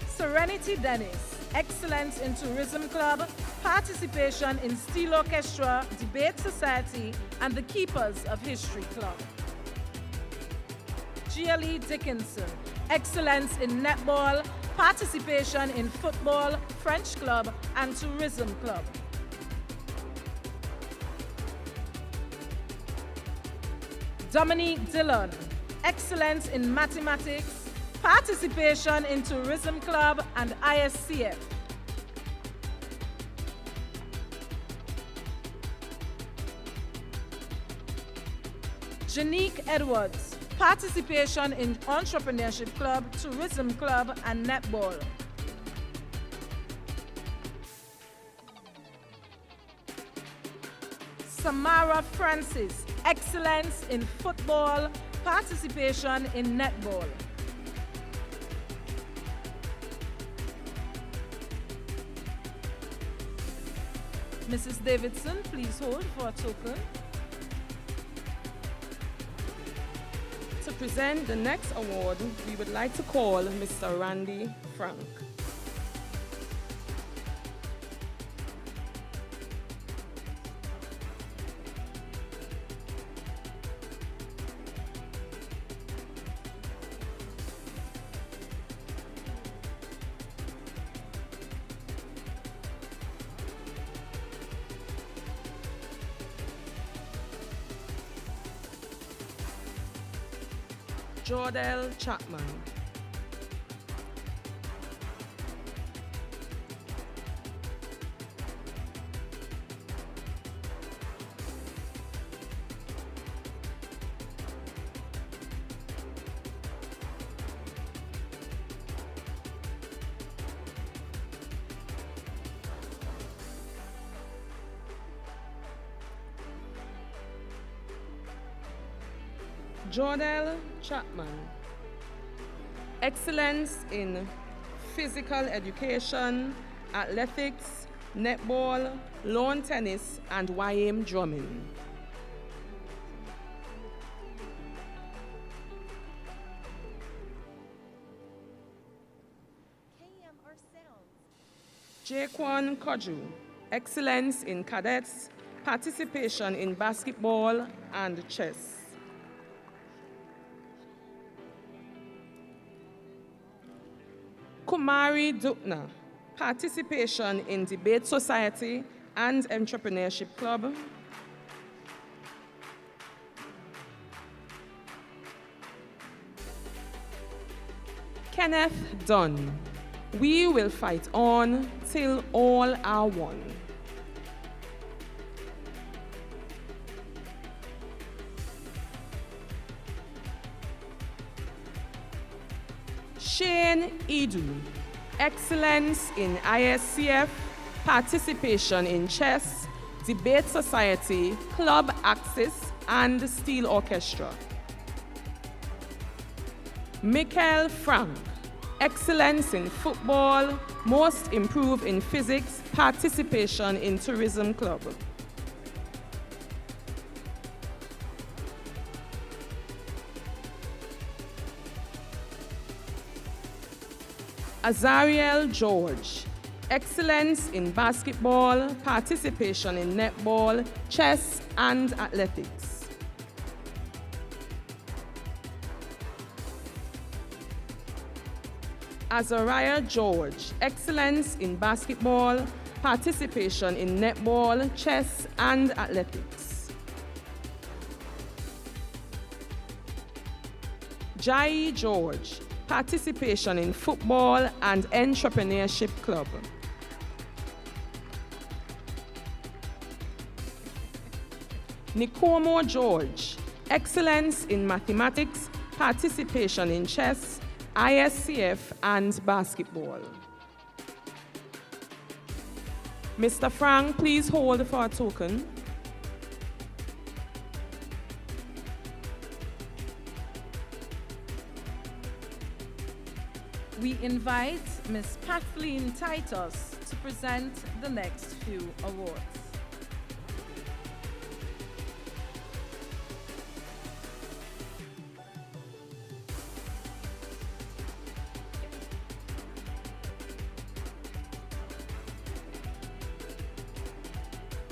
Serenity Dennis, excellence in tourism club, participation in steel orchestra, debate society, and the Keepers of History club. GLE Dickinson, excellence in netball, participation in football, French club, and tourism club. Dominique Dillon, excellence in mathematics, participation in tourism club and ISCF. Janique Edwards, participation in Entrepreneurship Club, Tourism Club, and Netball. Samara Francis, excellence in football, participation in netball. Mrs. Davidson, please hold for a token. To present the next award, we would like to call Mr. Randy Frank. Jordell Chapman. Jordell Chapman, excellence in physical education, athletics, netball, lawn tennis, and YM drumming. Jaquan Koju, excellence in cadets, participation in basketball and chess. Kumari Dupna, participation in debate society and entrepreneurship club. Kenneth Dunn, we will fight on till all are one. Shane Edu, excellence in ISCF, participation in chess, debate society, club axis, and steel orchestra. Michael Frank, excellence in football, most improved in physics, participation in tourism club. Azariel George, excellence in basketball, participation in netball, chess, and athletics. Azariah George, excellence in basketball, participation in netball, chess, and athletics. Jai George, participation in football and entrepreneurship club. Nikomo George, excellence in mathematics, participation in chess, ISCF, and basketball. Mr. Frank, please hold for a token. We invite Ms. Kathleen Titus to present the next few awards.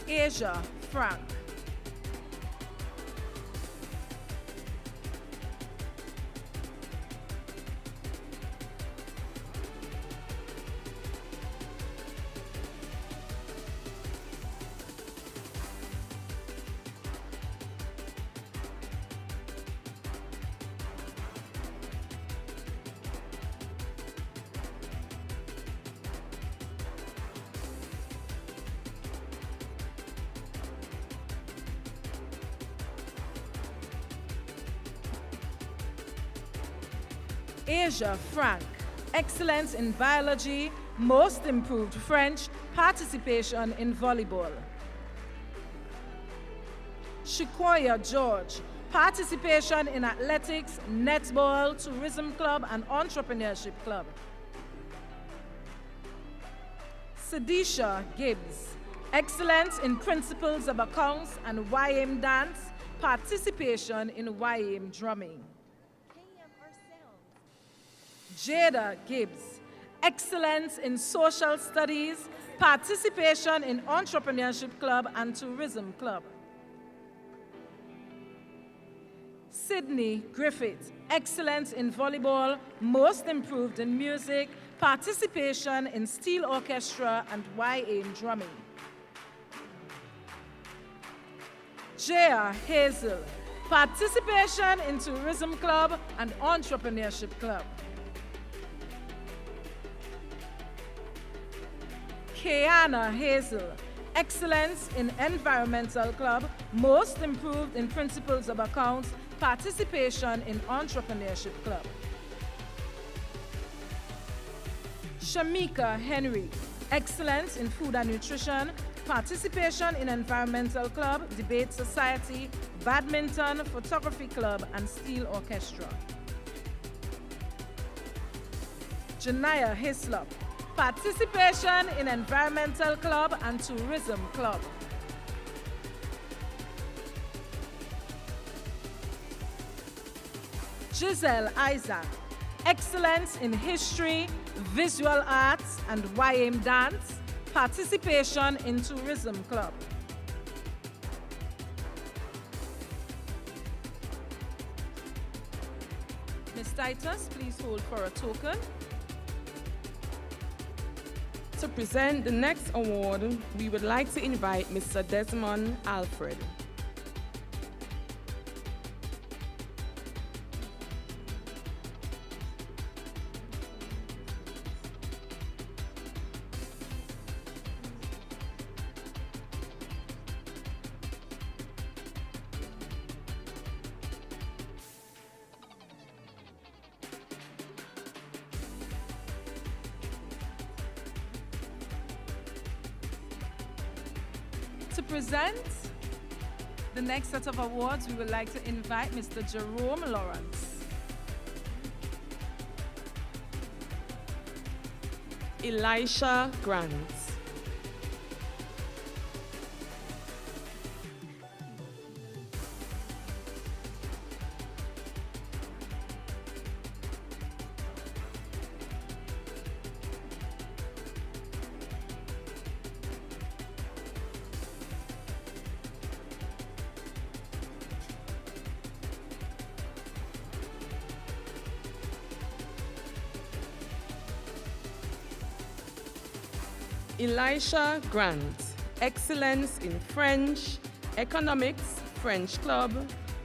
Asia Frank. Asia Frank, excellence in biology, most improved French, participation in volleyball. Shikoya George, participation in athletics, netball, tourism club, and entrepreneurship club. Sadisha Gibbs, excellence in principles of accounts and YM dance, participation in YM drumming. Jada Gibbs, excellence in social studies, participation in entrepreneurship club and tourism club. Sydney Griffith, excellence in volleyball, most improved in music, participation in steel orchestra and YA drumming. Jaya Hazel, participation in tourism club and entrepreneurship club. Kiana Hazel, excellence in environmental club, most improved in principles of accounts, participation in entrepreneurship club. Shamika Henry, excellence in food and nutrition, participation in environmental club, debate society, badminton, photography club, and steel orchestra. Janaya Hislop, participation in environmental club and tourism club. Giselle Isaac, excellence in history, visual arts, and YM dance, participation in tourism club. Ms. Titus, please hold for a token. To present the next award, we would like to invite Mr. Desmond Alfred. To present the next set of awards, we would like to invite Mr. Jerome Lawrence. Elisha Grant. Elisha Grant, excellence in French, economics, French club,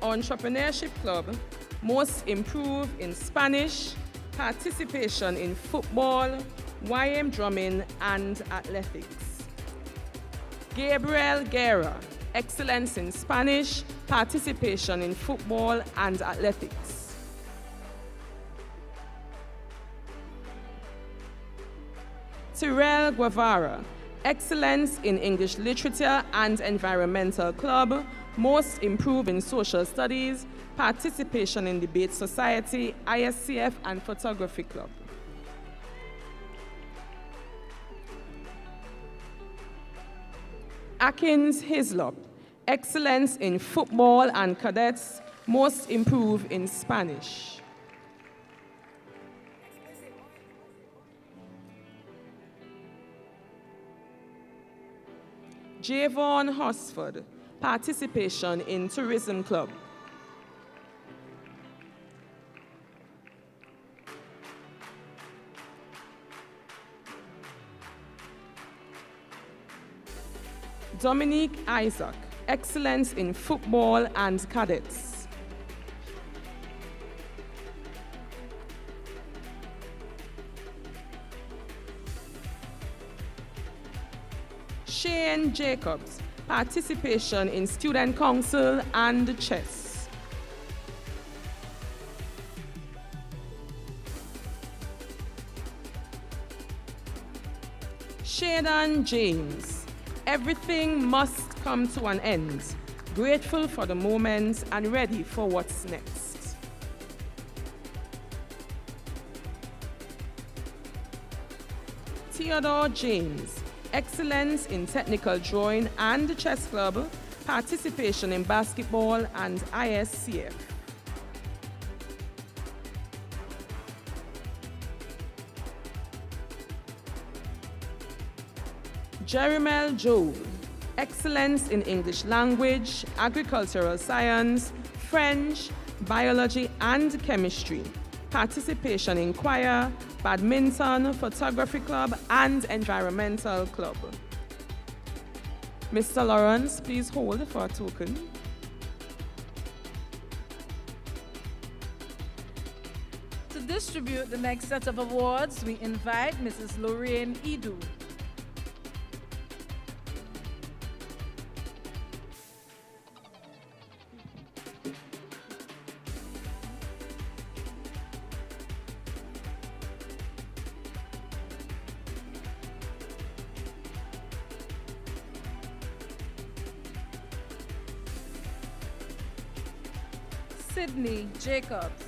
entrepreneurship club, most improved in Spanish, participation in football, YM drumming, and athletics. Gabriel Guerra, excellence in Spanish, participation in football and athletics. Tyrell Guevara, excellence in English literature and environmental club, most improved in social studies, participation in debate society, ISCF, and photography club. Atkins Hislop, excellence in football and cadets, most improved in Spanish. Javon Hosford, participation in tourism club. Dominique Isaac, excellence in football and cadets. Shane Jacobs, participation in student council and chess. Jaden James, everything must come to an end. Grateful for the moment and ready for what's next. Theodore James, excellence in technical drawing and the chess club, participation in basketball and ISCF. Jeremel Joel, excellence in English language, agricultural science, French, biology and chemistry, participation in choir, badminton, photography club and environmental club. Mr. Lawrence, please hold for a token. To distribute the next set of awards, we invite Mrs. Lorraine Edu. Sydney Jacobs.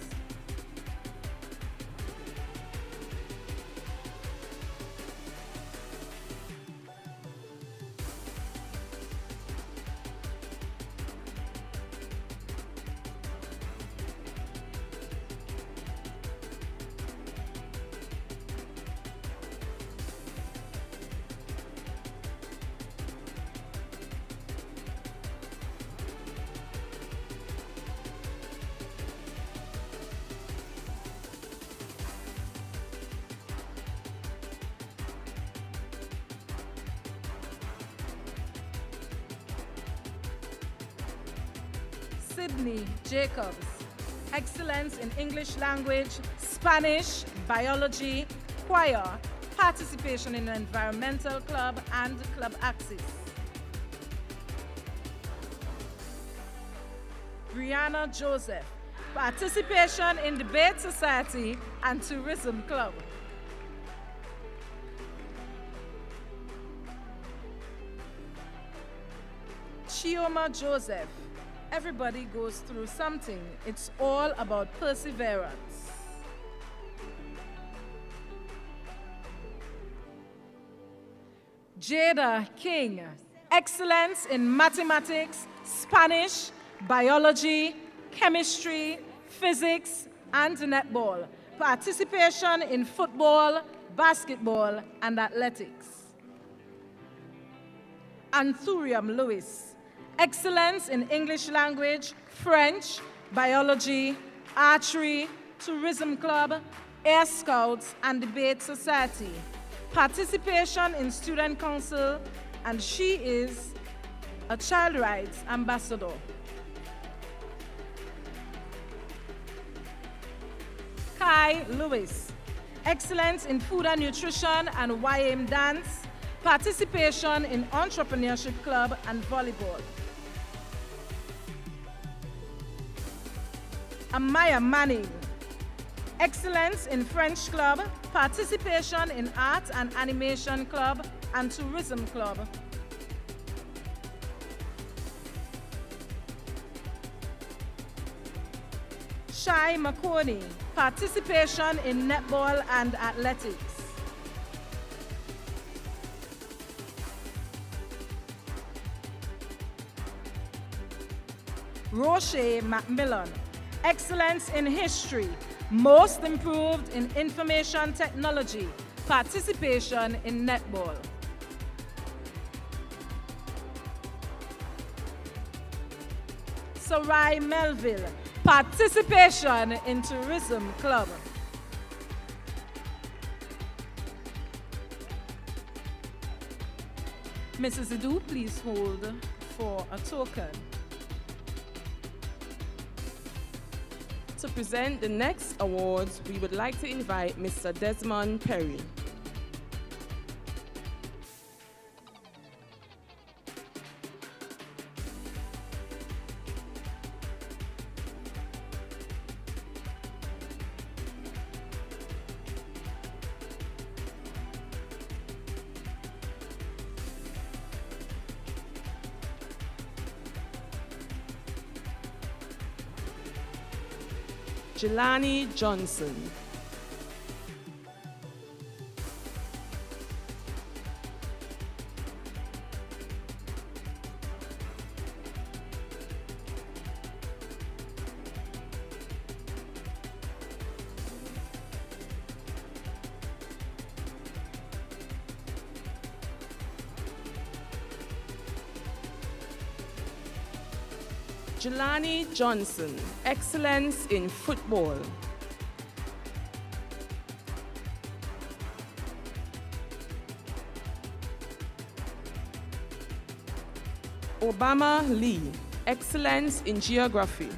Sydney Jacobs, excellence in English language, Spanish, biology, choir, participation in environmental club and club axis. Brianna Joseph, participation in debate society and tourism club. Chioma Joseph, everybody goes through something. It's all about perseverance. Jada King, excellence in mathematics, Spanish, biology, chemistry, physics, and netball. Participation in football, basketball, and athletics. Anthurium Lewis, excellence in English language, French, biology, archery, tourism club, Air Scouts, and debate society. Participation in student council, and she is a child rights ambassador. Kai Lewis, excellence in food and nutrition and YM dance, participation in entrepreneurship club and volleyball. Amaya Manning, excellence in French club, participation in art and animation club and tourism club. Shai Makoni, participation in netball and athletics. Roche Macmillan, excellence in history, most improved in information technology, participation in netball. Sarai Melville, participation in tourism club. Mrs. Idu, please hold for a token. To present the next awards, we would like to invite Mr. Desmond Perry. Jelani Johnson. Jelani Johnson, excellence in football. Obama Lee, excellence in geography.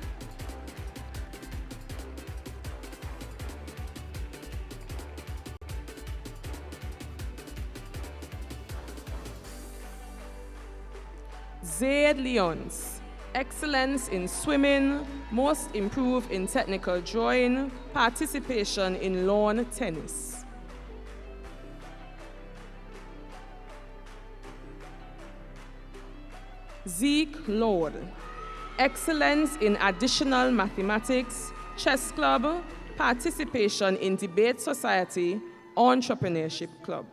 Zaid Leons, excellence in swimming, most improved in technical drawing, participation in lawn tennis. Zeke Lord, excellence in additional mathematics, chess club, participation in debate society, entrepreneurship club.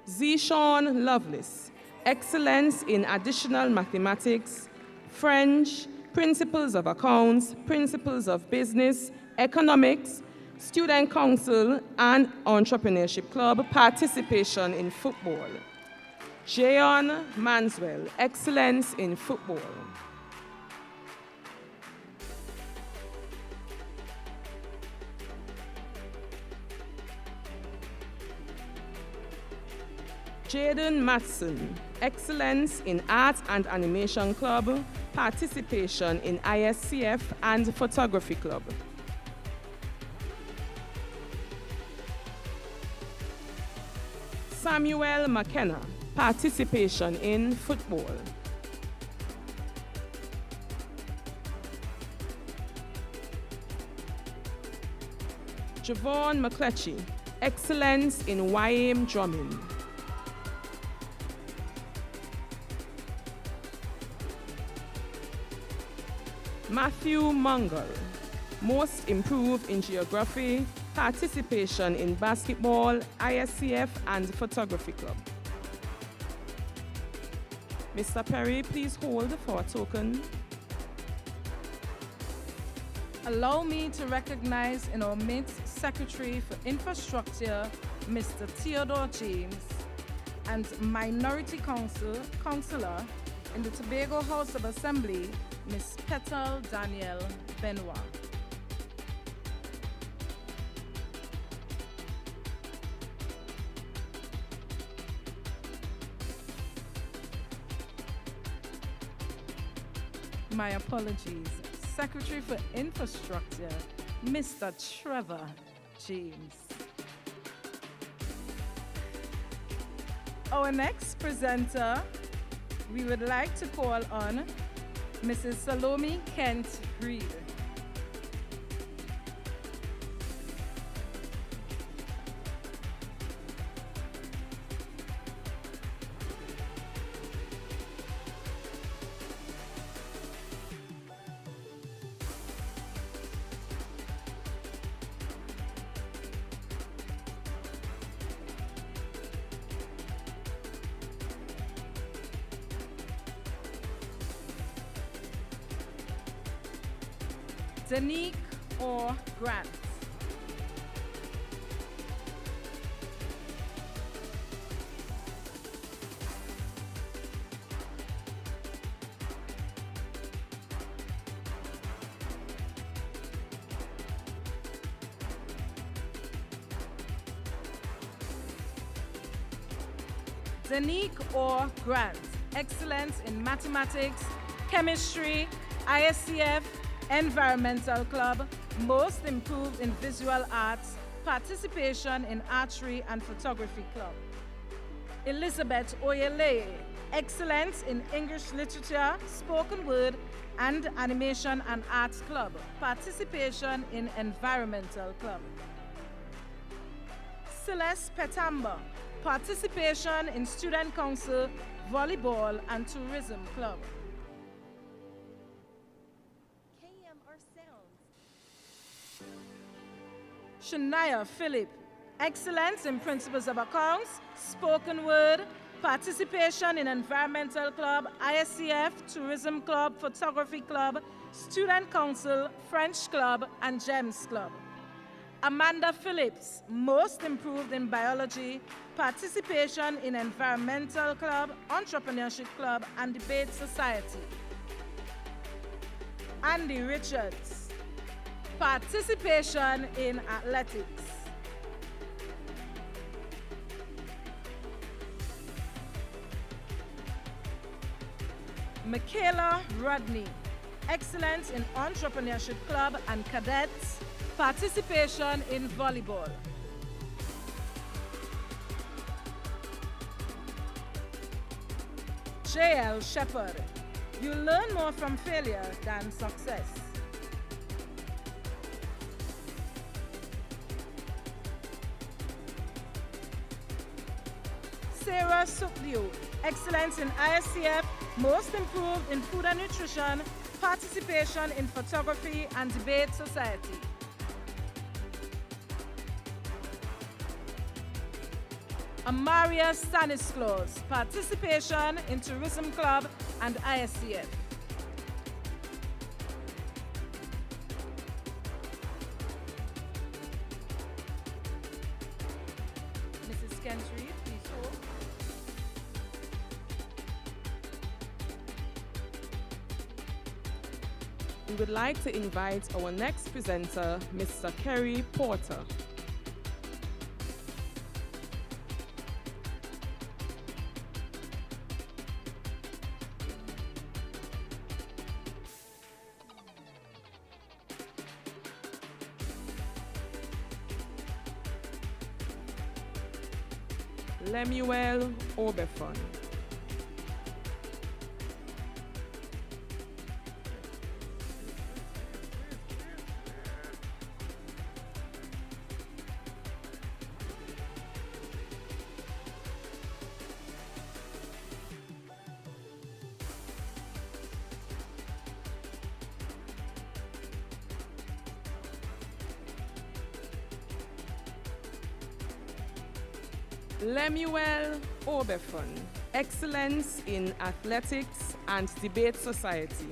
Zishawn Lovelace, excellence in additional mathematics, French, principles of accounts, principles of business, economics, student council, and entrepreneurship club, participation in football. Jayon Manswell, excellence in football. Jaden Matson, excellence in art and animation club, participation in ISCF and photography club. Samuel McKenna, participation in football. Javon McCletchy, excellence in YM drumming. Matthew Mungle, most improved in geography, participation in basketball, ISCF, and photography club. Mr. Perry, please hold for a token. Allow me to recognize in our midst Secretary for Infrastructure, Mr. Theodore James, and Minority Councillor in the Tobago House of Assembly, Ms. Petal Danielle Benoit. My apologies. Secretary for Infrastructure, Mr. Trevor James. Our next presenter, we would like to call on Mrs. Salome Kent Reed. Danique or Grant. Danique or Grant, excellence in mathematics, chemistry, ISCF, environmental club, most improved in visual arts, participation in archery and photography club. Elizabeth Oyele, excellence in English literature, spoken word, and animation and arts club, participation in environmental club. Celeste Petamba, participation in student council, volleyball, and tourism club. Shania Philip, excellence in principles of accounts, spoken word, participation in environmental club, ISCF, tourism club, photography club, student council, French club, and GEMS club. Amanda Phillips, most improved in biology, participation in environmental club, entrepreneurship club, and debate society. Andy Richards, participation in athletics. Michaela Rodney, excellence in entrepreneurship club and cadets, participation in volleyball. J.L. Shepard, you learn more from failure than success. Sarah Sukliu, excellence in ISCF, most improved in food and nutrition, participation in photography and debate society. Amaria Stanislaus, participation in tourism club and ISCF. Mrs. Kentry, please hold. We would like to invite our next presenter, Mr. Kerry Porter. Lemuel Obefon. Lemuel Obefon, excellence in athletics and debate society.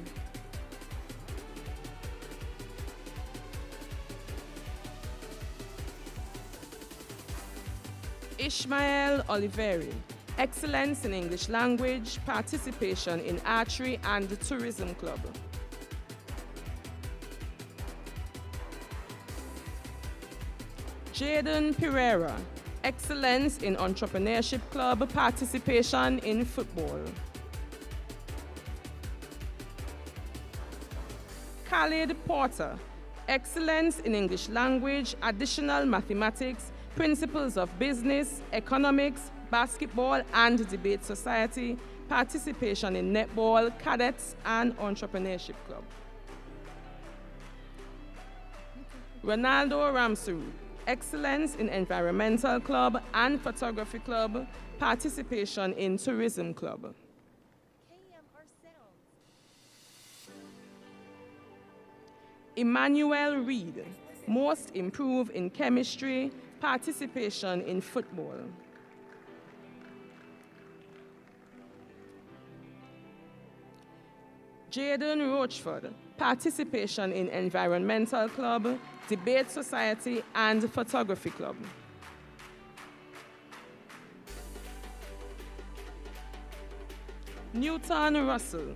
Ishmael Oliveri, excellence in English language, participation in archery and the tourism club. Jaden Pereira, excellence in entrepreneurship club, participation in football. Khalid Porter, excellence in English language, additional mathematics, principles of business, economics, basketball and debate society, participation in netball, cadets and entrepreneurship club. Ronaldo Ramsuru, excellence in environmental club and photography club, participation in tourism club. Emmanuel Reed, most improved in chemistry, participation in football. Jaden Rochford, participation in environmental club, debate society and photography club. Newton Russell,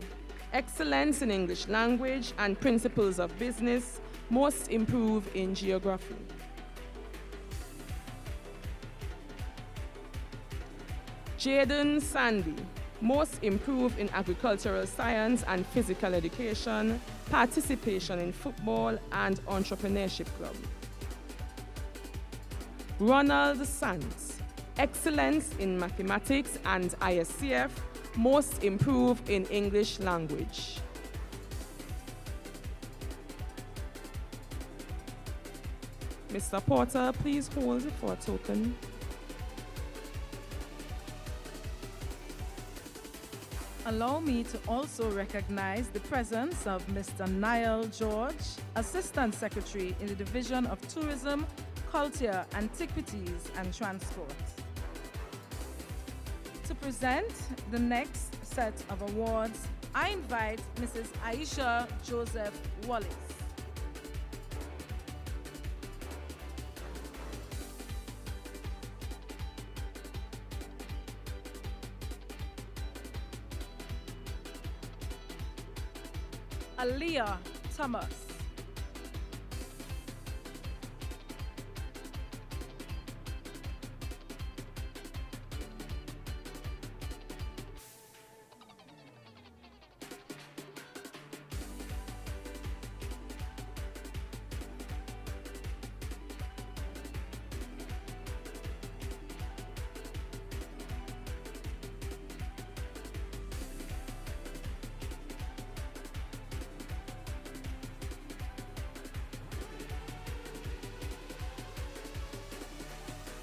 excellence in English language and principles of business, most improved in geography. Jaden Sandy, most improved in agricultural science and physical education, participation in football and entrepreneurship club. Ronald Sands, excellence in mathematics and ISCF, most improved in English language. Mr. Porter, please hold for a token. Allow me to also recognize the presence of Mr. Niall George, Assistant Secretary in the Division of Tourism, culture, antiquities, and transport. To present the next set of awards, I invite Mrs. Aisha Joseph Wallace. Aliyah Thomas.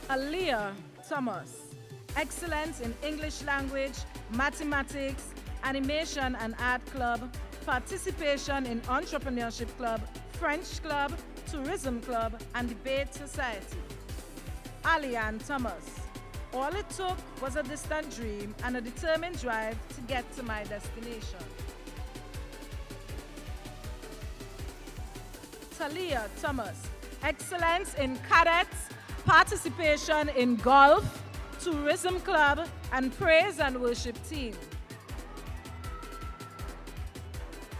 Aliyah Thomas, excellence in English language, mathematics, animation and art club, participation in entrepreneurship club, French club, tourism club, and debate society. Alianne Thomas, all it took was a distant dream and a determined drive to get to my destination. Talia Thomas, excellence in cadets, participation in golf, tourism club, and praise and worship team.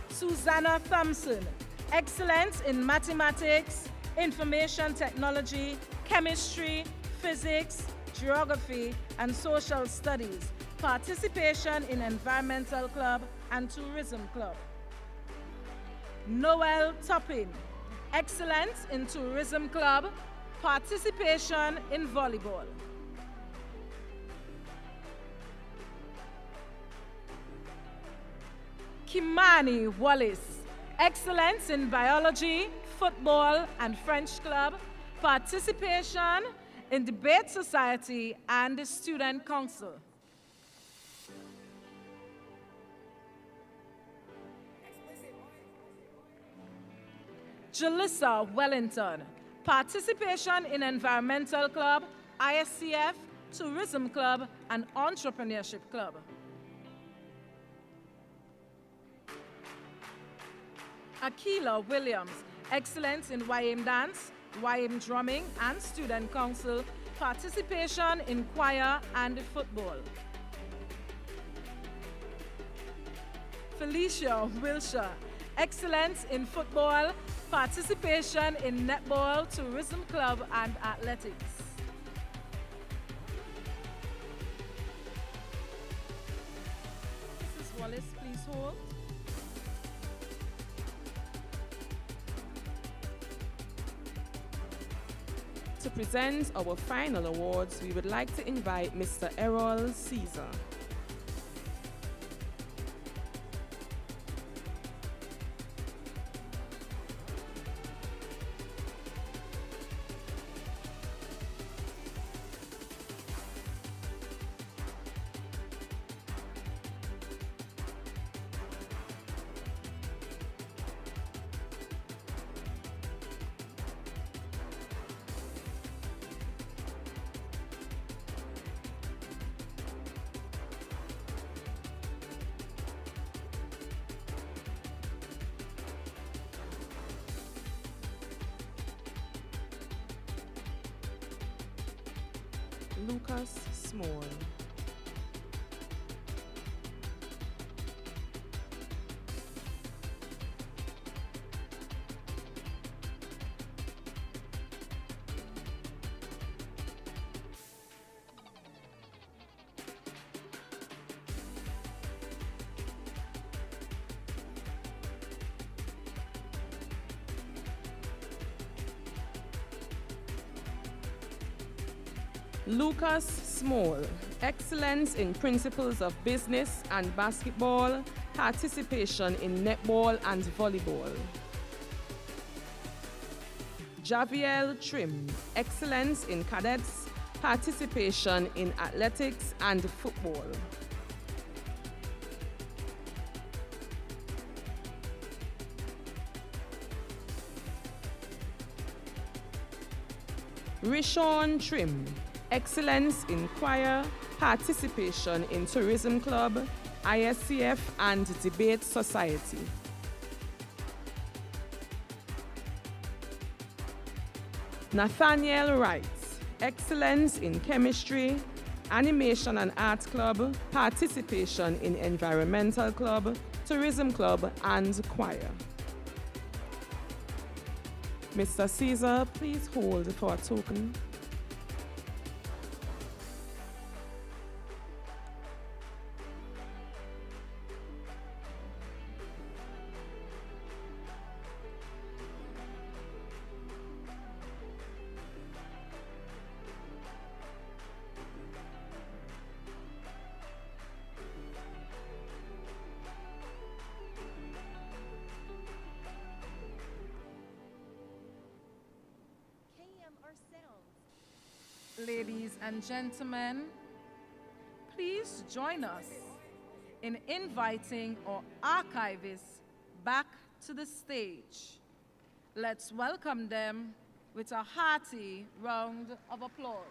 Susanna Thompson, excellence in mathematics, information technology, chemistry, physics, geography, and social studies, participation in environmental club and tourism club. Noel Toppin, excellence in tourism club, participation in volleyball. Kimani Wallace, excellence in biology, football, and French club, participation in debate society and the student council. Jalissa Wellington, participation in environmental club, ISCF, tourism club, and entrepreneurship club. Akila Williams, excellence in YM dance, YM drumming, and student council, participation in choir and football. Felicia Wilshire, excellence in football, participation in netball, tourism club, and athletics. Mrs. Wallace, please hold. To present our final awards, we would like to invite Mr. Errol Caesar. Lucas Small. Lucas Small, excellence in principles of business and basketball, participation in netball and volleyball. Javiel Trim, excellence in cadets, participation in athletics and football. Rishon Trim, excellence in choir, participation in tourism club, ISCF and debate society. Nathaniel Wright, excellence in chemistry, animation and art club, participation in environmental club, tourism club, and choir. Mr. Caesar, please hold for a token. Ladies and gentlemen, please join us in inviting our archivists back to the stage. Let's welcome them with a hearty round of applause.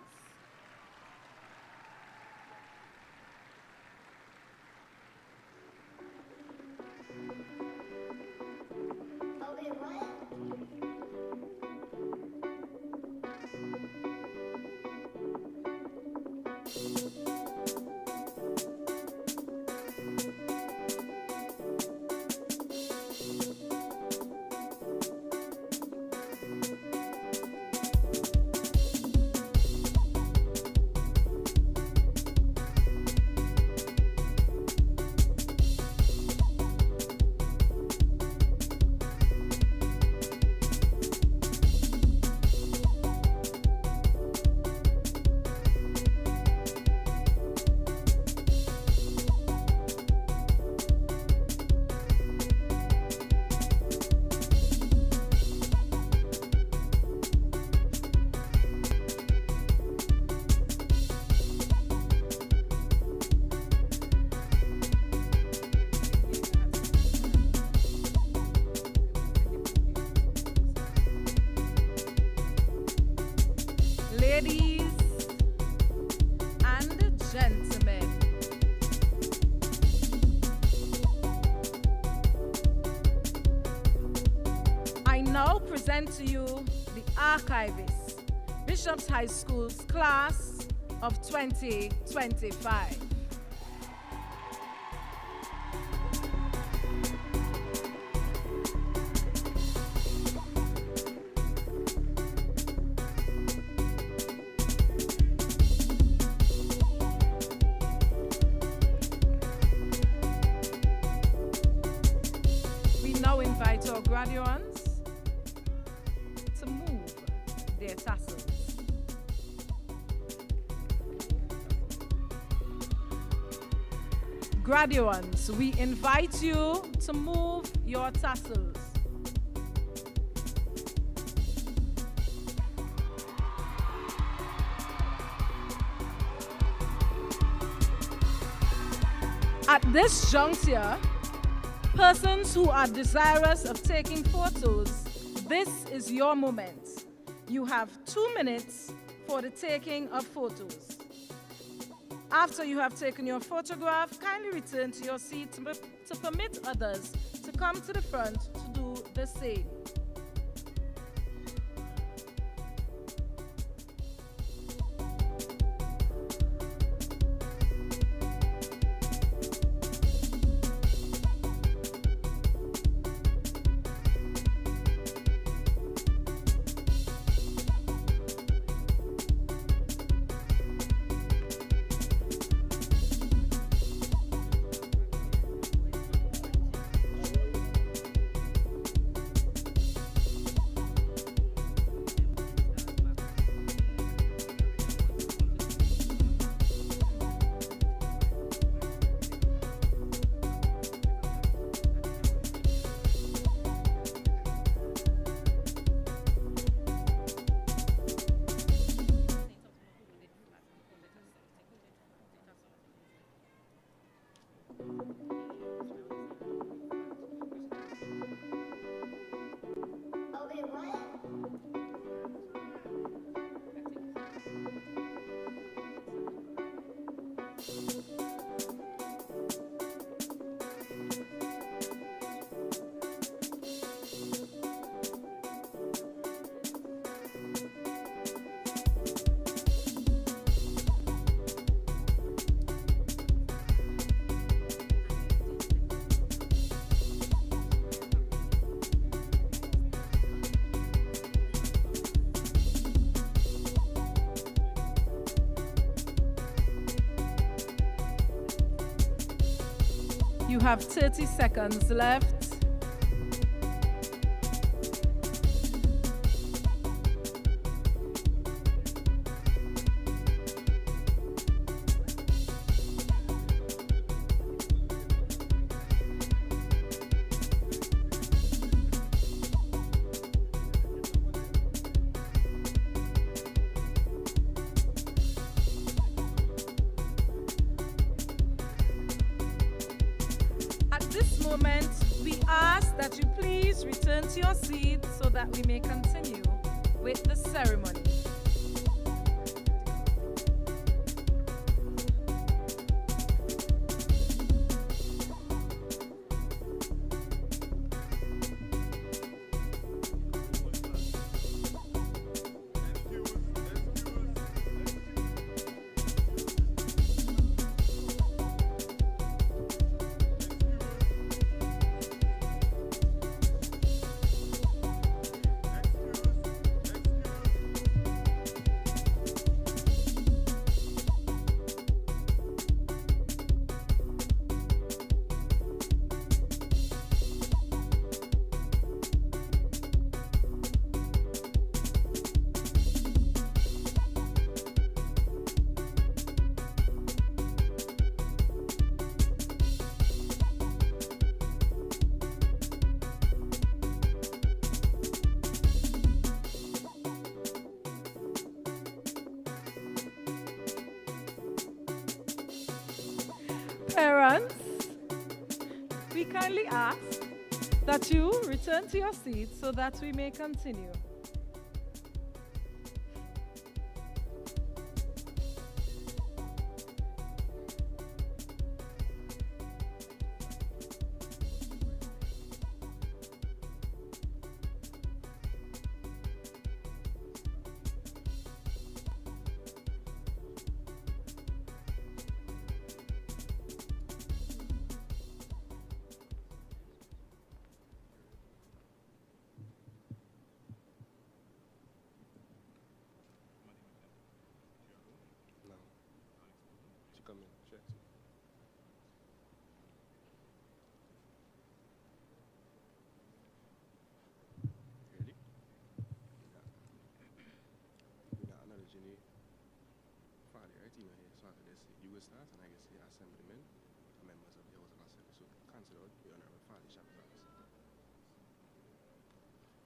Ladies and gentlemen, I now present to you the archivists, Bishop's High School's class of 2025. Invite our graduates to move their tassels. Graduates, we invite you to move your tassels. At this juncture, persons who are desirous of taking photos, this is your moment. You have 2 minutes for the taking of photos. After you have taken your photograph, kindly return to your seat to permit others to come to the front to do the same. You have 30 seconds left. At this moment, we ask that you please return to your seats so that we may continue with the ceremony. Parents, we kindly ask that you return to your seats so that we may continue. You will start, and I can see assemblymen, members of the House of Assembly. So consider the Honorable Father Chapter.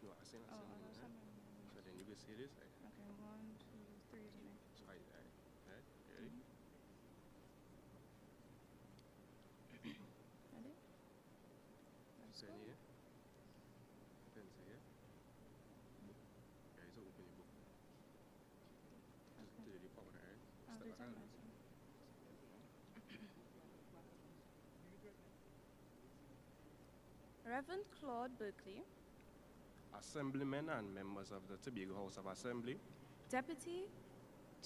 No, I say assemblyman. So then you will say this. Right? Okay, 1, 2, 3, isn't it? So right? Ready? Ready? Let's Pen go. here. Pen here. Okay, so open your book. Just do the power, right? I'll do it on myself. Reverend Claude Berkeley, Assemblymen and members of the Tobago House of Assembly, Deputy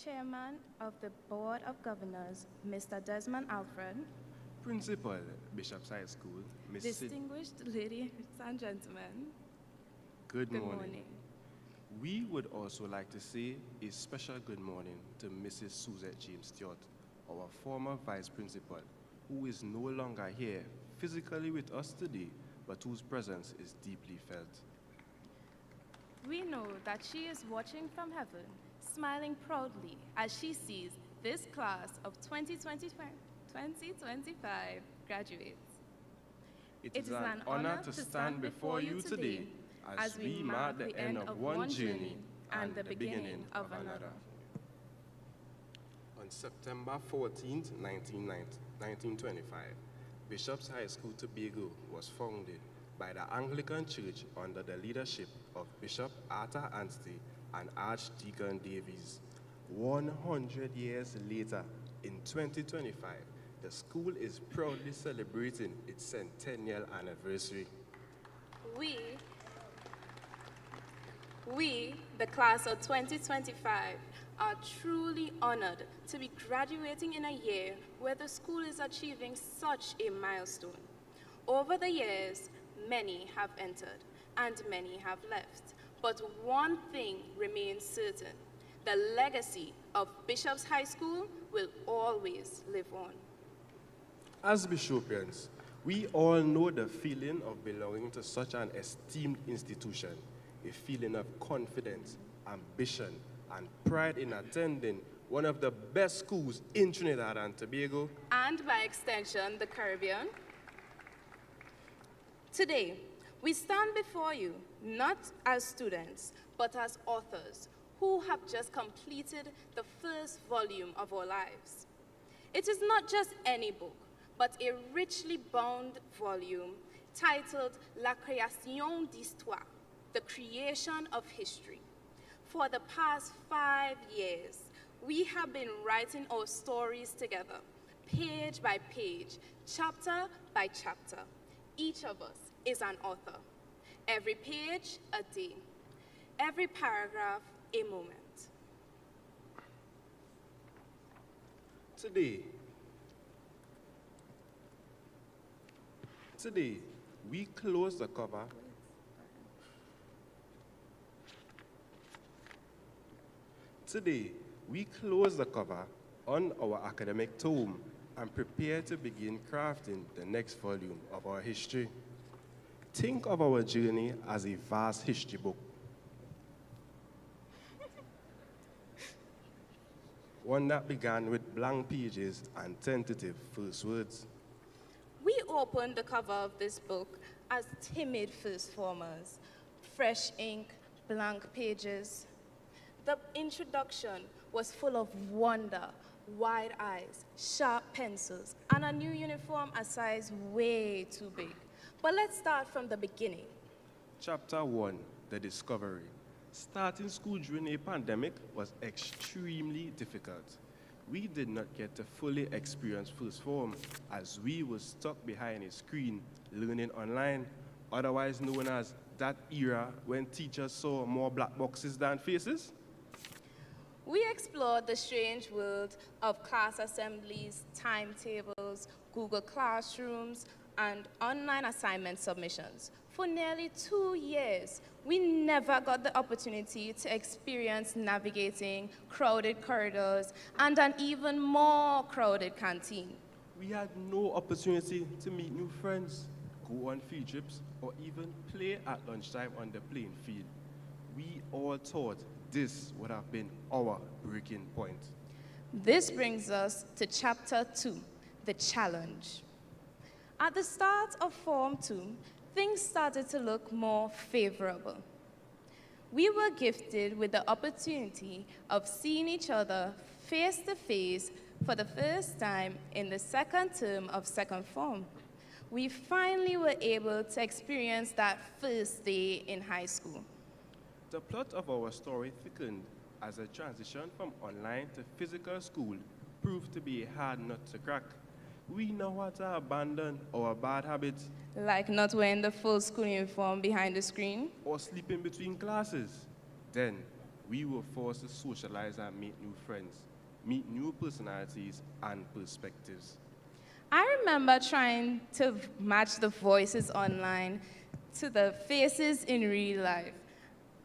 Chairman of the Board of Governors, Mr. Desmond Alfred, Principal, Bishop's High School, Miss Sid. distinguished ladies and gentlemen, Good good morning. morning. We would also like to say a special good morning to Mrs. Suzette James Stewart, our former Vice Principal, who is no longer here physically with us today, but whose presence is deeply felt. We know that she is watching from heaven, smiling proudly as she sees this class of 2025 graduates. It is an honor to stand before you today as we mark the end of one journey and the beginning of another. On September 14, 1925, Bishop's High School Tobago was founded by the Anglican Church under the leadership of Bishop Arthur Anstey and Archdeacon Davies. 100 years later, in 2025, the school is proudly celebrating its centennial anniversary. We, the class of 2025, are truly honored to be graduating in a year where the school is achieving such a milestone. Over the years, many have entered and many have left, but one thing remains certain: the legacy of Bishop's High School will always live on. As Bishopians, we all know the feeling of belonging to such an esteemed institution, a feeling of confidence, ambition, and pride in attending one of the best schools in Trinidad and Tobago, and by extension, the Caribbean. Today, we stand before you not as students, but as authors who have just completed the first volume of our lives. It is not just any book, but a richly bound volume titled La Création d'Histoire, the creation of history. For the past 5 years, we have been writing our stories together, page by page, chapter by chapter. Each of us is an author. Every page, a day. Every paragraph, a moment. Today, we close the cover on our academic tome and prepare to begin crafting the next volume of our history. Think of our journey as a vast history book. One that began with blank pages and tentative first words. We opened the cover of this book as timid first formers, fresh ink, blank pages. The introduction was full of wonder, wide eyes, sharp pencils, and a new uniform a size way too big. But let's start from the beginning. Chapter 1, the discovery. Starting school during a pandemic was extremely difficult. We did not get to fully experience first form as we were stuck behind a screen learning online, otherwise known as that era when teachers saw more black boxes than faces. We explored the strange world of class assemblies, timetables, Google Classrooms, and online assignment submissions. For nearly 2 years, we never got the opportunity to experience navigating crowded corridors and an even more crowded canteen. We had no opportunity to meet new friends, go on field trips, or even play at lunchtime on the playing field. We all thought this would have been our breaking point. This brings us to Chapter 2, the challenge. At the start of Form 2, things started to look more favorable. We were gifted with the opportunity of seeing each other face to face for the first time in the second term of second form. We finally were able to experience that first day in high school. The plot of our story thickened as a transition from online to physical school proved to be a hard nut to crack. We know how to abandon our bad habits. Like not wearing the full school uniform behind the screen. Or sleeping between classes. Then, we were forced to socialize and make new friends, meet new personalities and perspectives. I remember trying to match the voices online to the faces in real life.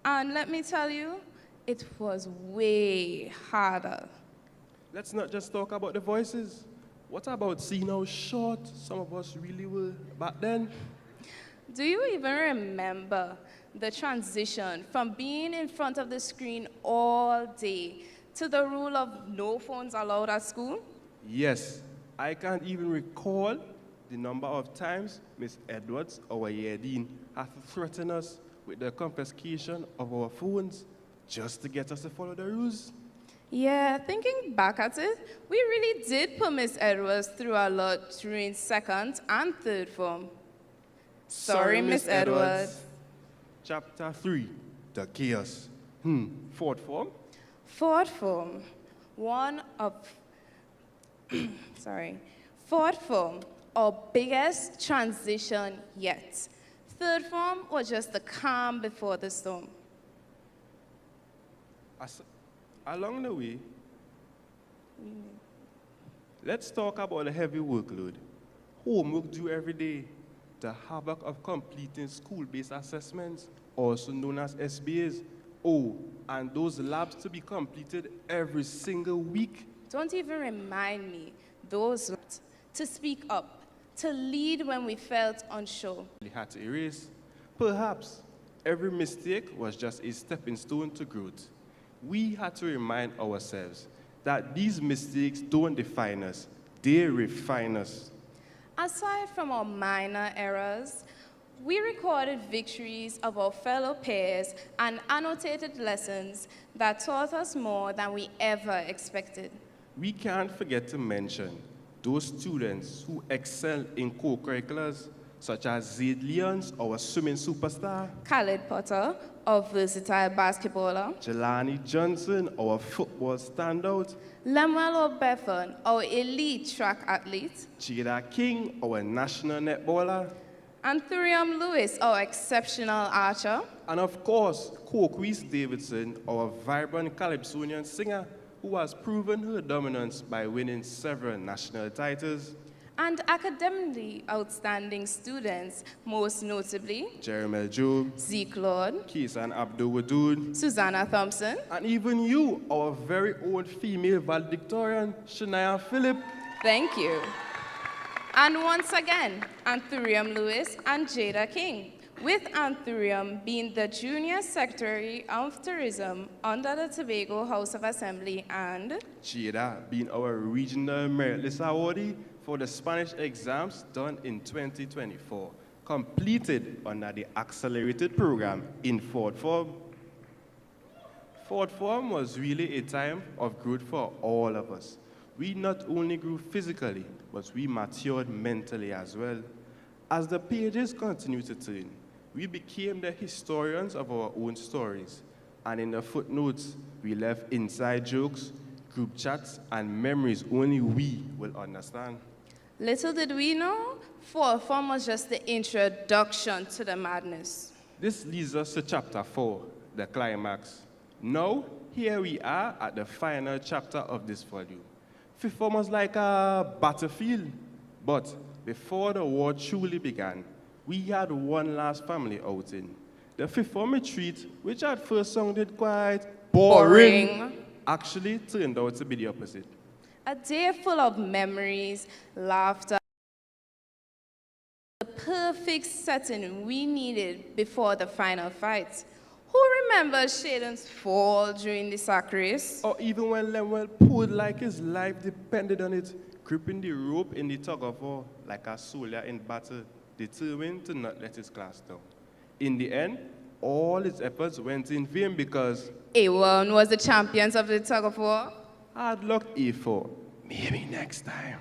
And let me tell you, it was way harder. Let's not just talk about the voices. What about seeing how short some of us really were back then? Do you even remember the transition from being in front of the screen all day to the rule of no phones allowed at school? Yes, I can't even recall the number of times Miss Edwards, our year dean, had to threaten us with the confiscation of our phones just to get us to follow the rules. Yeah, thinking back at it, we really did put Miss Edwards through a lot during second and third form. Sorry, Miss Edwards. Chapter 3, the chaos. Fourth form? Fourth form. one of, fourth form, our biggest transition yet. Third form was just the calm before the storm. Along the way, let's talk about the heavy workload. Homework due every day, the havoc of completing school-based assessments, also known as SBAs. Oh, and those labs to be completed every single week. Don't even remind me, those to speak up, to lead when we felt unsure. We had to erase. Perhaps every mistake was just a stepping stone to growth. We had to remind ourselves that these mistakes don't define us, they refine us. Aside from our minor errors, we recorded victories of our fellow peers and annotated lessons that taught us more than we ever expected. We can't forget to mention those students who excel in co-curriculars, such as Zaid Leons, our swimming superstar, Khaled Potter, our versatile basketballer, Jelani Johnson, our football standout, Lemuel Obethon, our elite track athlete, Jada King, our national netballer, and Thuriam Lewis, our exceptional archer, and of course, Coquise Davidson, our vibrant Calypsonian singer, who has proven her dominance by winning several national titles, and academically outstanding students, most notably Jeremy Job, Zeke Lord, Keesan Abdul Wadud, Susanna Thompson, and even you, our very own female valedictorian, Shania Phillip. Thank you. And once again, Anthurium Lewis and Jada King, with Anthurium being the Junior Secretary of Tourism under the Tobago House of Assembly, and Jada being our Regional Merit List awardee for the Spanish exams done in 2024, completed under the accelerated program in fourth form. Fourth form was really a time of growth for all of us. We not only grew physically, but we matured mentally as well. As the pages continue to turn, we became the historians of our own stories. And in the footnotes, we left inside jokes, group chats, and memories only we will understand. Little did we know, fourth form was just the introduction to the madness. This leads us to chapter 4, the climax. Now, here we are at the final chapter of this volume. Fifth form was like a battlefield, but before the war truly began, we had one last family outing. The fifth form retreat, which at first sounded quite boring, actually turned out to be the opposite. A day full of memories, laughter, the perfect setting we needed before the final fight. Who remembers Shaden's fall during the sack race? Or even when Lemuel pulled like his life depended on it, gripping the rope in the tug-of-war like a soldier in battle, determined to not let his class down. In the end, all his efforts went in vain because A1 was the champions of the tug-of-war. Hard luck, A4. Maybe next time.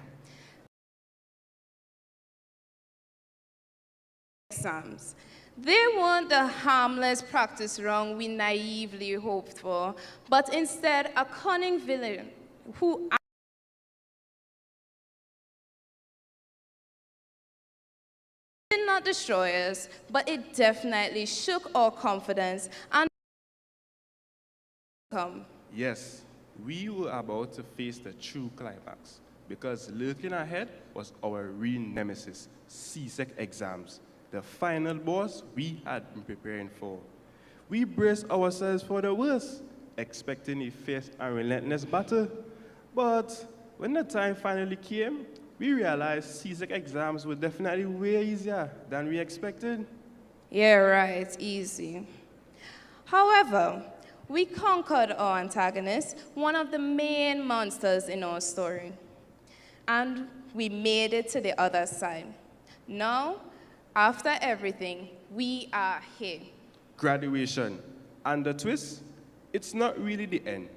Exams. They weren't the harmless practice run we naively hoped for, but instead a cunning villain who did not destroy us, but it definitely shook our confidence and Yes, we were about to face the true climax because lurking ahead was our real nemesis, CSEC exams, the final boss we had been preparing for. We braced ourselves for the worst, expecting a fierce and relentless battle. But when the time finally came, we realized CSEC exams were definitely way easier than we expected. Yeah, right, easy. However, we conquered our antagonist, one of the main monsters in our story. And we made it to the other side. Now, after everything, we are here. Graduation. And the twist? It's not really the end.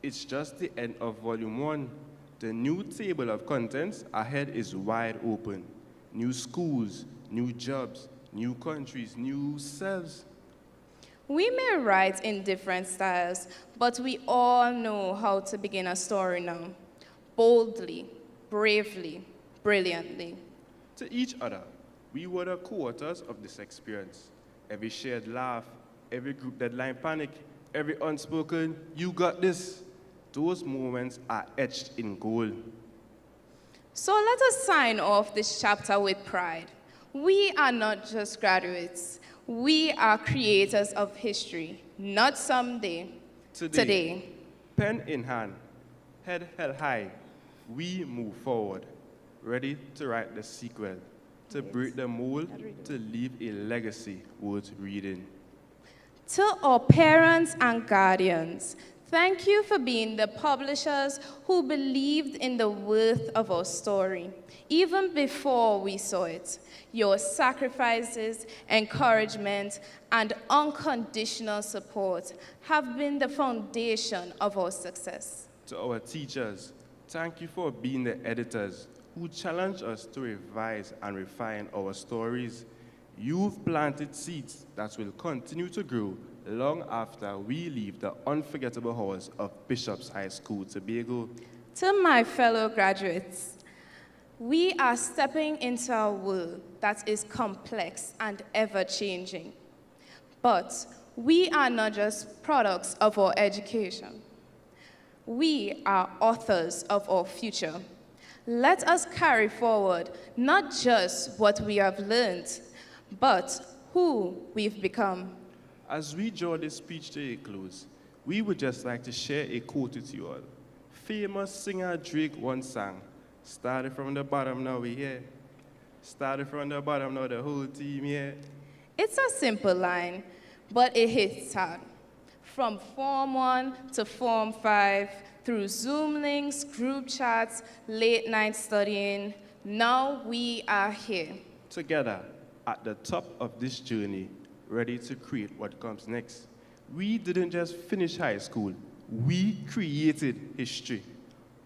It's just the end of Volume 1. The new table of contents ahead is wide open. New schools, new jobs, new countries, new selves. We may write in different styles, but we all know how to begin a story now. Boldly, bravely, brilliantly. To each other, we were the co-authors of this experience. Every shared laugh, every group deadline panic, every unspoken, "you got this," those moments are etched in gold. So let us sign off this chapter with pride. We are not just graduates. We are creators of history, not someday. Today. Pen in hand, head held high, we move forward, ready to write the sequel, to break the mold, to leave a legacy worth reading. To our parents and guardians, thank you for being the publishers who believed in the worth of our story, even before we saw it. Your sacrifices, encouragement, and unconditional support have been the foundation of our success. To our teachers, thank you for being the editors who challenge us to revise and refine our stories. You've planted seeds that will continue to grow long after we leave the unforgettable halls of Bishop's High School, Tobago. To my fellow graduates, we are stepping into a world that is complex and ever-changing. But we are not just products of our education. We are authors of our future. Let us carry forward not just what we have learned, but who we've become. As we draw this speech to a close, we would just like to share a quote with you all. Famous singer Drake once sang, "Started from the bottom, now we here. Started from the bottom, now the whole team here." It's a simple line, but it hits hard. From Form 1 to Form 5, through Zoom links, group chats, late night studying, now we are here. Together, at the top of this journey, ready to create what comes next. We didn't just finish high school, we created history.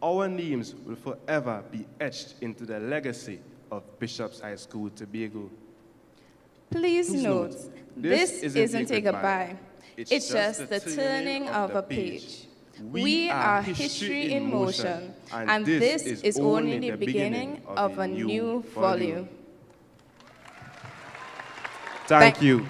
Our names will forever be etched into the legacy of Bishop's High School, Tobago. Please note, this isn't a goodbye. It's just the turning of a page. We are history in motion, and this is only the beginning of a new volume. Thank you.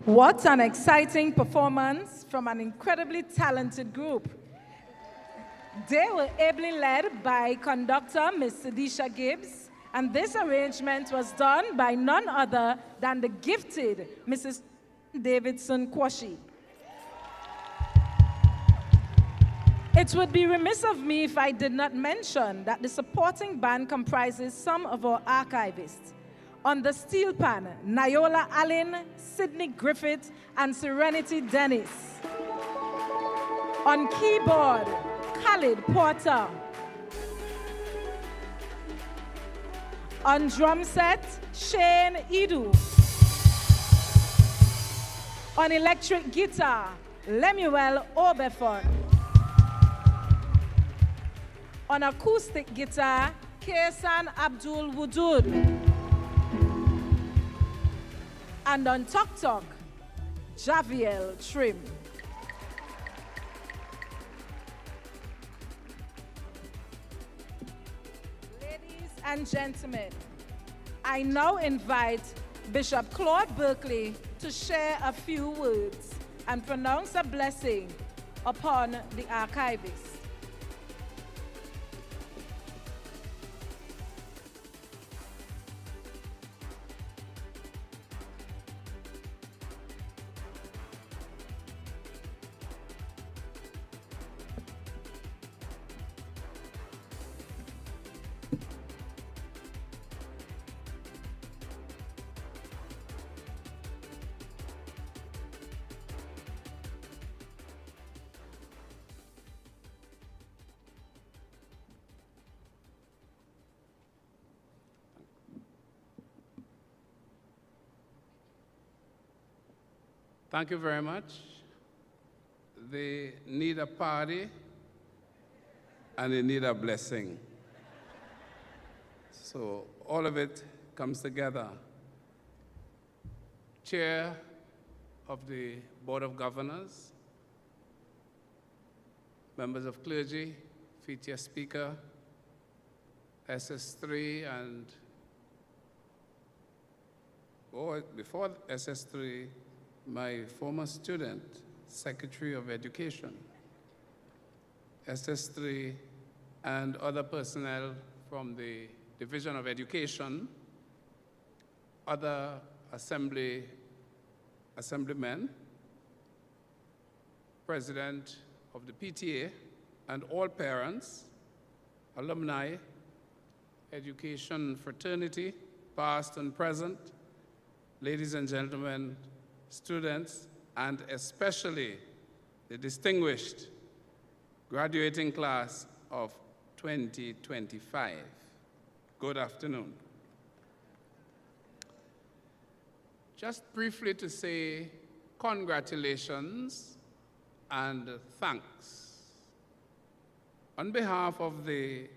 What an exciting performance from an incredibly talented group. They were ably led by conductor Ms. Sedisha Gibbs, and this arrangement was done by none other than the gifted Mrs. Davidson Kwashi. It would be remiss of me if I did not mention that the supporting band comprises some of our archivists. On the steel pan, Nayola Allen, Sydney Griffith, and Serenity Dennis. On keyboard, Khalid Porter. On drum set, Shane Idu. On electric guitar, Lemuel Obefon. On acoustic guitar, Kesan Abdul Wudud. And on tok-tok, Javiel Trim. Ladies and gentlemen, I now invite Bishop Claude Berkeley to share a few words and pronounce a blessing upon the archivists. Thank you very much. They need a party and they need a blessing. So all of it comes together. Chair of the Board of Governors, members of clergy, feature speaker, SS3 and before SS3, my former student, Secretary of Education, SS3, and other personnel from the Division of Education, other assemblymen, President of the PTA, and all parents, alumni, education fraternity, past and present, ladies and gentlemen, students, and especially the distinguished graduating class of 2025. Good afternoon. Just briefly to say congratulations and thanks. On behalf of the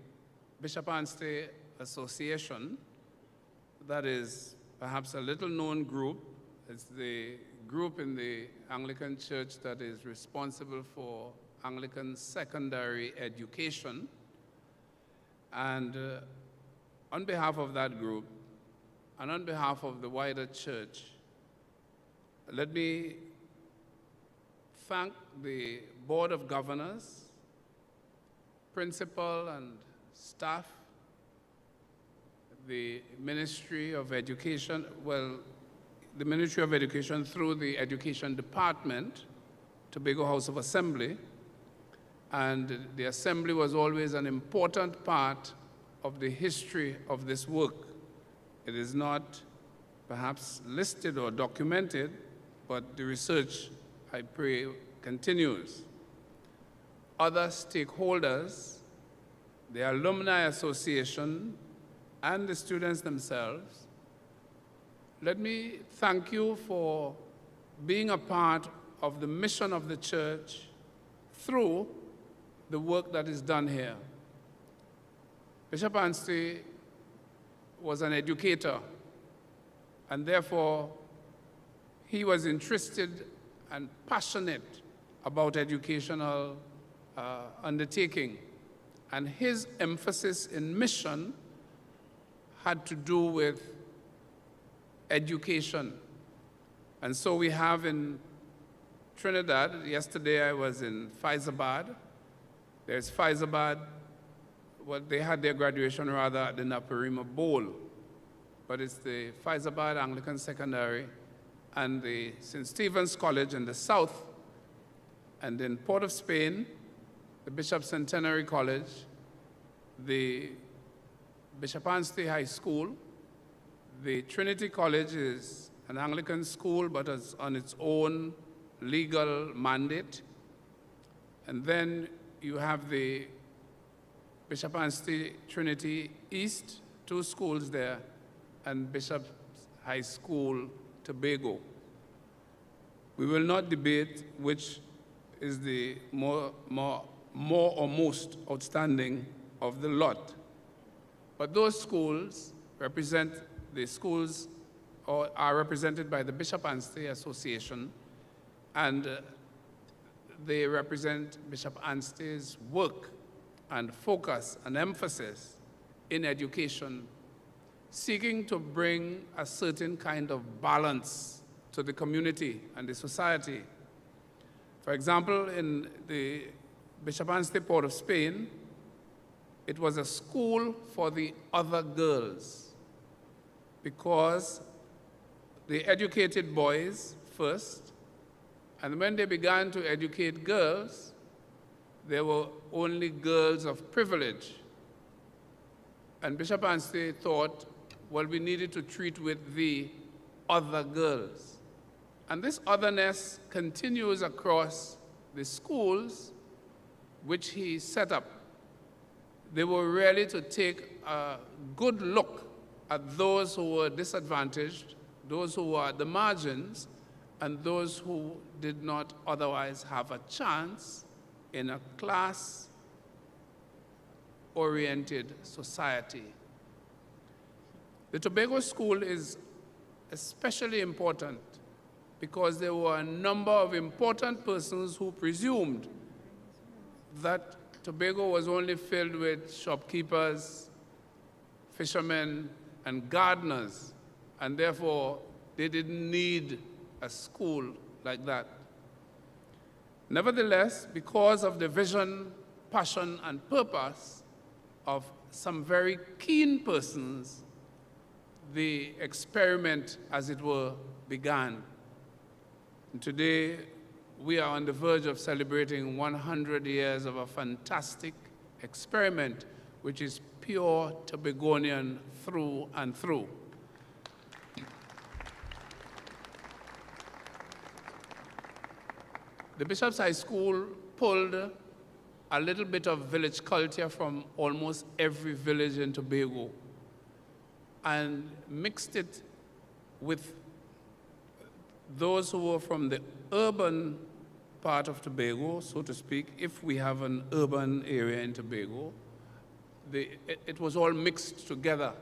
Bishop Anstey Association, that is perhaps a little-known group. It's the group in the Anglican Church that is responsible for Anglican secondary education. And on behalf of that group, and on behalf of the wider church, let me thank the Board of Governors, principal and staff, the Ministry of Education, the Ministry of Education through the Education Department, Tobago House of Assembly, and the Assembly was always an important part of the history of this work. It is not perhaps listed or documented, but the research, I pray, continues. Other stakeholders, the Alumni Association, and the students themselves, let me thank you for being a part of the mission of the church through the work that is done here. Bishop Anstey was an educator, and therefore he was interested and passionate about educational undertaking. And his emphasis in mission had to do with education. And so we have in Trinidad, yesterday I was in Faizabad. There's Faizabad, well, they had their graduation rather at the Naparima Bowl, but it's the Faizabad Anglican Secondary and the St. Stephen's College in the south, and in Port of Spain, the Bishop Centenary College, the Bishop Anstey High School. The Trinity College is an Anglican school, but it's on its own legal mandate. And then you have the Bishop Anstey Trinity East, 2 schools there, and Bishop High School, Tobago. We will not debate which is the more or most outstanding of the lot. But those schools represent the schools or are represented by the Bishop Anstey Association, and they represent Bishop Anstey's work and focus and emphasis in education, seeking to bring a certain kind of balance to the community and the society. For example, in the Bishop Anstey Port of Spain, it was a school for the other girls because they educated boys first, and when they began to educate girls, there were only girls of privilege. And Bishop Anstey thought, well, we needed to treat with the other girls. And this otherness continues across the schools which he set up. They were really to take a good look at those who were disadvantaged, those who were at the margins, and those who did not otherwise have a chance in a class-oriented society. The Tobago School is especially important because there were a number of important persons who presumed that Tobago was only filled with shopkeepers, fishermen, and gardeners, and therefore they didn't need a school like that. Nevertheless, because of the vision, passion, and purpose of some very keen persons, the experiment, as it were, began. And today, we are on the verge of celebrating 100 years of a fantastic experiment, which is pure Tobagonian through and through. The Bishop's High School pulled a little bit of village culture from almost every village in Tobago and mixed it with those who were from the urban part of Tobago, so to speak, if we have an urban area in Tobago. It was all mixed together,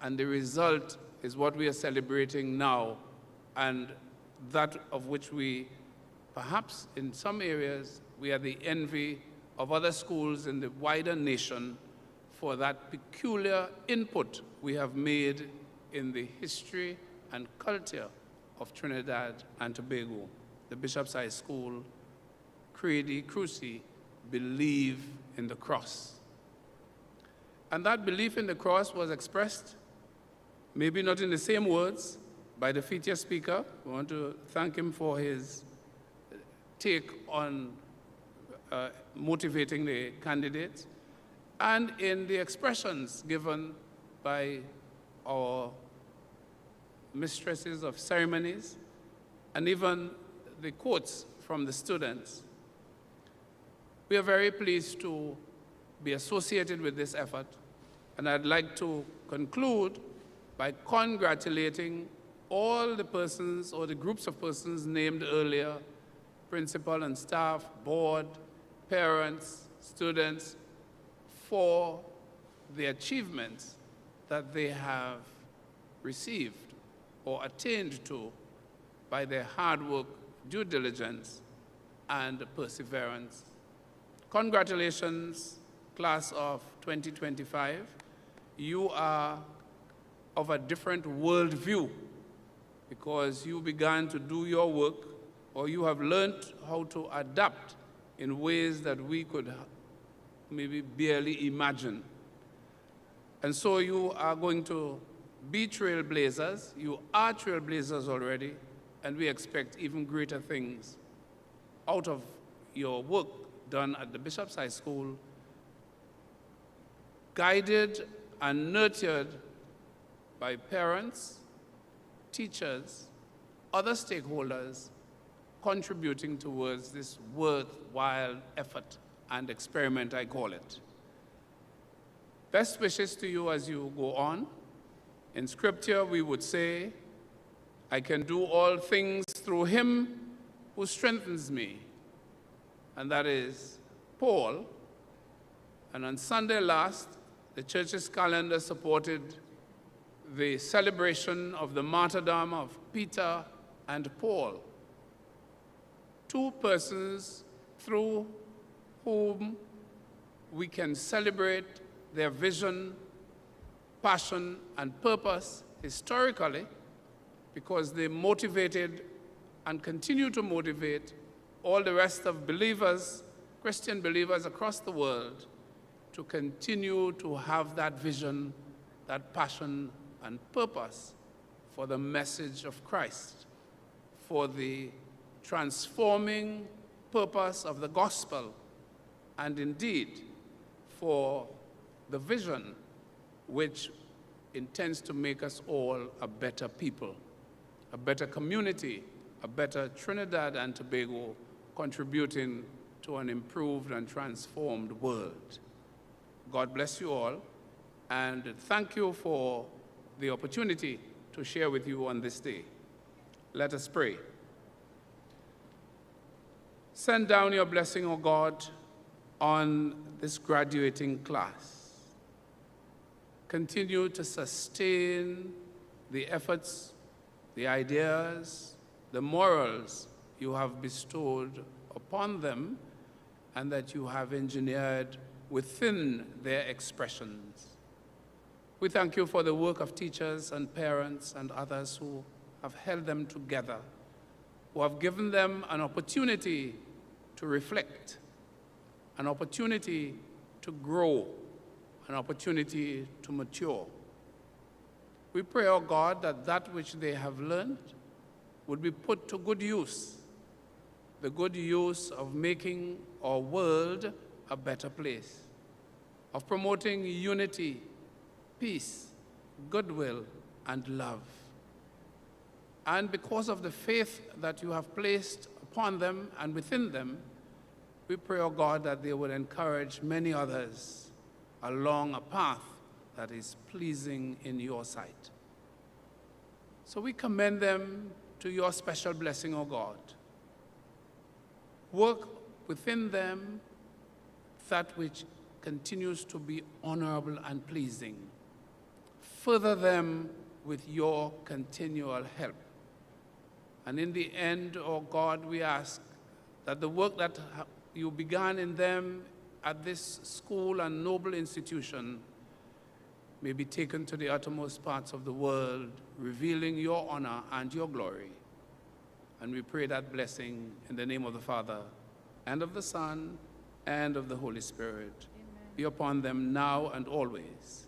and the result is what we are celebrating now, and that of which we, perhaps in some areas, we are the envy of other schools in the wider nation for that peculiar input we have made in the history and culture of Trinidad and Tobago. The Bishop's High School, Credi Cruci, believe in the cross. And that belief in the cross was expressed, maybe not in the same words, by the feature speaker. We want to thank him for his take on motivating the candidates, and in the expressions given by our mistresses of ceremonies, and even the quotes from the students. We are very pleased to be associated with this effort, and I'd like to conclude by congratulating all the persons or the groups of persons named earlier, principal and staff, board, parents, students, for the achievements that they have received or attained to by their hard work, due diligence, and perseverance. Congratulations, class of 2025. You are of a different worldview because you began to do your work, or you have learned how to adapt in ways that we could maybe barely imagine. And so you are going to be trailblazers. You are trailblazers already, and we expect even greater things out of your work done at the Bishop's High School, guided and nurtured by parents, teachers, other stakeholders contributing towards this worthwhile effort and experiment, I call it. Best wishes to you as you go on. In Scripture, we would say, I can do all things through him who strengthens me. And that is Paul. And on Sunday last, the church's calendar supported the celebration of the martyrdom of Peter and Paul, two persons through whom we can celebrate their vision, passion, and purpose historically, because they motivated and continue to motivate all the rest of believers, Christian believers across the world, to continue to have that vision, that passion, and purpose for the message of Christ, for the transforming purpose of the gospel, and indeed for the vision which intends to make us all a better people, a better community, a better Trinidad and Tobago, contributing to an improved and transformed world. God bless you all, and thank you for the opportunity to share with you on this day. Let us pray. Send down your blessing, O God, on this graduating class. Continue to sustain the efforts, the ideas, the morals you have bestowed upon them and that you have engineered within their expressions. We thank you for the work of teachers and parents and others who have held them together, who have given them an opportunity to reflect, an opportunity to grow, an opportunity to mature. We pray, O God, that that which they have learned would be put to good use, the good use of making our world a better place, of promoting unity, peace, goodwill, and love. And because of the faith that you have placed upon them and within them, we pray, O God, that they would encourage many others along a path that is pleasing in your sight. So we commend them to your special blessing, O God. Work within them that which continues to be honorable and pleasing. Further them with your continual help. And in the end, O God, we ask that the work that you began in them at this school and noble institution may be taken to the uttermost parts of the world, revealing your honor and your glory. And we pray that blessing in the name of the Father, and of the Son, and of the Holy Spirit. Amen. Be upon them now and always.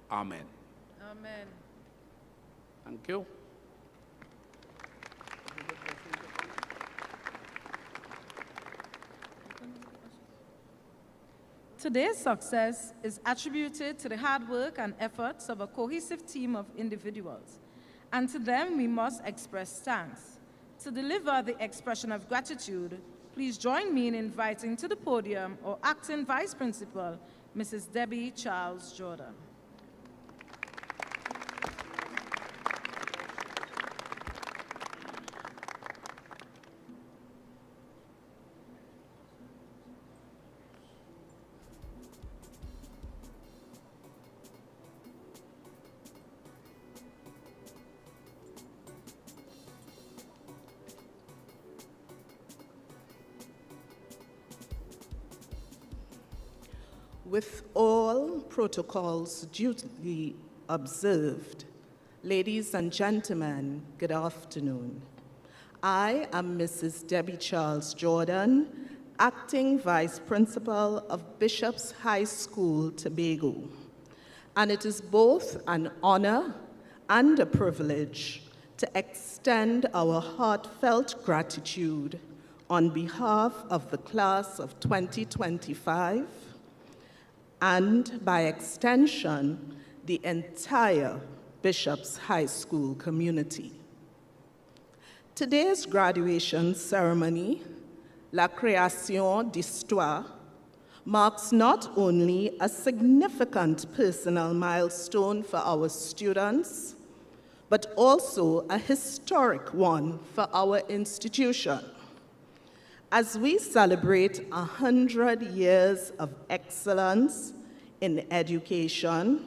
Amen. Amen. Thank you. Today's success is attributed to the hard work and efforts of a cohesive team of individuals, and to them we must express thanks. To deliver the expression of gratitude, please join me in inviting to the podium our Acting Vice Principal, Mrs. Debbie Charles Jordan. With all protocols duly observed, Ladies and gentlemen, good afternoon. I am Mrs. Debbie Charles Jordan, Acting Vice Principal of Bishop's High School, Tobago. And it is both an honor and a privilege to extend our heartfelt gratitude on behalf of the class of 2025 and, by extension, the entire Bishop's High School community. Today's graduation ceremony, La Création d'Histoire, marks not only a significant personal milestone for our students, but also a historic one for our institution. As we celebrate 100 years of excellence in education,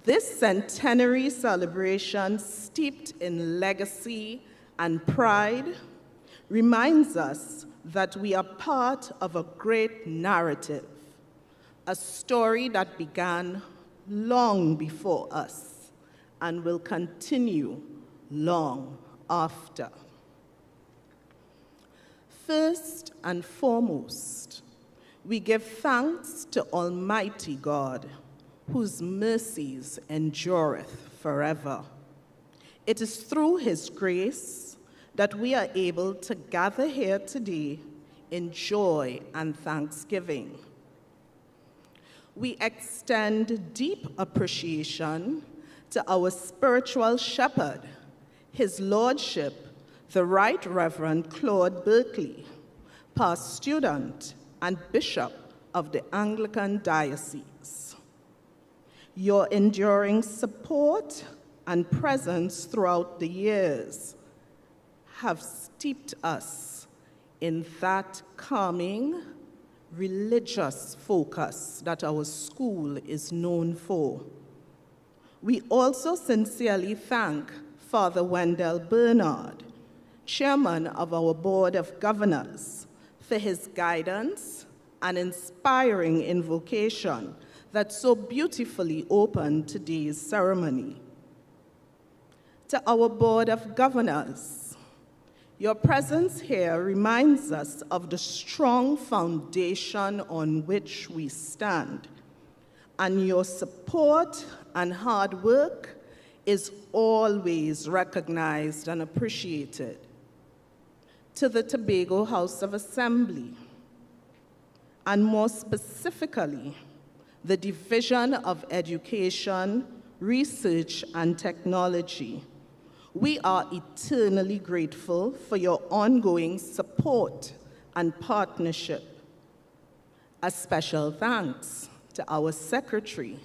this centenary celebration, steeped in legacy and pride, reminds us that we are part of a great narrative, a story that began long before us and will continue long after. First and foremost, we give thanks to Almighty God, whose mercies endureth forever. It is through his grace that we are able to gather here today in joy and thanksgiving. We extend deep appreciation to our spiritual shepherd, His Lordship, the Right Reverend Claude Berkeley, past student and bishop of the Anglican Diocese. Your enduring support and presence throughout the years have steeped us in that calming, religious focus that our school is known for. We also sincerely thank Father Wendell Bernard, Chairman of our Board of Governors, for his guidance and inspiring invocation that so beautifully opened today's ceremony. To our Board of Governors, your presence here reminds us of the strong foundation on which we stand, and your support and hard work is always recognized and appreciated. To the Tobago House of Assembly, and more specifically, the Division of Education, Research, and Technology, we are eternally grateful for your ongoing support and partnership. A special thanks to our Secretary,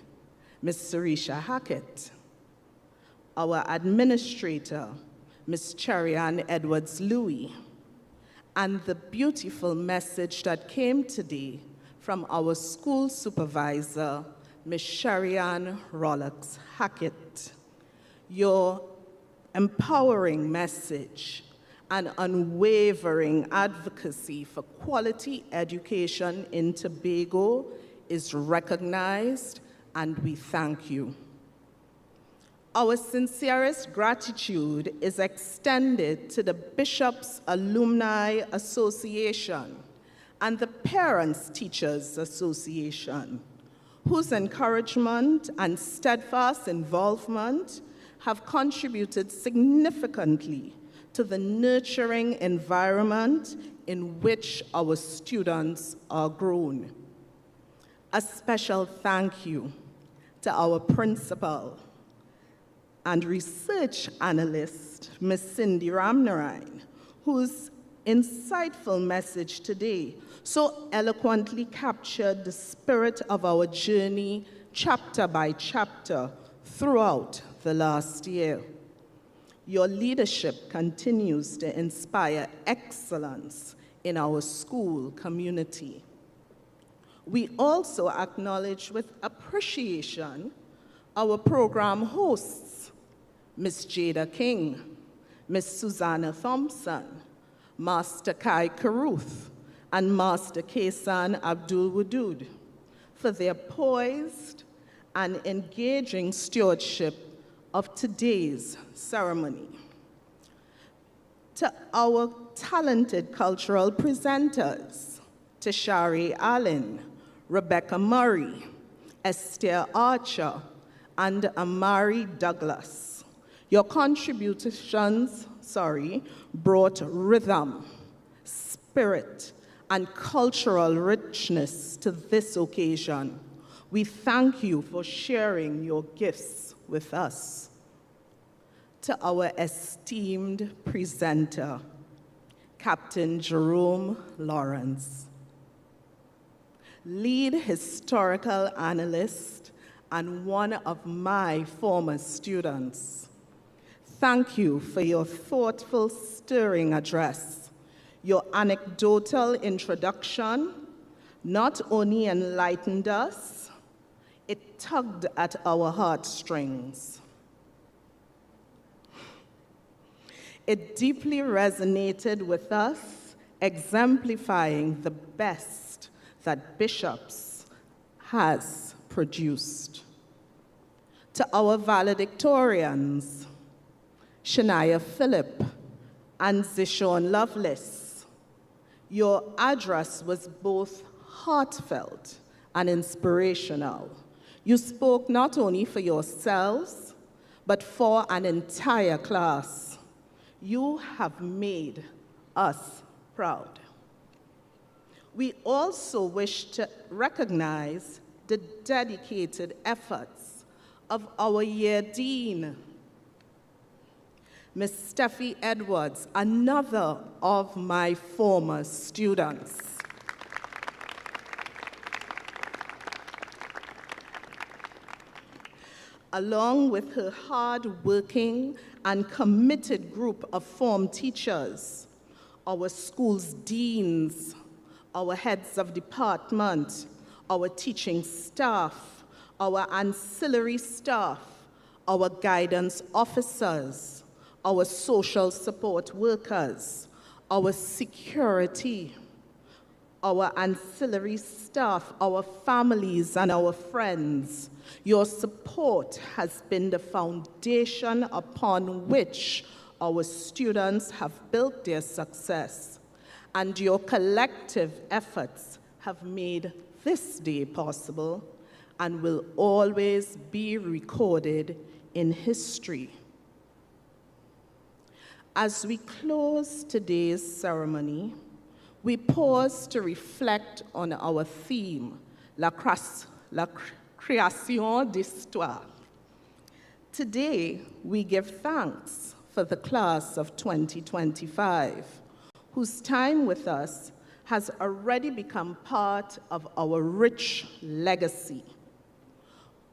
Ms. Sarisha Hackett, our Administrator, Ms. Cherianne Edwards-Louis, and the beautiful message that came today from our school supervisor, Ms. Cherianne Rollocks Hackett. Your empowering message and unwavering advocacy for quality education in Tobago is recognized, and we thank you. Our sincerest gratitude is extended to the Bishops' Alumni Association and the Parents Teachers Association, whose encouragement and steadfast involvement have contributed significantly to the nurturing environment in which our students are grown. A special thank you to our principal and research analyst, Ms. Cindy Ramnarine, whose insightful message today so eloquently captured the spirit of our journey, chapter by chapter, throughout the last year. Your leadership continues to inspire excellence in our school community. We also acknowledge with appreciation our program hosts, Ms. Jada King, Ms. Susanna Thompson, Master Kai Karuth, and Master Kesan Abdul Wadud, for their poised and engaging stewardship of today's ceremony. To our talented cultural presenters, Tashari Allen, Rebecca Murray, Esther Archer, and Amari Douglas. Your contributions, brought rhythm, spirit, and cultural richness to this occasion. We thank you for sharing your gifts with us. To our esteemed presenter, Captain Jerome Lawrence, lead historical analyst and one of my former students. Thank you for your thoughtful, stirring address. Your anecdotal introduction not only enlightened us, it tugged at our heartstrings. It deeply resonated with us, exemplifying the best that Bishops has produced. To our valedictorians, Shania Phillip and Zishon Lovelace, your address was both heartfelt and inspirational. You spoke not only for yourselves, but for an entire class. You have made us proud. We also wish to recognize the dedicated efforts of our year dean, Ms. Steffi Edwards, another of my former students. Along with her hard-working and committed group of form teachers, our school's deans, our heads of department, our teaching staff, our ancillary staff, our guidance officers, our social support workers, our security, our ancillary staff, our families, and our friends. Your support has been the foundation upon which our students have built their success, and your collective efforts have made this day possible and will always be recorded in history. As we close today's ceremony, we pause to reflect on our theme, la création d'histoire. Today, we give thanks for the class of 2025, whose time with us has already become part of our rich legacy.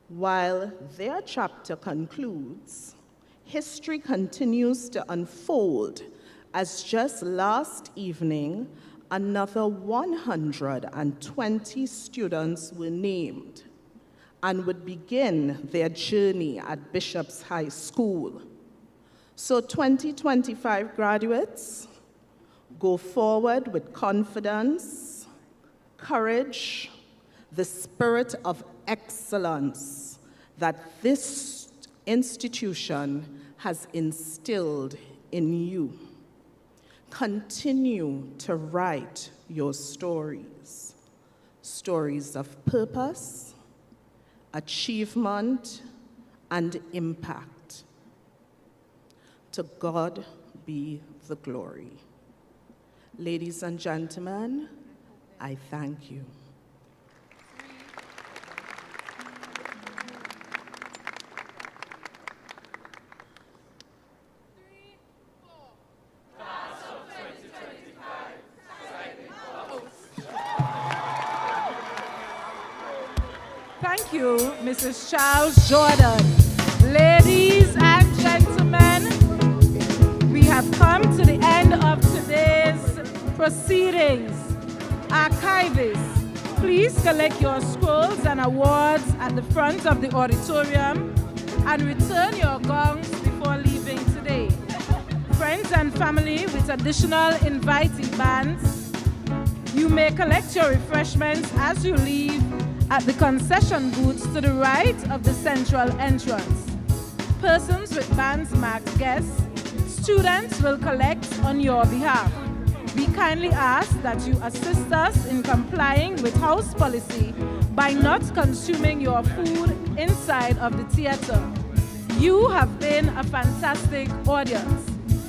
While their chapter concludes, history continues to unfold, as just last evening, another 120 students were named and would begin their journey at Bishop's High School. So 2025 graduates, go forward with confidence, courage, the spirit of excellence that this institution has instilled in you. Continue to write your stories, stories of purpose, achievement, and impact. To God be the glory. Ladies and gentlemen, I thank you. Thank you, Mrs. Charles Jordan. Ladies and gentlemen, we have come to the end of today's proceedings. Archivists, please collect your scrolls and awards at the front of the auditorium and return your gongs before leaving today. Friends and family with additional inviting bands, you may collect your refreshments as you leave at the concession booths to the right of the central entrance. persons with bands marked guests, students will collect on your behalf. We kindly ask that you assist us in complying with house policy by not consuming your food inside of the theater. You have been a fantastic audience.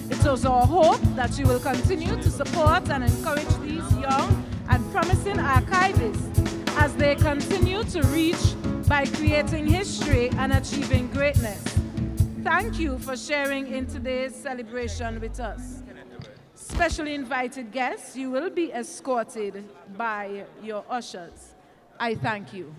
It is our hope that you will continue to support and encourage these young and promising archivists as they continue to reach by creating history and achieving greatness. Thank you for sharing in today's celebration with us. Specially invited guests, you will be escorted by your ushers. I thank you.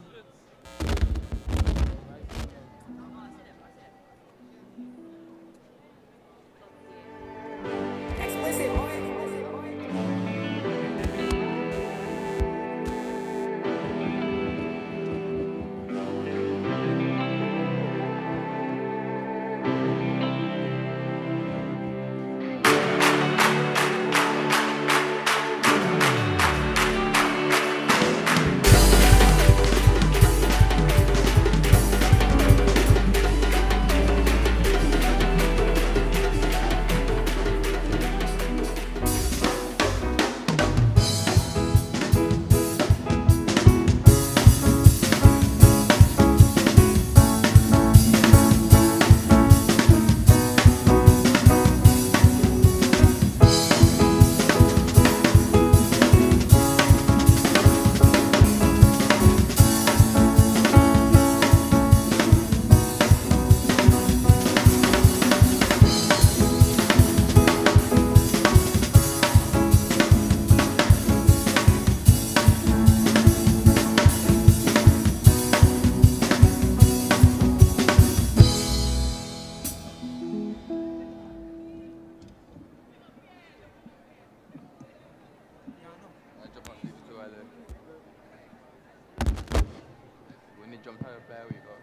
When they jumped out of bed, we got